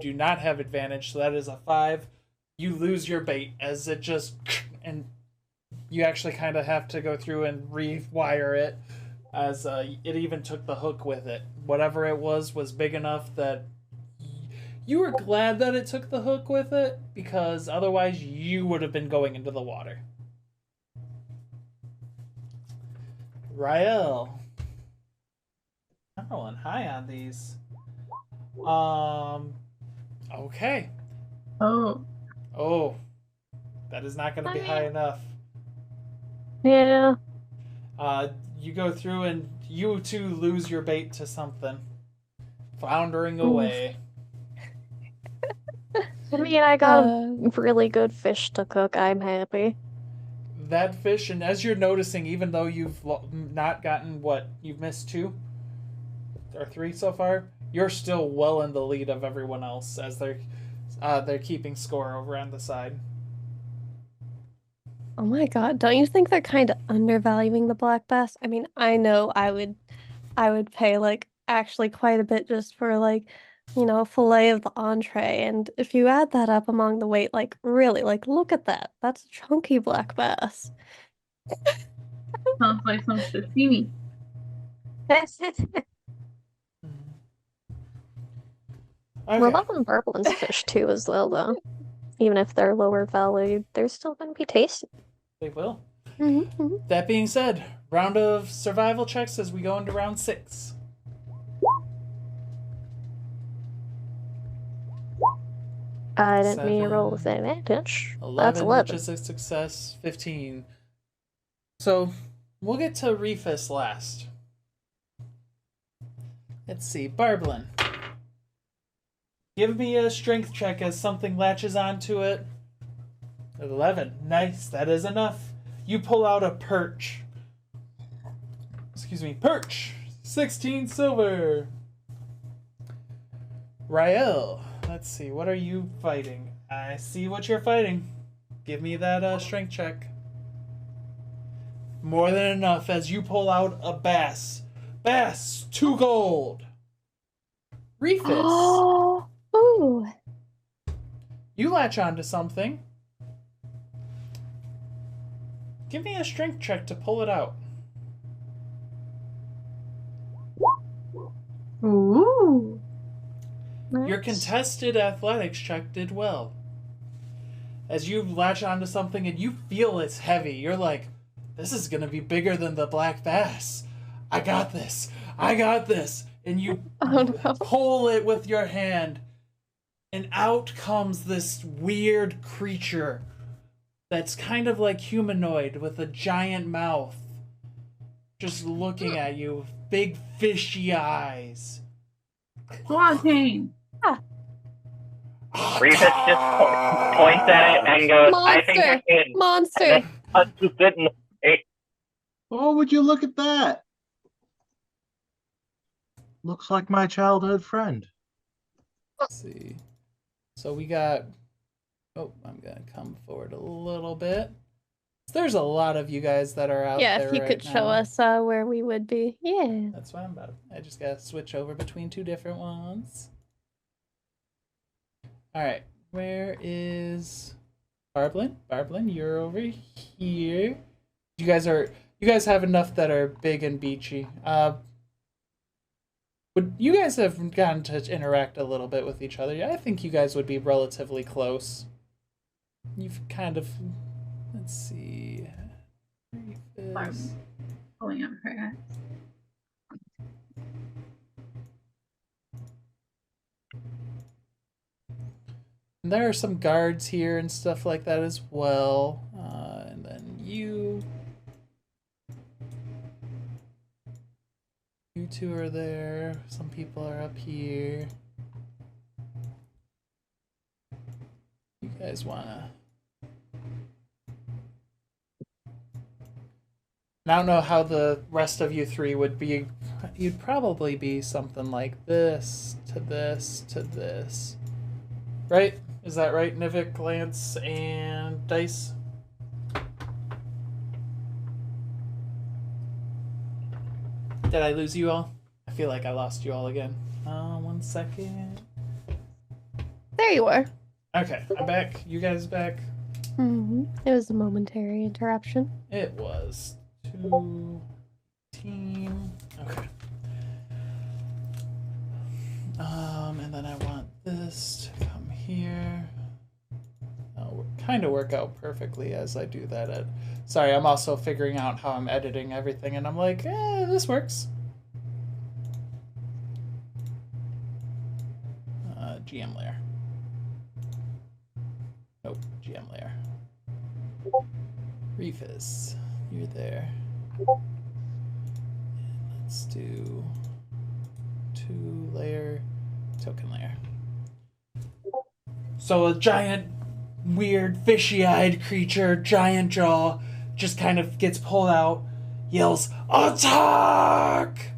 do not have advantage, so that is a 5. You lose your bait as it just, and you actually kind of have to go through and rewire it, as it even took the hook with it. Whatever it was big enough that you were glad that it took the hook with it, because otherwise you would have been going into the water. Rael. I'm rolling high on these. Okay. Oh. That is not going to be high enough. Yeah. You go through and you too lose your bait to something. Floundering away. I mean, I got a really good fish to cook. I'm happy. That fish, and as you're noticing, even though you've not gotten you've missed 2 or 3 so far, you're still well in the lead of everyone else as they're keeping score over on the side. Oh my god, don't you think they're kind of undervaluing the black bass? I mean, I know I would pay like actually quite a bit just for like, a fillet of the entree, and if you add that up among the weight, like really, like look at that. That's a chunky black bass. Sounds like some sashimi. Okay. We're loving Barblin's fish too as well, though. Even if they're lower valued, they're still going to be tasty. They will. Mm-hmm. That being said, round of survival checks as we go into round 6. I didn't mean to roll with advantage. 11, That's 11. which is a success. 15. So, we'll get to Reefus last. Let's see. Barblin. Give me a strength check as something latches onto it. 11. Nice. That is enough. You pull out a perch. Excuse me. Perch. 16 silver. Rael. Let's see. What are you fighting? I see what you're fighting. Give me that strength check. More than enough as you pull out a bass. Bass. 2 gold. Reefus. Oh, ooh. You latch onto something. Give me a strength check to pull it out. Ooh. Your contested athletics check did well. As you latch onto something and you feel it's heavy, you're like, this is going to be bigger than the black bass. I got this. I got this. And you pull it with your hand. And out comes this weird creature that's kind of like humanoid with a giant mouth. Just looking at you with big fishy eyes. Arcane. Reefus just points at it and goes, I think I can. Monster! And then punches it in the face. Oh, would you look at that? Looks like my childhood friend. Let's see. So we got... Oh, I'm going to come forward a little bit. There's a lot of you guys that are out there Yeah, if you right could show now. us where we would be. Yeah. That's what I'm about. I just got to switch over between 2 different ones. Alright, where is Barblin? Barblin, you're over here. You guys have enough that are big and beachy. You guys have gotten to interact a little bit with each other. I think you guys would be relatively close. You've kind of... Let's see... Pulling up her hat. And there are some guards here and stuff like that as well. And then you 2 are there. Some people are up here. You guys wanna... I don't know how the rest of you 3 would be. You'd probably be something like this to this to this. Right? Is that right, Nivik, Lance, and Dice? Did I lose you all? I feel like I lost you all again. 1 second. There you are. Okay, I'm back. You guys back? It was a momentary interruption. It was 2 team. Okay. And then I want this to come here. It'll kind of work out perfectly as I do that. Sorry, I'm also figuring out how I'm editing everything, and I'm like, this works. GM layer. Nope, GM layer. Refis, you're there. And let's do 2-layer, token layer. So a giant, weird, fishy-eyed creature, giant jaw, just kind of gets pulled out, yells, "Attack!"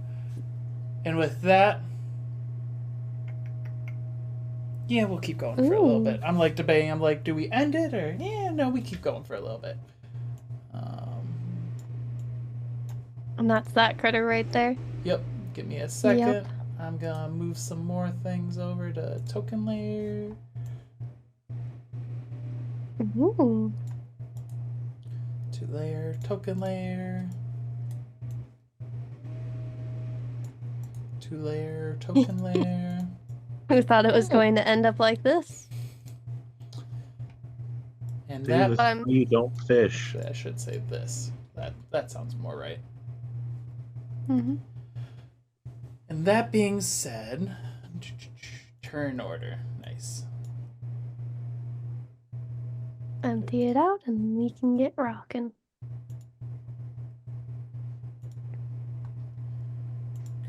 And with that, yeah, we'll keep going for a little bit. I'm like debating, I'm like, do we end it, or, no, we keep going for a little bit. And that's that critter right there. Yep, give me a second. Yep. I'm gonna move some more things over to token layer. Ooh. 2-layer, token layer. 2-layer, token layer. Who thought it was going to end up like this? And Dude, that, this is why you don't fish. I should say this. That sounds more right. Mm-hmm. And that being said, turn order. Nice. Empty it out and we can get rocking.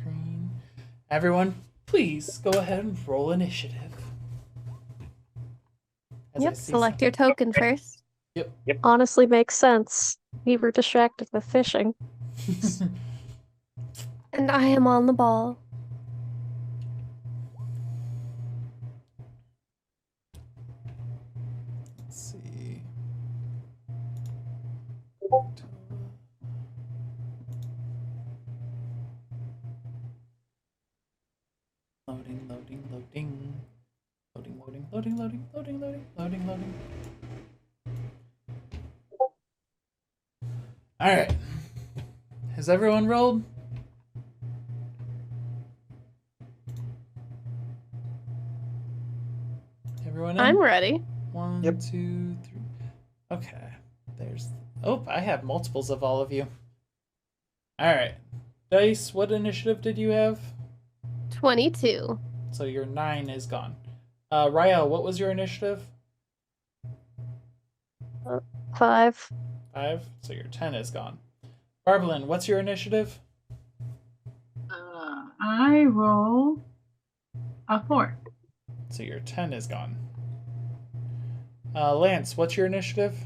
Green. Everyone, please go ahead and roll initiative. As I Yep, see select your token first. Yep. Honestly makes sense. We were distracted with fishing. And I am on the ball. Let's see. Loading. Alright. Has everyone rolled? Everyone in? I'm ready. 1, Yep. 2, 3. Okay. There's. Oh, I have multiples of all of you. Alright. Dice, what initiative did you have? 22. So your 9 is gone. Rael, what was your initiative? 5. 5. So your 10 is gone. Barbalin, what's your initiative? I roll a 4. So your 10 is gone. Lance, what's your initiative?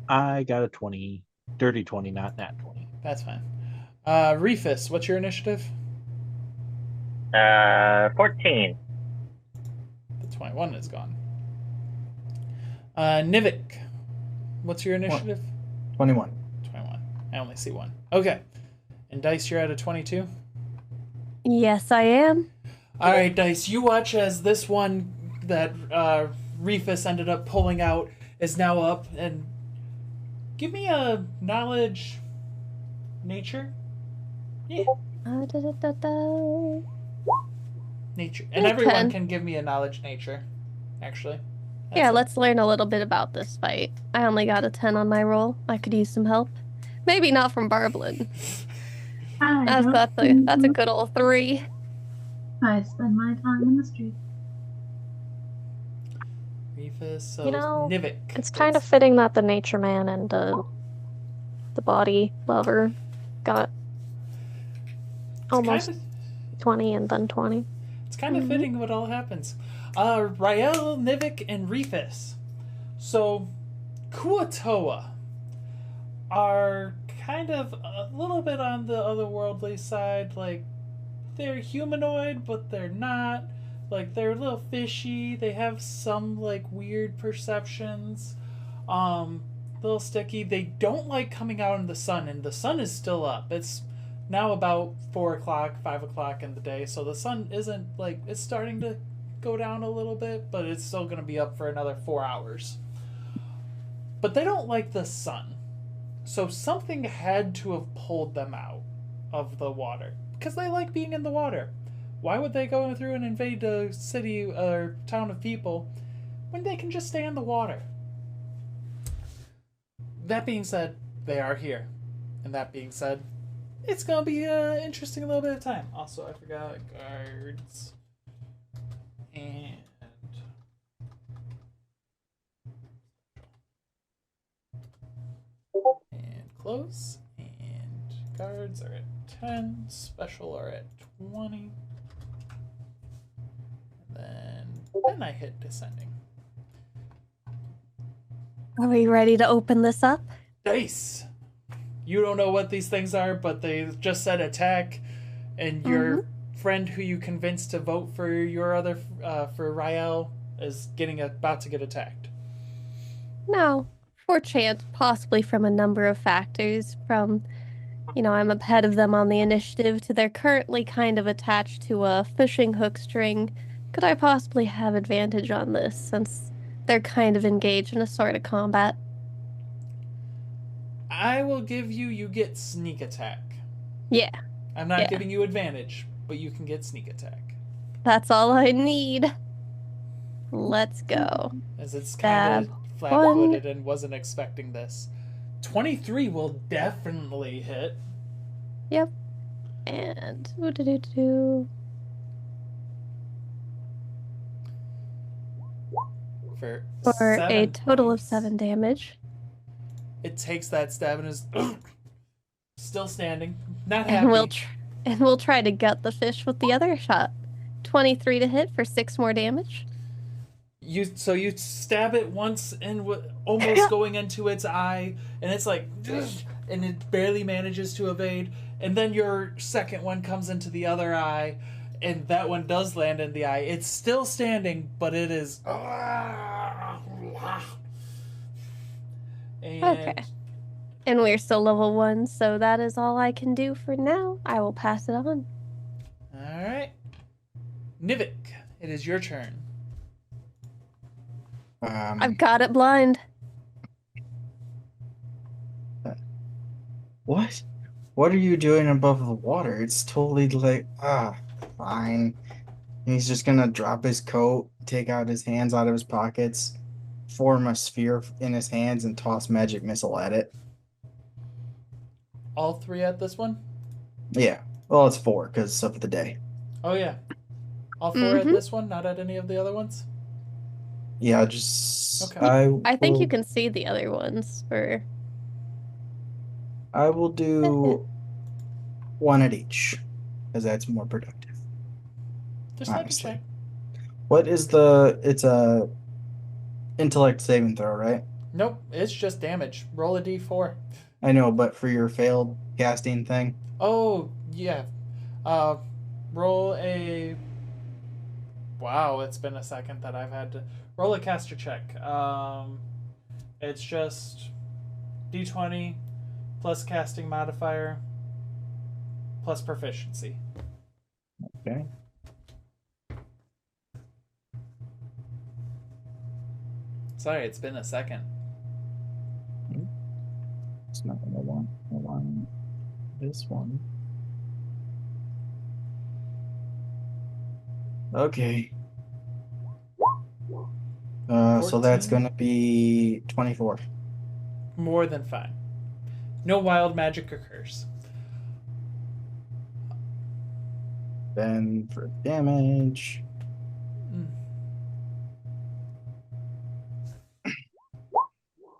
I got a 20. Dirty 20, not nat 20. That's fine. Refus, what's your initiative? 14. The 21 is gone. Nivik, what's your initiative? 21. 21. I only see 1. Okay. And Dice, you're at a 22? Yes, I am. Alright, Dice, you watch as this one that Refus ended up pulling out is now up, and give me a knowledge nature. Yeah. Nature. And Yeah, everyone 10. can give me a knowledge nature, actually. That's Yeah, it. let's learn a little bit about this fight. I only got a 10 on my roll. I could use some help. Maybe not from Barblin. That's a good old 3. I spend my time in the street. Refus, so You know, Nivik. It's kind of fitting that the nature man and the body lover got almost 20 and then 20. It's kind of fitting what all happens. Rael, Nivik, and Refus. So, Kuatoa are kind of a little bit on the otherworldly side. Like, they're humanoid, but they're not. Like they're a little fishy. They have some like weird perceptions. Um, little sticky. They don't like coming out in the sun, and the sun is still up. It's now about 4 o'clock, 5 o'clock in the day, so the sun isn't like it's starting to go down a little bit, but it's still going to be up for another 4 hours. But they don't like the sun, so something had to have pulled them out of the water because they like being in the water. Why would they go through and invade a city or town of people when they can just stay in the water? That being said, they are here. And that being said, it's going to be an interesting little bit of time. Also, I forgot guards. And close. And guards are at 10. Special are at 20. Then I hit descending. Are we ready to open this up? Dice! You don't know what these things are, but they just said attack, and your friend who you convinced to vote for your other for Rael is about to get attacked. No. For chance, possibly from a number of factors. From, I'm ahead of them on the initiative to they're currently kind of attached to a fishing hook string. Could I possibly have advantage on this since they're kind of engaged in a sort of combat? I will give you get sneak attack. Yeah. I'm not giving you advantage, but you can get sneak attack. That's all I need. Let's go. As it's kind of flat-footed and wasn't expecting this. 23 will definitely hit. Yep. And for a total of 7 damage. It takes that stab and is still standing, not happy. And we'll try to gut the fish with the other shot. 23 to hit for 6 more damage. You stab it once and almost going into its eye, and it's like, and it barely manages to evade. And then your second one comes into the other eye, and that one does land in the eye. It's still standing, but it is. Okay. And we're still level 1, so that is all I can do for now. I will pass it on. Alright. Nivik, it is your turn. I've got it blind. What? What are you doing above the water? It's totally like, fine. And he's just gonna drop his coat, take out his hands out of his pockets, form a sphere in his hands, and toss magic missile at it. All 3 at this one? Yeah. Well, it's 4 because of the day. Oh, yeah. All 4 at this one, not at any of the other ones? Yeah, just... Okay. I think you can see the other ones. I will do 1 at each, because that's more productive. Just let me check. What is it's a intellect saving throw, right? Nope, it's just damage. Roll a d4. I know, but for your failed casting thing? Oh, yeah. Roll a... Wow, it's been a second that I've had to... Roll a caster check. It's just d20 plus casting modifier plus proficiency. Okay. Sorry, it's been a second. It's not what I want. I want this one. Okay. So that's going to be 24. More than fine. No wild magic occurs. Then for damage...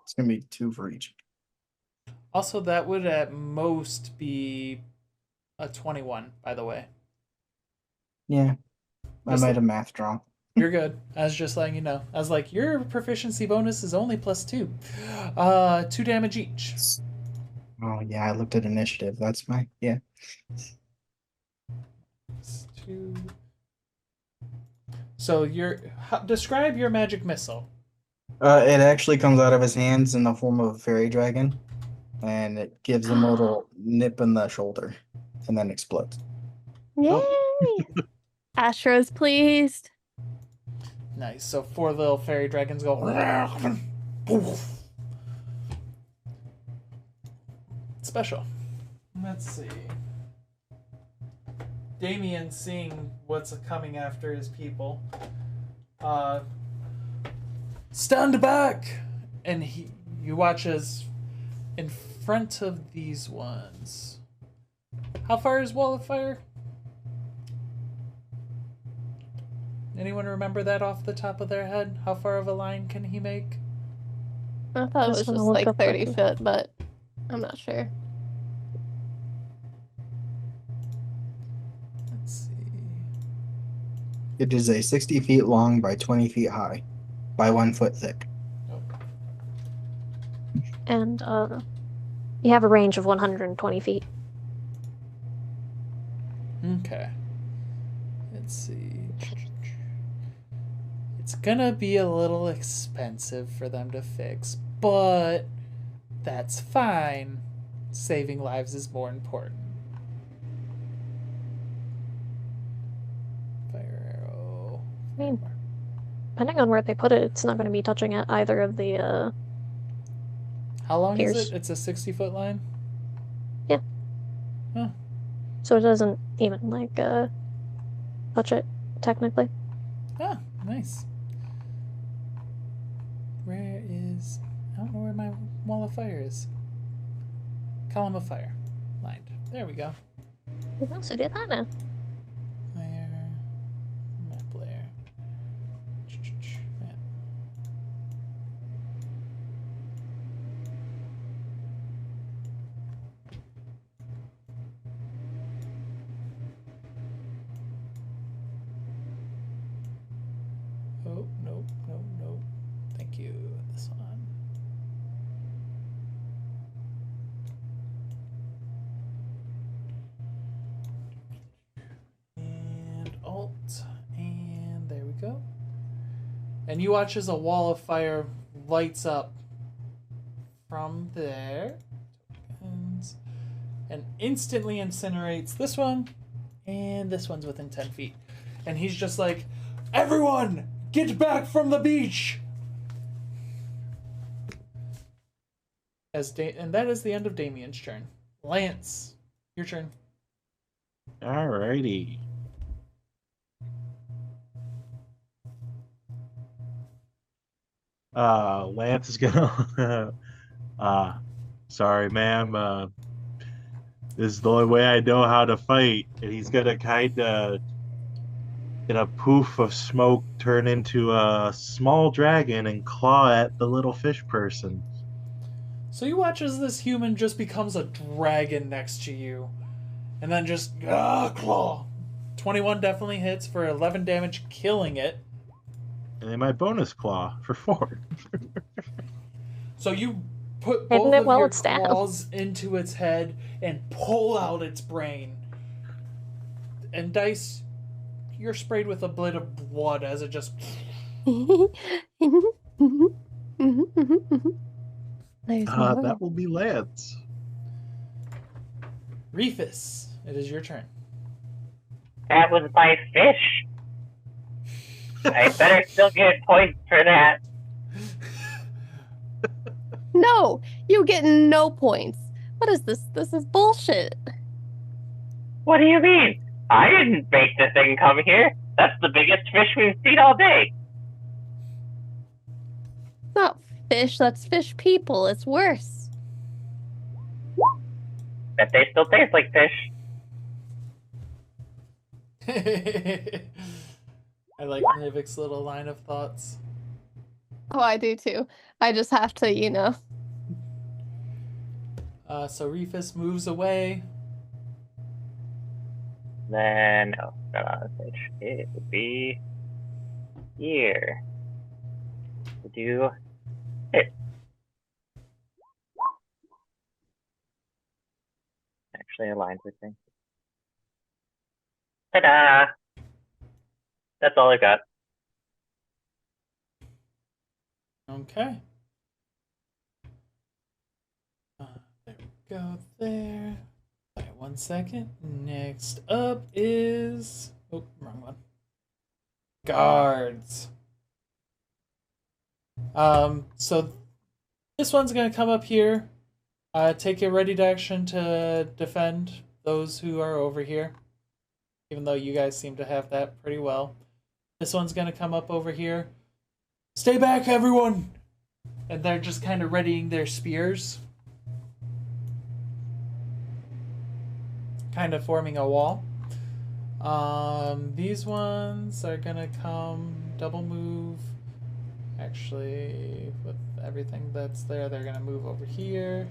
It's going to be 2 for each. Also, that would at most be a 21, by the way. Yeah. I might have math wrong. You're good. I was just letting you know. I was like, your proficiency bonus is only +2. 2 damage each. Oh, yeah, I looked at initiative. That's my... Yeah. 2. So describe your magic missile. It actually comes out of his hands in the form of a fairy dragon, and it gives him a little nip in the shoulder, and then explodes. Yay! Astro's pleased. Nice. So 4 little fairy dragons go. Special. Let's see. Damien, seeing what's coming after his people, stand back! And you watch as in front of these ones. How far is Wall of Fire? Anyone remember that off the top of their head? How far of a line can he make? I thought it was Just wanna just look like up 30 quickly. foot, but I'm not sure. Let's see. It is a 60 feet long by 20 feet high, by 1 foot thick. And you have a range of 120 feet. Okay. Let's see. It's gonna be a little expensive for them to fix, but that's fine. Saving lives is more important. Fire arrow. I mean, depending on where they put it, it's not going to be touching at either of the How long is Pierce. it? It's a 60-foot line? Yeah. Huh. So it doesn't even like touch it technically. Ah, nice. Where is... I don't know where my wall of fire is. Column of fire. Lined. There we go. We can also do that now. Fire. Map layer. Map. Oh, nope, nope, nope. Thank you. This one. And Alt. And there we go. And you watch as a wall of fire lights up from there. And instantly incinerates this one. And this one's within 10 feet. And he's just like, everyone, get back from the beach! And that is the end of Damien's turn. Lance, your turn. Alrighty. Lance is gonna sorry ma'am, this is the only way I know how to fight. And he's gonna kinda in a poof of smoke turn into a small dragon and claw at the little fish person. So you watch as this human just becomes a dragon next to you. And then just, claw. 21 definitely hits for 11 damage, killing it. And then my bonus claw for 4. So you put Hitting both it of while your it's down. claws into its head and pull out its brain. And Dice, you're sprayed with a bit of blood as it just... That will be Lance. Reefus, it is your turn. That was my fish. I better still get points for that. No, you get no points. What is this? This is bullshit. What do you mean? I didn't make the thing come here. That's the biggest fish we've seen all day. It's not fish, that's fish people. It's worse. Bet they still taste like fish. I like Nivik's little line of thoughts. Oh, I do too. I just have to, you know. So Reefus moves away. Then, it would be here to do it. Actually aligned with me. Ta-da! That's all I got. Okay. There we go there. Right, 1 second. Next up is... Oh, wrong one. Guards. So this one's going to come up here. Take a ready to action to defend those who are over here. Even though you guys seem to have that pretty well. This one's going to come up over here. Stay back, everyone! And they're just kind of readying their spears. Kind of forming a wall. These ones are going to come double move. Actually, with everything that's there, they're going to move over here.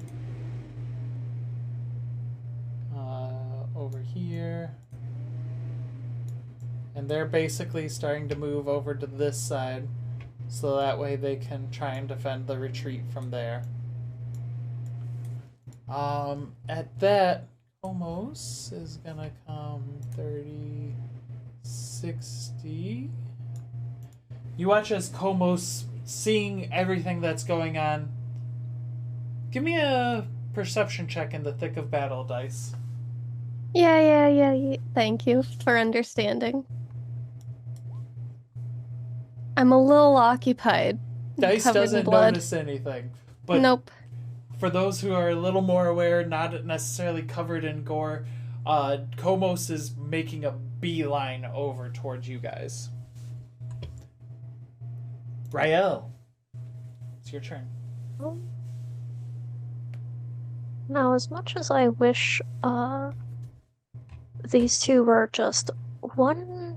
Over here. And they're basically starting to move over to this side, so that way they can try and defend the retreat from there. At that, Komos is gonna come 30, 60. You watch as Komos, seeing everything that's going on. Give me a perception check in the thick of battle, dice. Yeah. Thank you for understanding. I'm a little occupied. Dice covered in doesn't blood. notice anything. But Nope. for those who are a little more aware, not necessarily covered in gore, Komos is making a beeline over towards you guys. Rael, it's your turn. Now, as much as I wish these two were just one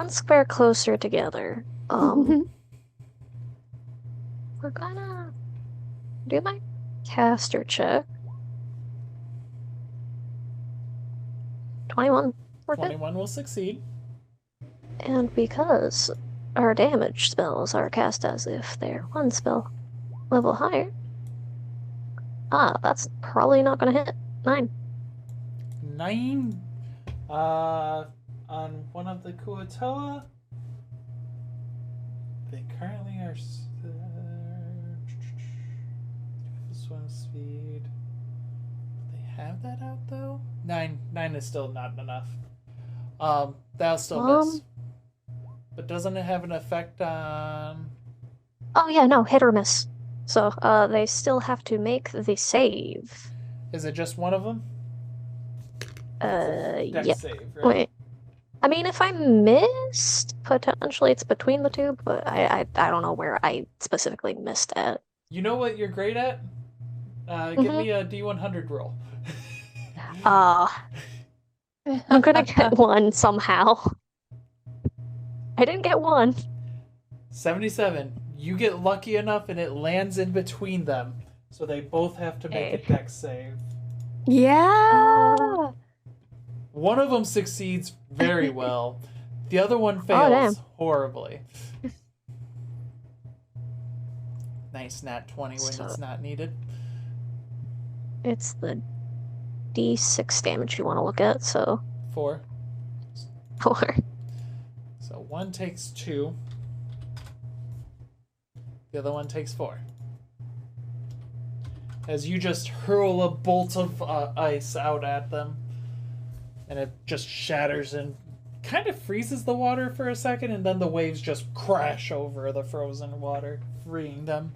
square closer together, we're gonna do my caster check. 21. 21 will succeed. And because our damage spells are cast as if they're one spell level higher, that's probably not gonna hit. 9. 9. On one of the Kuatoa, they currently are. This one's speed. They have that out though. 9 is still not enough. That'll still miss. But doesn't it have an effect on? Oh yeah, no, hit or miss. So they still have to make the save. Is it just one of them? Dex Yeah. save, right? Wait. I mean, if I missed, potentially it's between the two, but I don't know where I specifically missed at. You know what you're great at? Give me a D100 roll. I'm gonna get one somehow. I didn't get one. 77. You get lucky enough and it lands in between them. So they both have to make a dex save. Yeah. One of them succeeds very well. The other one fails horribly. Nice nat 20 when it's not needed. It's the D6 damage you want to look at, so 4. 4. So one takes 2. The other one takes 4. As you just hurl a bolt of ice out at them. And it just shatters and kind of freezes the water for a second, and then the waves just crash over the frozen water, freeing them.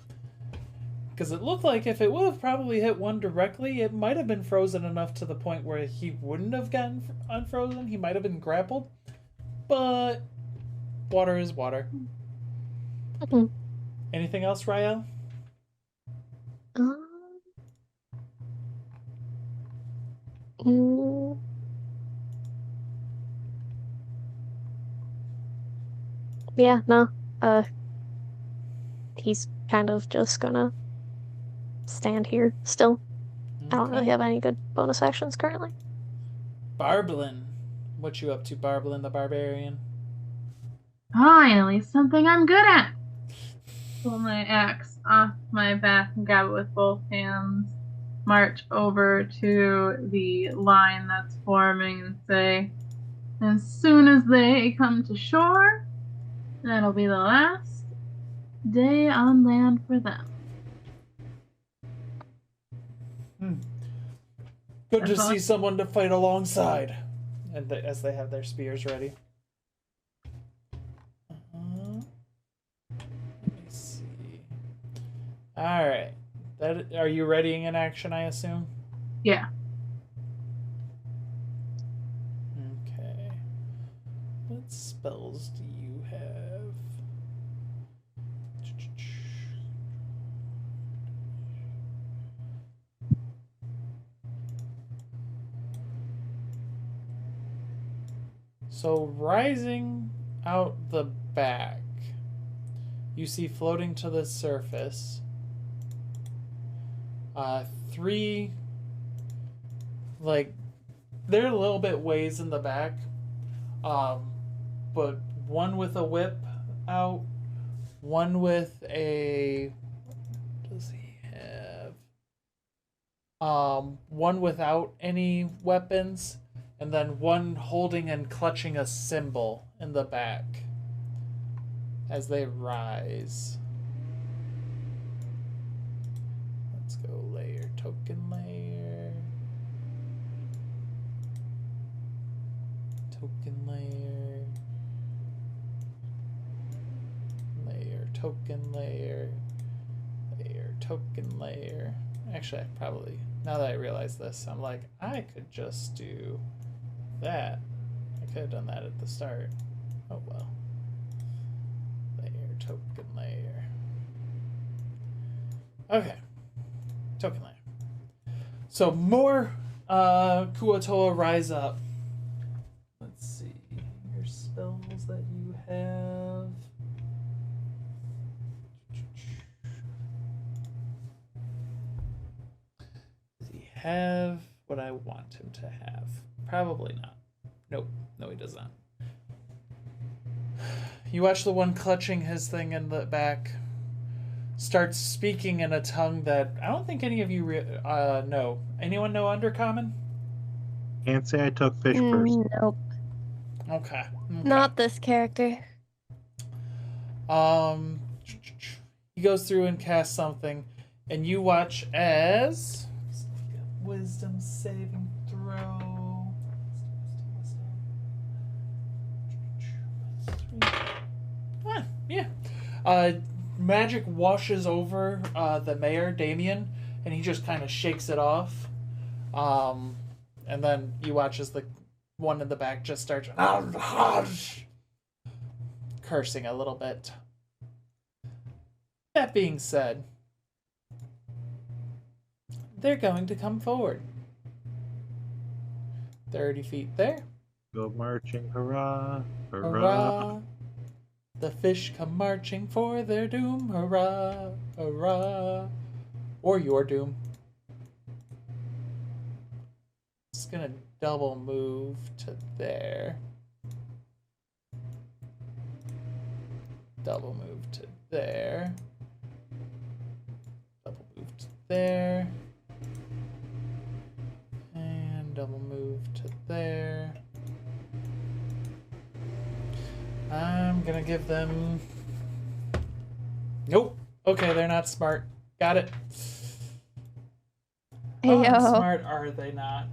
Because it looked like if it would have probably hit one directly, it might have been frozen enough to the point where he wouldn't have gotten unfrozen. He might have been grappled. But water is water. Mm-hmm. Anything else, Rael? Yeah, no. He's kind of just gonna stand here still. I don't really have any good bonus actions currently. Barblin. What you up to, Barblin the Barbarian? Finally, something I'm good at. Pull my axe off my back and grab it with both hands. March over to the line that's forming and say, as soon as they come to shore, that'll be the last. day on land for them. Good to That's all. see someone to fight alongside. And as they have their spears ready. Let me see. Alright. Are you readying an action, I assume? Yeah. Okay. What spells do you have? So, rising out the back, you see floating to the surface 3, like, they're a little bit ways in the back, but one with a whip out, one with a, what does he have? One without any weapons, and then one holding and clutching a symbol in the back as they rise. Let's go layer, token layer. Token layer. Layer, token layer. Layer, token layer. Actually, I probably, now that I realize this, I'm like, I could just do that. I could have done that at the start. Oh well. Layer, token layer. Okay. Token layer. So more Kuatoa rise up. Let's see. Your spells that you have. Does he have what I want him to have? Probably not. Nope. No, he does not. You watch the one clutching his thing in the back starts speaking in a tongue that I don't think any of you know. Anyone know Undercommon? Can't say I took fish first. Nope. Okay. Not this character. He goes through and casts something, and you watch as wisdom saving throw. Yeah. Magic washes over the mayor, Damien, and he just kind of shakes it off. And then you watch as the one in the back just starts cursing a little bit. That being said, they're going to come forward. 30 feet there. Go marching, hurrah, hurrah. Hurrah. The fish come marching for their doom. Hurrah, hurrah. Or your doom. It's gonna double move to there. Double move to there. Double move to there. And double move to there. I'm gonna give them... Nope. Okay, they're not smart. Got it. Heyo. How smart are they not?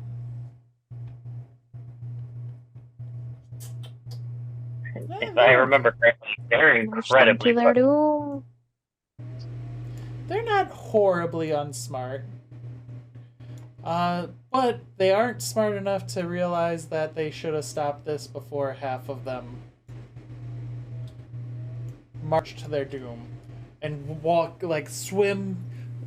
If I remember correctly, they're incredibly To their doom. They're not horribly unsmart. But they aren't smart enough to realize that they should have stopped this before half of them march to their doom and walk, like, swim,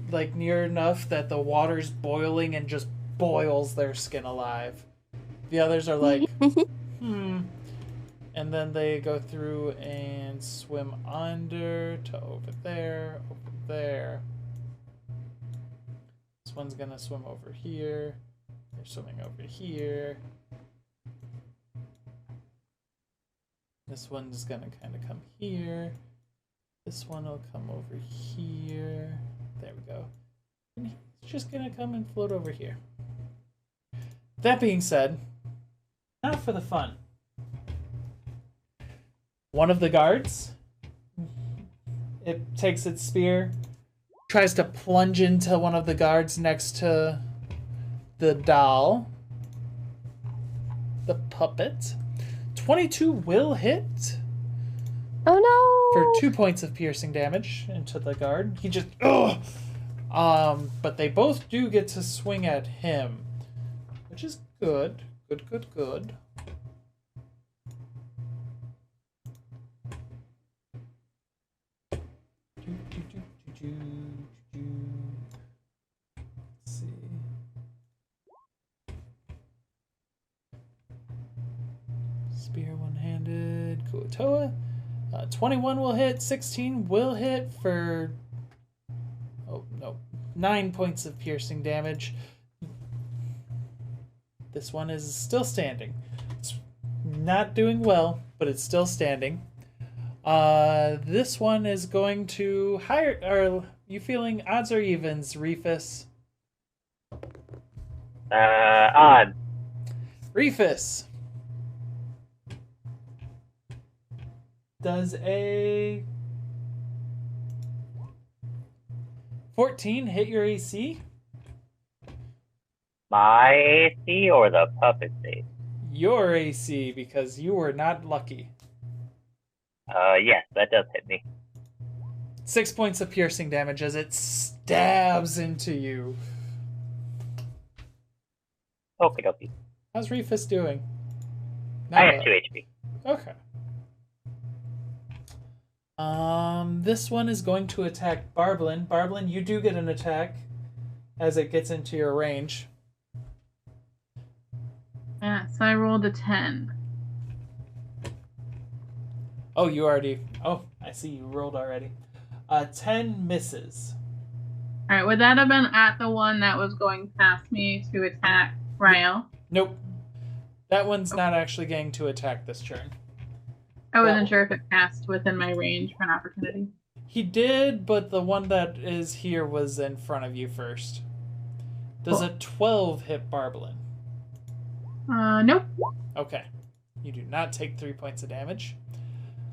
like, near enough that the water's boiling and just boils their skin alive. The others are like, and then they go through and swim under to over there, over there. This one's gonna swim over here. They're swimming over here. This one's gonna kind of come here. This one will come over here. There we go. And he's just gonna come and float over here. That being said, now for the fun. One of the guards It takes its spear, tries to plunge into one of the guards next to the doll. The puppet. 22 will hit. Oh no! For 2 points of piercing damage into the guard. He just... but they both do get to swing at him. Which is good. Good. Let's see. Spear one-handed. Kuatoa. 21 will hit. 16 will hit for... Oh, no. 9 points of piercing damage. This one is still standing. It's not doing well, but it's still standing. This one is going to hire... Are you feeling odds or evens, Reefus? Odd. Reefus. Does a 14 hit your AC? My AC or the puppet's AC? Your AC, because you were not lucky. Yes, that does hit me. 6 points of piercing damage as it stabs into you. Okie dokie. How's Reefus doing? I have 2 HP. Okay. This one is going to attack Barblin. Barblin, you do get an attack as it gets into your range. Yeah, so I rolled a 10. Oh, you already... Oh, I see you rolled already. 10 misses. Alright, would that have been at the one that was going past me to attack Ryle? Nope. That one's not actually going to attack this turn. I wasn't sure if it passed within my range for an opportunity. He did, but the one that is here was in front of you first. Does a 12 hit Barblin? Nope. Okay. You do not take 3 points of damage.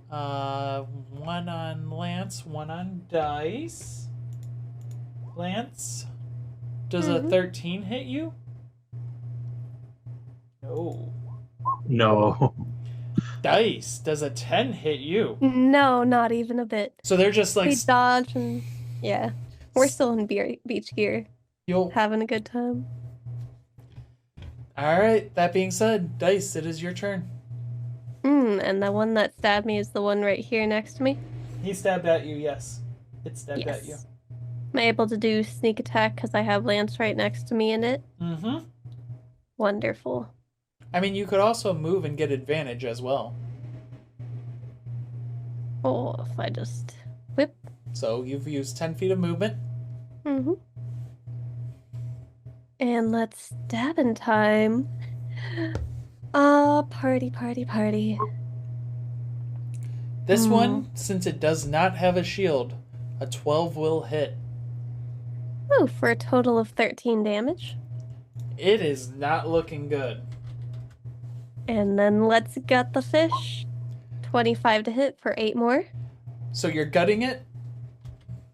One on Lance, one on Dice. Lance, does a 13 hit you? No. No. Dice, does a 10 hit you? No, not even a bit. So they're just like... We dodge and... Yeah. We're still in beach gear. You'll... Having a good time. Alright, that being said, Dice, it is your turn. And the one that stabbed me is the one right here next to me? He stabbed at you, yes. It stabbed at you. Am I able to do sneak attack because I have Lance right next to me in it? Mm-hmm. Wonderful. I mean, you could also move and get advantage as well. Oh, if I just whip. So you've used 10 feet of movement. Mm-hmm. And let's stab in time. Party. This one, since it does not have a shield, a 12 will hit. Oh, for a total of 13 damage. It is not looking good. And then let's gut the fish. 25 to hit for 8 more. So you're gutting it?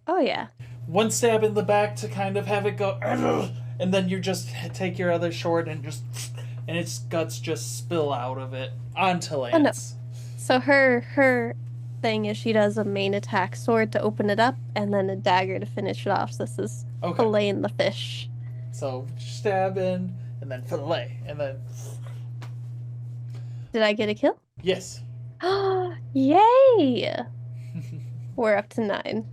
Oh, yeah. One stab in the back to kind of have it go, and then you just take your other sword and just, and its guts just spill out of it onto Lance. Oh, no. So her thing is she does a main attack sword to open it up, and then a dagger to finish it off. So this is filleting the fish. So stab in, and then fillet, and then... Did I get a kill? Yes. Yay! We're up to 9.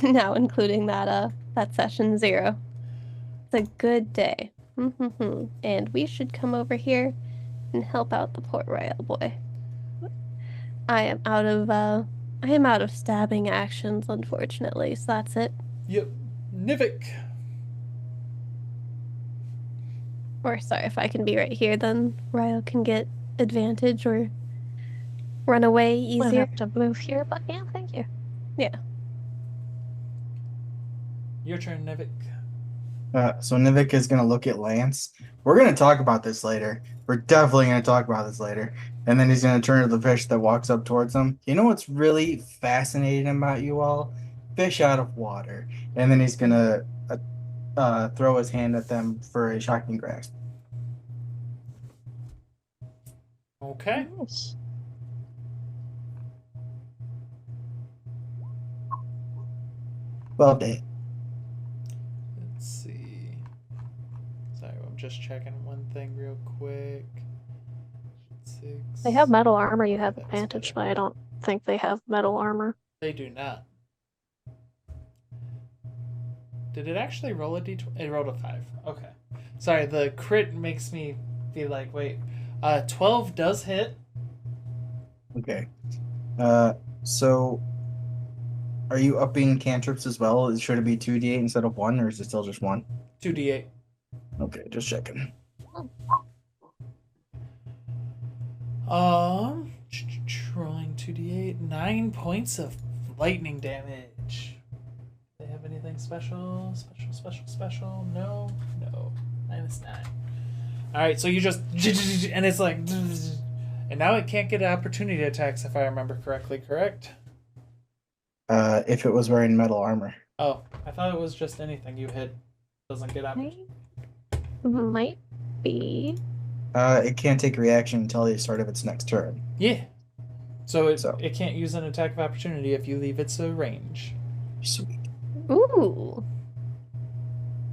Now including that session 0. It's a good day. And we should come over here and help out the poor Royal boy. I am out of stabbing actions, unfortunately, so that's it. Yep. Nivik. Or sorry, if I can be right here, then Ryle can get advantage or run away easier. We'll have to move here, but yeah, thank you. Yeah. Your turn, Nivik. So Nivik is going to look at Lance. We're going to talk about this later. We're definitely going to talk about this later. And then he's going to turn to the fish that walks up towards him. You know what's really fascinating about you all? Fish out of water. And then he's going to throw his hand at them for a shocking grasp. Okay. Nice. Well, day. Let's see. Sorry, I'm just checking one thing real quick. 6. They have metal armor, you have That's advantage, better. but I don't think they have metal armor. They do not. Did it actually roll a d20? It rolled a 5. Okay. Sorry, the crit makes me be like, wait. 12 does hit. Okay. So are you upping cantrips as well? Should it be 2d8 instead of 1, or is it still just 1? 2d8. Okay, just checking. Rolling 2d8. 9 points of lightning damage. They have anything special? Special? No. -9. Alright, so you just... And it's like... And now it can't get opportunity attacks if I remember correctly, correct? If it was wearing metal armor. Oh, I thought it was just anything you hit doesn't get opportunity. Might be. It can't take reaction until the start of its next turn. Yeah. So it So. it can't use an attack of opportunity if you leave its range. Sweet. Ooh.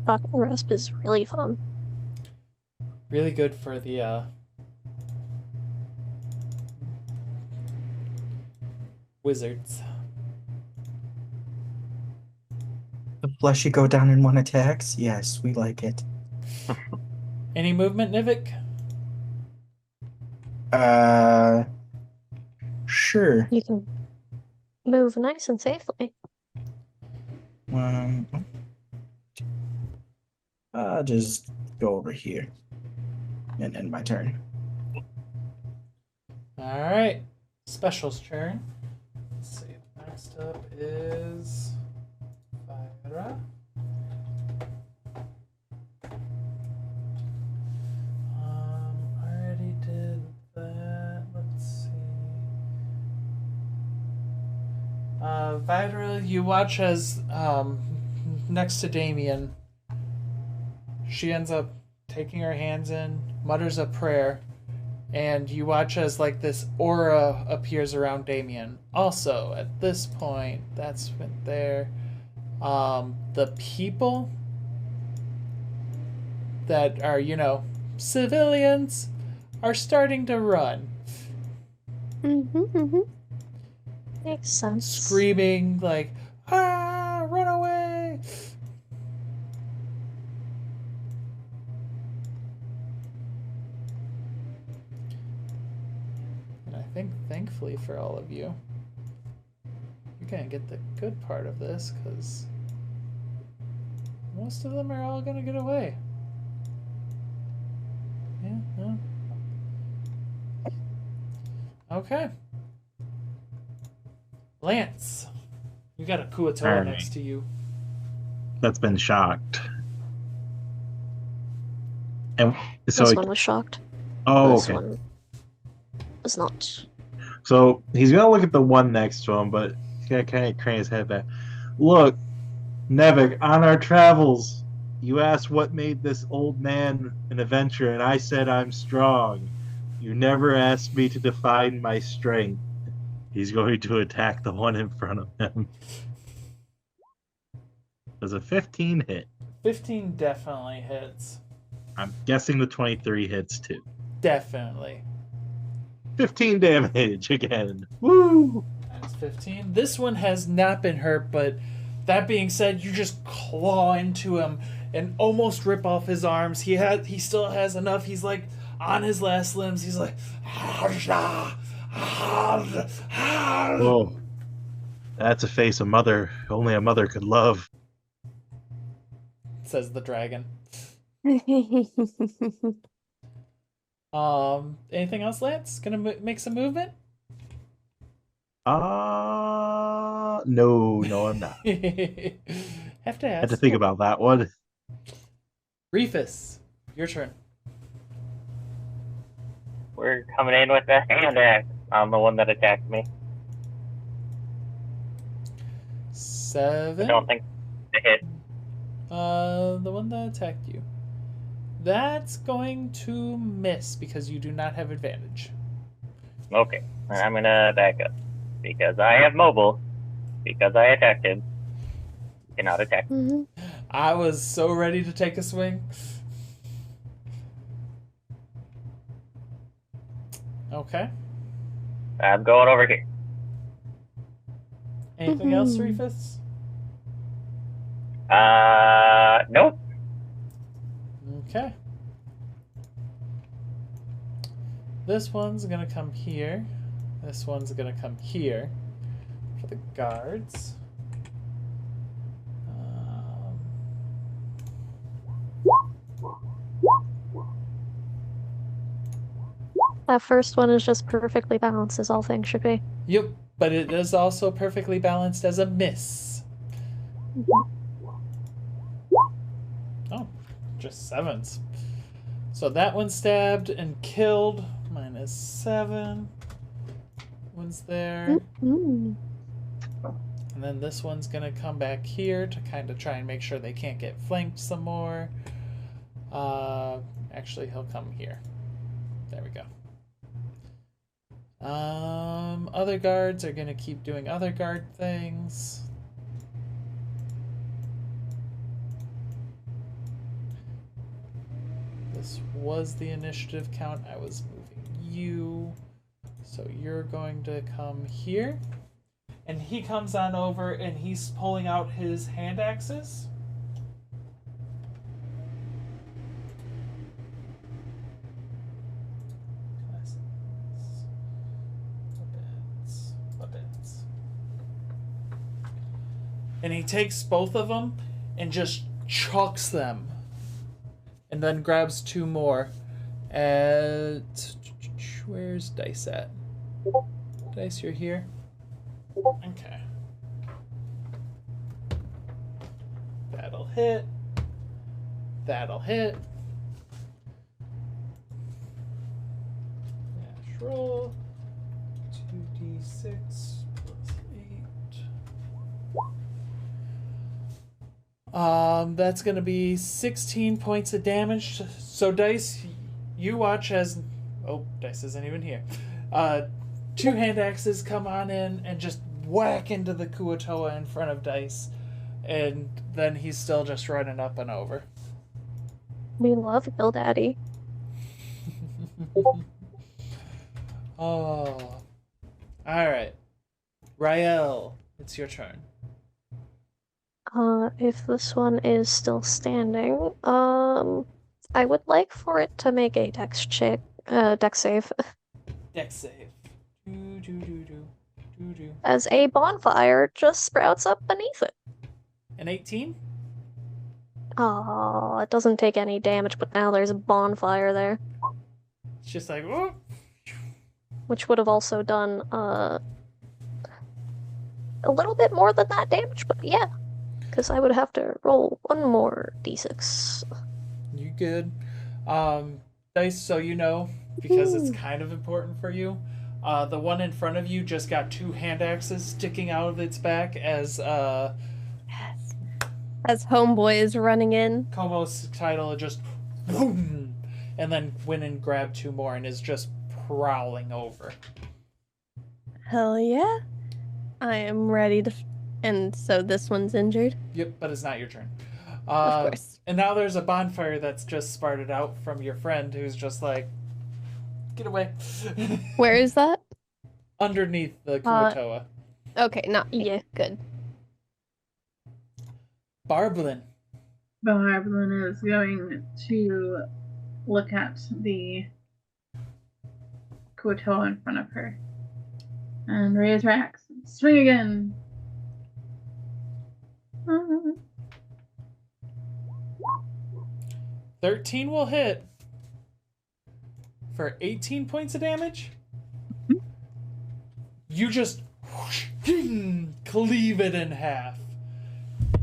Shocking grasp is really fun. Really good for the wizards. The fleshy go down in 1 attacks? Yes, we like it. Any movement, Nivik? Sure. You can move nice and safely. I'll just go over here and end my turn. Alright. Special's turn. Let's see. Next up is Fyra. Already did that. Let's see. Fyra, you watch as next to Damien, she ends up taking her hands in, mutters a prayer, and you watch as like this aura appears around Damien. Also, at this point, that's when the people that are, civilians are starting to run. Makes sense. Screaming like, ah, run away! And I think, thankfully for all of you, you're gonna get the good part of this, because most of them are all gonna get away. Yeah, no. Okay. Lance, you got a Kuatoa Alright. next to you. That's been shocked. And so This one was shocked. oh, This okay. one was not. So he's gonna look at the one next to him, but he's gonna kind of crane his head back. Look, Nevik, on our travels, you asked what made this old man an adventurer, and I said I'm strong. You never asked me to define my strength. He's going to attack the one in front of him. Does a 15 hit? 15 definitely hits. I'm guessing the 23 hits too. Definitely. 15 damage again. Woo! That's 15. This one has not been hurt, but that being said, you just claw into him and almost rip off his arms. He still has enough. He's like on his last limbs. He's like, Whoa. That's a face only a mother could love. says the dragon. Anything else, Lance? Gonna make some movement? No, I'm not. Have to ask. Had to think about that one. Reefus, your turn. we're coming in with a hand axe on the one that attacked me. 7. I don't think it hit. The one that attacked you. That's going to miss because you do not have advantage. Okay, I'm gonna back up. Because I have mobile. Because I attacked him. You cannot attack. I was so ready to take a swing. Okay. I'm going over here. Anything else, Reefus? Nope. Okay. This one's gonna come here. This one's gonna come here for the guards. That first one is just perfectly balanced, as all things should be. Yep, but it is also perfectly balanced as a miss. Oh, just 7s. So that one stabbed and killed. Minus 7. One's there. And then this one's going to come back here to kind of try and make sure they can't get flanked some more. Actually, he'll come here. There we go. Other guards are going to keep doing other guard things. This was the initiative count. I was moving you. So you're going to come here. And he comes on over and he's pulling out his hand axes. And he takes both of them and just chucks them. And then grabs 2 more. Where's Dice at? Dice, you're here? Okay. That'll hit. That'll hit. Natural. 2d6 plus 8. That's gonna be 16 points of damage. So Dice, you watch as... Oh, Dice isn't even here. 2 hand axes come on in and just whack into the Kuatoa in front of Dice. And then he's still just running up and over. We love Bill Daddy. Oh. Alright. Rael, it's your turn. If this one is still standing, I would like for it to make a dex save. Dex save. As a bonfire just sprouts up beneath it. An 18? Oh, it doesn't take any damage, but now there's a bonfire there. It's just like, whoop. Which would have also done, a little bit more than that damage, but yeah. Because I would have to roll 1 more d6. You good. Dice, so you know, because it's kind of important for you, the one in front of you just got 2 hand axes sticking out of its back as Homeboy is running in. Komo's title just boom, and then went and grabbed 2 more and is just prowling over. Hell yeah. I am ready to... And so this one's injured? Yep, but it's not your turn. Of course. And now there's a bonfire that's just sparted out from your friend who's just like, get away. Where is that? Underneath the Kuatoa. Okay, yeah, good. Barblin. Barblin is going to look at the Kuatoa in front of her and raise her axe. Swing again. 13 will hit for 18 points of damage. You just whoosh, cleave it in half.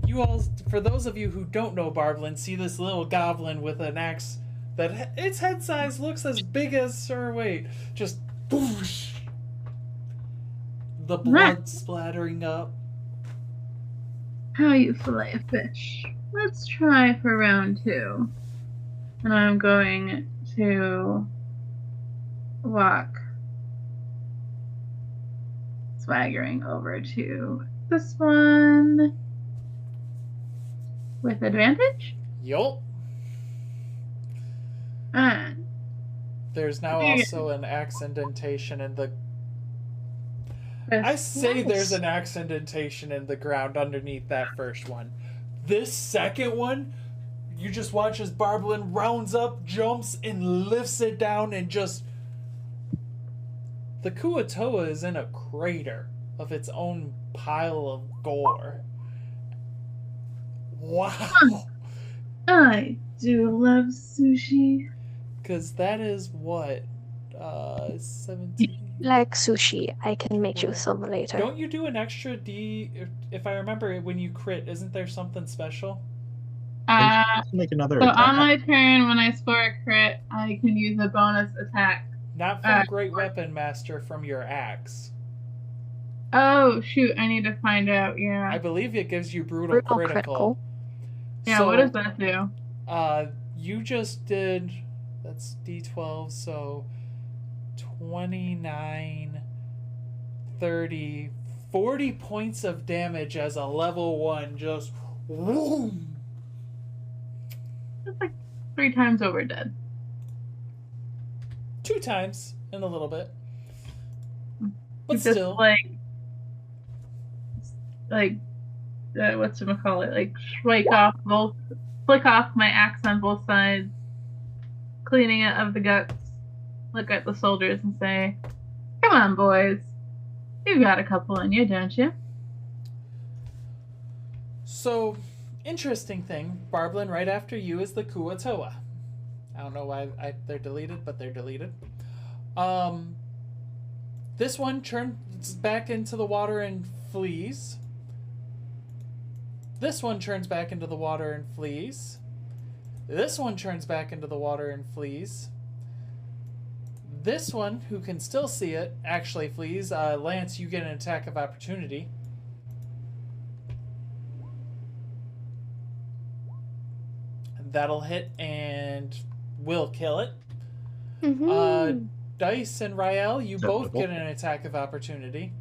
You all, for those of you who don't know Barblin, see this little goblin with an axe that its head size looks as big as, or wait, just boosh. The blood splattering up. How you fillet a fish. Let's try for round 2. And I'm going to walk swaggering over to this one with advantage. Yup. And there's now also an axe indentation in the... I say there's an axe indentation in the ground underneath that first one. This second one, you just watch as Barblin rounds up, jumps, and lifts it down and just... The Kuatoa is in a crater of its own pile of gore. Wow. I do love sushi. Because that is what? 17? Like sushi, I can make you some later. Don't you do an extra D? If I remember, when you crit, isn't there something special? Make another So attack. on my turn, when I score a crit, I can use a bonus attack. Not from Great Weapon Master, from your axe. Oh, shoot, I need to find out, yeah. I believe it gives you brutal critical. Yeah, so, what does that do? You just did... That's D12, so... 29... 30... 40 points of damage as a level 1, just... Whoom! It's like 3 times over dead. 2 times in a little bit. But It's still. whatchamacallit, like, flick off my axe on both sides, cleaning it of the guts, look at the soldiers and say, come on, boys. You've got a couple in you, don't you? So, interesting thing, Barblin, right after you is the Kuatoa. I don't know why they're deleted, but they're deleted. This one turns back into the water and flees. This one turns back into the water and flees. This one turns back into the water and flees. This one, who can still see it, actually flees. Lance, you get an attack of opportunity. That'll hit and will kill it. Mm-hmm. Dice and Rael, you both Acceptable. get an attack of opportunity.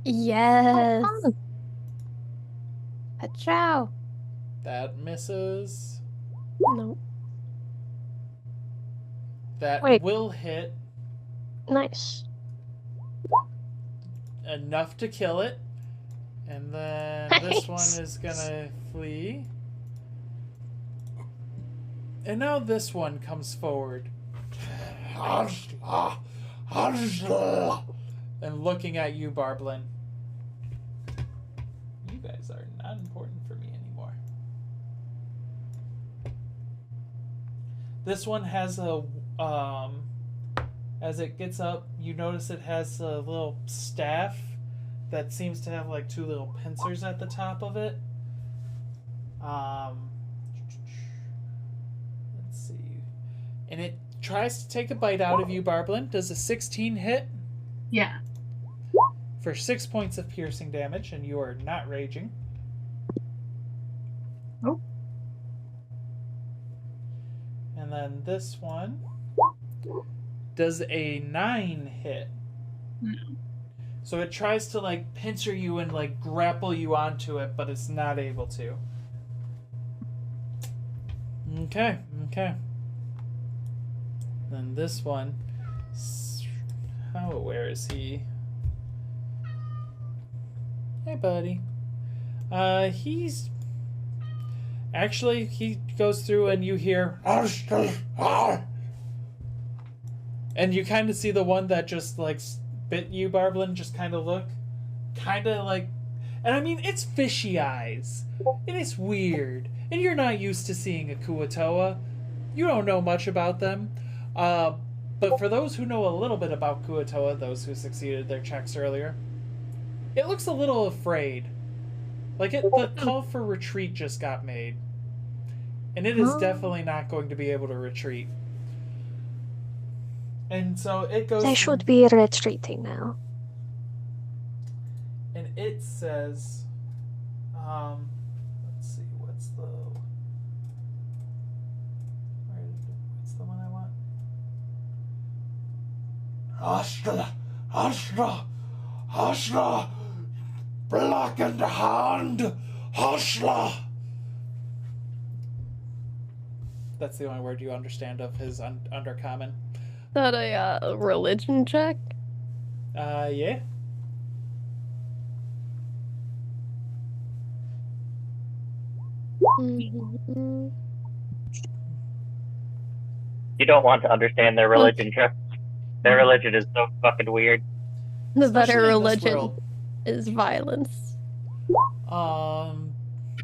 Yes. Pachow. That misses. No. That Wait. will hit Nice. enough to kill it. And then this one is gonna flee. And now this one comes forward. And looking at you, Barblin. You guys are not important for me anymore. This one has a, as it gets up, you notice it has a little staff that seems to have like 2 little pincers at the top of it. Let's see. And it tries to take a bite out of you, Barblin. Does a 16 hit? Yeah. For 6 points of piercing damage, and you are not raging. Nope. And then this one does a 9 hit. No. So it tries to like pincer you and like grapple you onto it, but it's not able to. Okay. Then this one, how aware is he? Hey, buddy. He's... Actually, he goes through and you hear... And you kind of see the one that just, like, bit you, Barblin, just kind of look. Kind of like... And I mean, it's fishy eyes. And it's weird. And you're not used to seeing a Kuatoa. You don't know much about them. But for those who know a little bit about Kuatoa, those who succeeded their checks earlier, it looks a little afraid. Like the call for retreat just got made. And it is definitely not going to be able to retreat. And so it goes. They should be retreating now. And it says, let's see, what's the one I want? Hashla, blackened hand, Hashla. That's the only word you understand of his undercommon. Is that a religion check? Yeah. Mm-hmm. You don't want to understand their religion, Jeff. Their religion is so fucking weird. The better Especially in this religion world. is violence.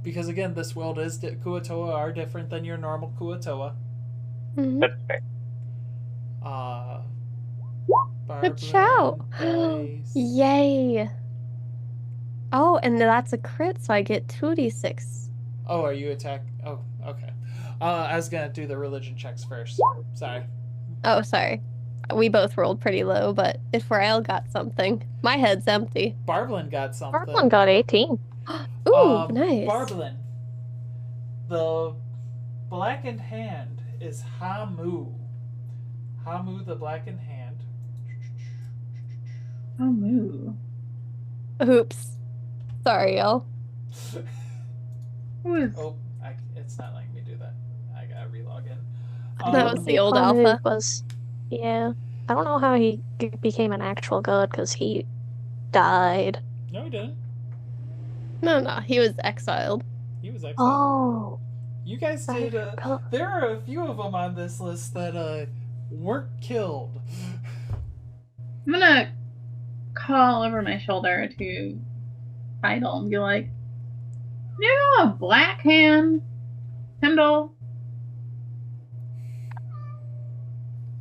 Because again, this world is Kuatoa are different than your normal Kuatoa. Mm-hmm. That's fair. Good shout! Dice. Yay! Oh, and that's a crit, so I get 2d6. Oh, are you attack? Oh, okay. I was gonna do the religion checks first. Sorry. Oh, sorry. We both rolled pretty low, but if Rael got something, my head's empty. Barblin got something. Barblin got 18. Ooh, nice. Barblin. The blackened hand is Hamu. Hamu, the blackened hand. Hamu. Oops. Sorry, y'all. Who is? Oh, it's not letting me do that. I gotta relog in. That was the old Hamu alpha. Was, yeah. I don't know how he became an actual god because he died. No, he didn't. No, he was exiled. He was exiled. Oh. You guys did. There are a few of them on this list that weren't killed. I'm gonna call over my shoulder to Idle and be like, "You know a black hand, Kendall?"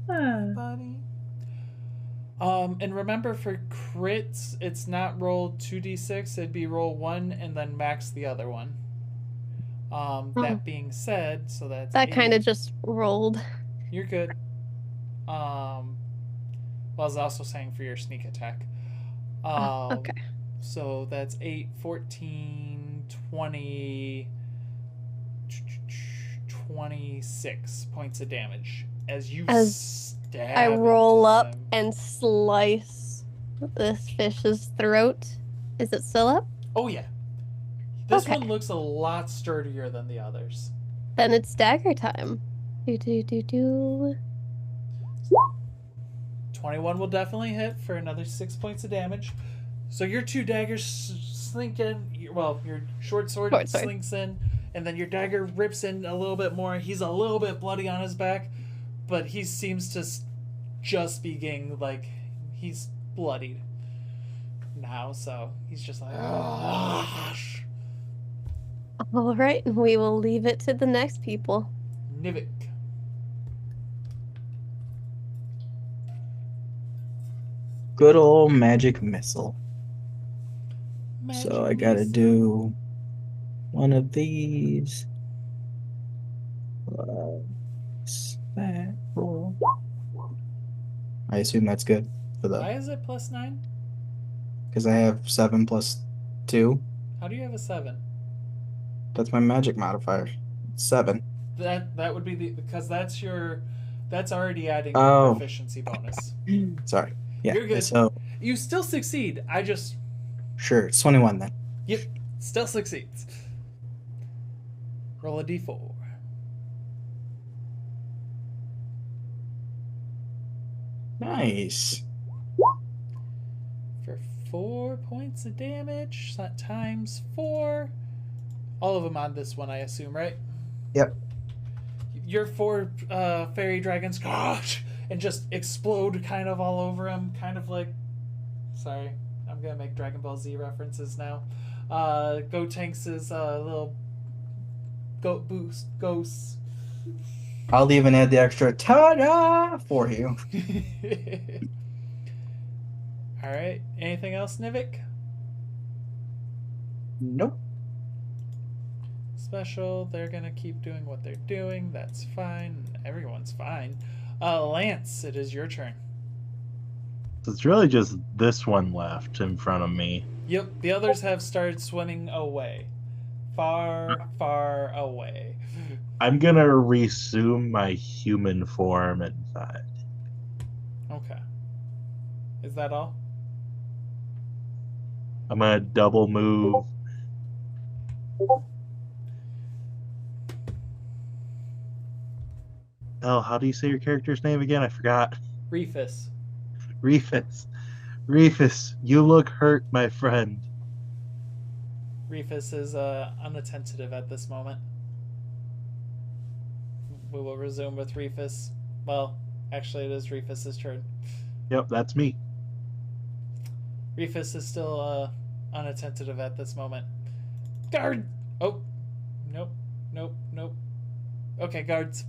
Buddy. And remember for crits, it's not roll 2d6, it'd be roll 1 and then max the other one. That being said, so that's That 8. kind of just rolled. You're good. Well, I was also saying for your sneak attack. Okay. So that's 8, 14, 20, 26 points of damage. As you stab I roll into up him. and slice this fish's throat. Is it still up? Oh, yeah. This Okay. one looks a lot sturdier than the others. Then it's dagger time. Do. 21 will definitely hit for another 6 points of damage. So your two daggers slink in. Well, your short sword slinks in, and then your dagger rips in a little bit more. He's a little bit bloody on his back, but he seems to just be getting, like, he's bloodied now, so he's just like, oh. All right, we will leave it to the next people. Nivik. Good old magic missile. So I gotta do one of these. That roll. I assume that's good for the. Why is it +9? Because I have 7 plus 2. How do you have a 7? That's my magic modifier. 7. That would be because that's already adding Oh. your proficiency bonus. Sorry. Yeah. You're good. So You still succeed. sure, it's 21 then. Yep, still succeeds. Roll a d4. Nice. For 4 points of damage, so that times 4. All of them on this one, I assume, right? Yep. Your 4 fairy dragons, gosh, and just explode kind of all over him, kind of like. Sorry, I'm gonna make Dragon Ball Z references now. Gotenks' little goat boost ghosts. I'll even add the extra ta-da for you. All right. Anything else, Nivik? Nope. Special. They're gonna keep doing what they're doing. That's fine. Everyone's fine. Lance, it is your turn. So it's really just this one left in front of me. Yep, the others have started swimming away. Far, far away. I'm gonna resume my human form inside. Okay. Is that all? I'm gonna double move. Oh, how do you say your character's name again? I forgot. Reefus. Reefus, you look hurt, my friend. Reefus is unattentive at this moment. We will resume with Reefus. Well, actually, it is Reefus's turn. Yep, that's me. Reefus is still unattentive at this moment. Guard! Oh. Nope. Okay, guards.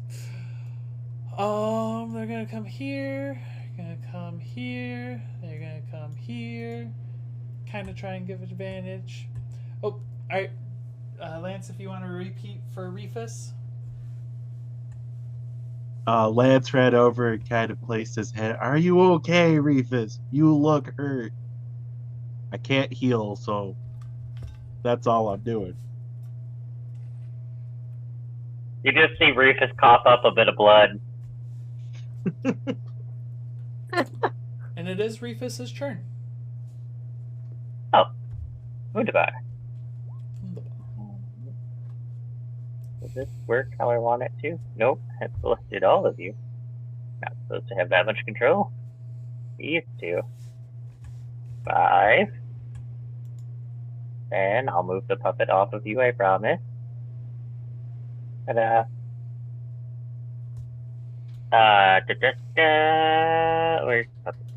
They're gonna come here. They're gonna come here. They're gonna come here. Kind of try and give advantage. Oh, alright. Lance, if you want to repeat for Reefus. Lance ran over and kind of placed his hand. Are you okay, Reefus? You look hurt. I can't heal, so that's all I'm doing. You just see Rufus cough up a bit of blood. And it is Reefus's turn. Oh. Wunderbar. Does this work how I want it to? Nope. I've selected all of you. Not supposed to have that much control. These two. 5. And I'll move the puppet off of you, I promise. Ta-da. Where's the puppet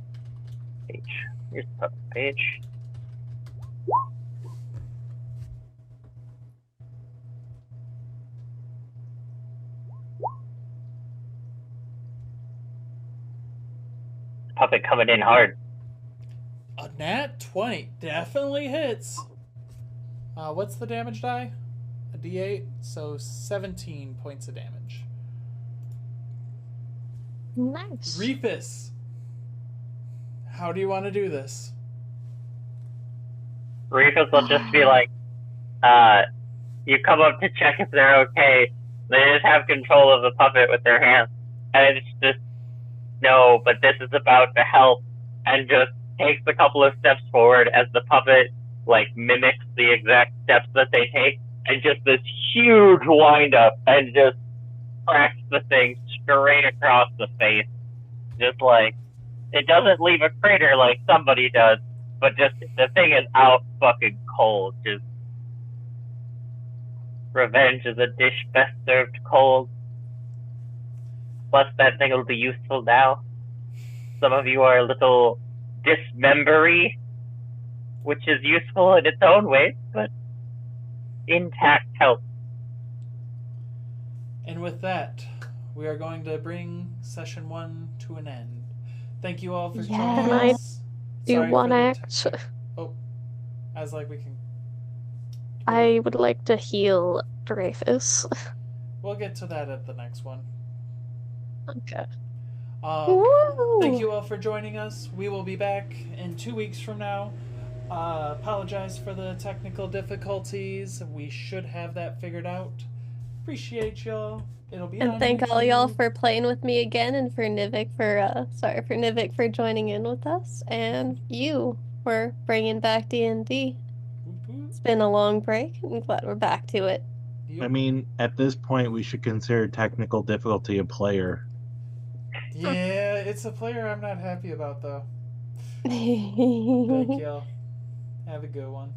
page? Here's the puppet page. Puppet coming in hard. A nat 20 definitely hits. What's the damage die? A d8, so 17 points of damage. Nice. Reefus, how do you want to do this? Rufus will just be like, you come up to check if they're okay. They just have control of the puppet with their hands. And it's just, no, but this is about to help. And just takes a couple of steps forward as the puppet, like, mimics the exact steps that they take. And just this huge wind up and just cracks the thing straight across the face. Just like, it doesn't leave a crater like somebody does, but just, the thing is out fucking cold. Just, revenge is a dish best served cold. Plus, that thing will be useful now. Some of you are a little dismembery, which is useful in its own way, but intact help. And with that, we are going to bring session 1 to an end. Thank you all for joining Can I us. do Sorry one for the act? Oh, I was like, we can. I would like to heal Dreyfus. We'll get to that at the next one. Okay. Thank you all for joining us. We will be back in 2 weeks from now. Apologize for the technical difficulties. We should have that figured out. Appreciate y'all. It'll be And on thank all y'all YouTube. for playing with me again, and for Nivik for joining in with us, and you for bringing back D&D. It's been a long break. I'm glad we're back to it. I mean, at this point, we should consider technical difficulty a player. Yeah, it's a player I'm not happy about, though. Thank y'all. Have a good one.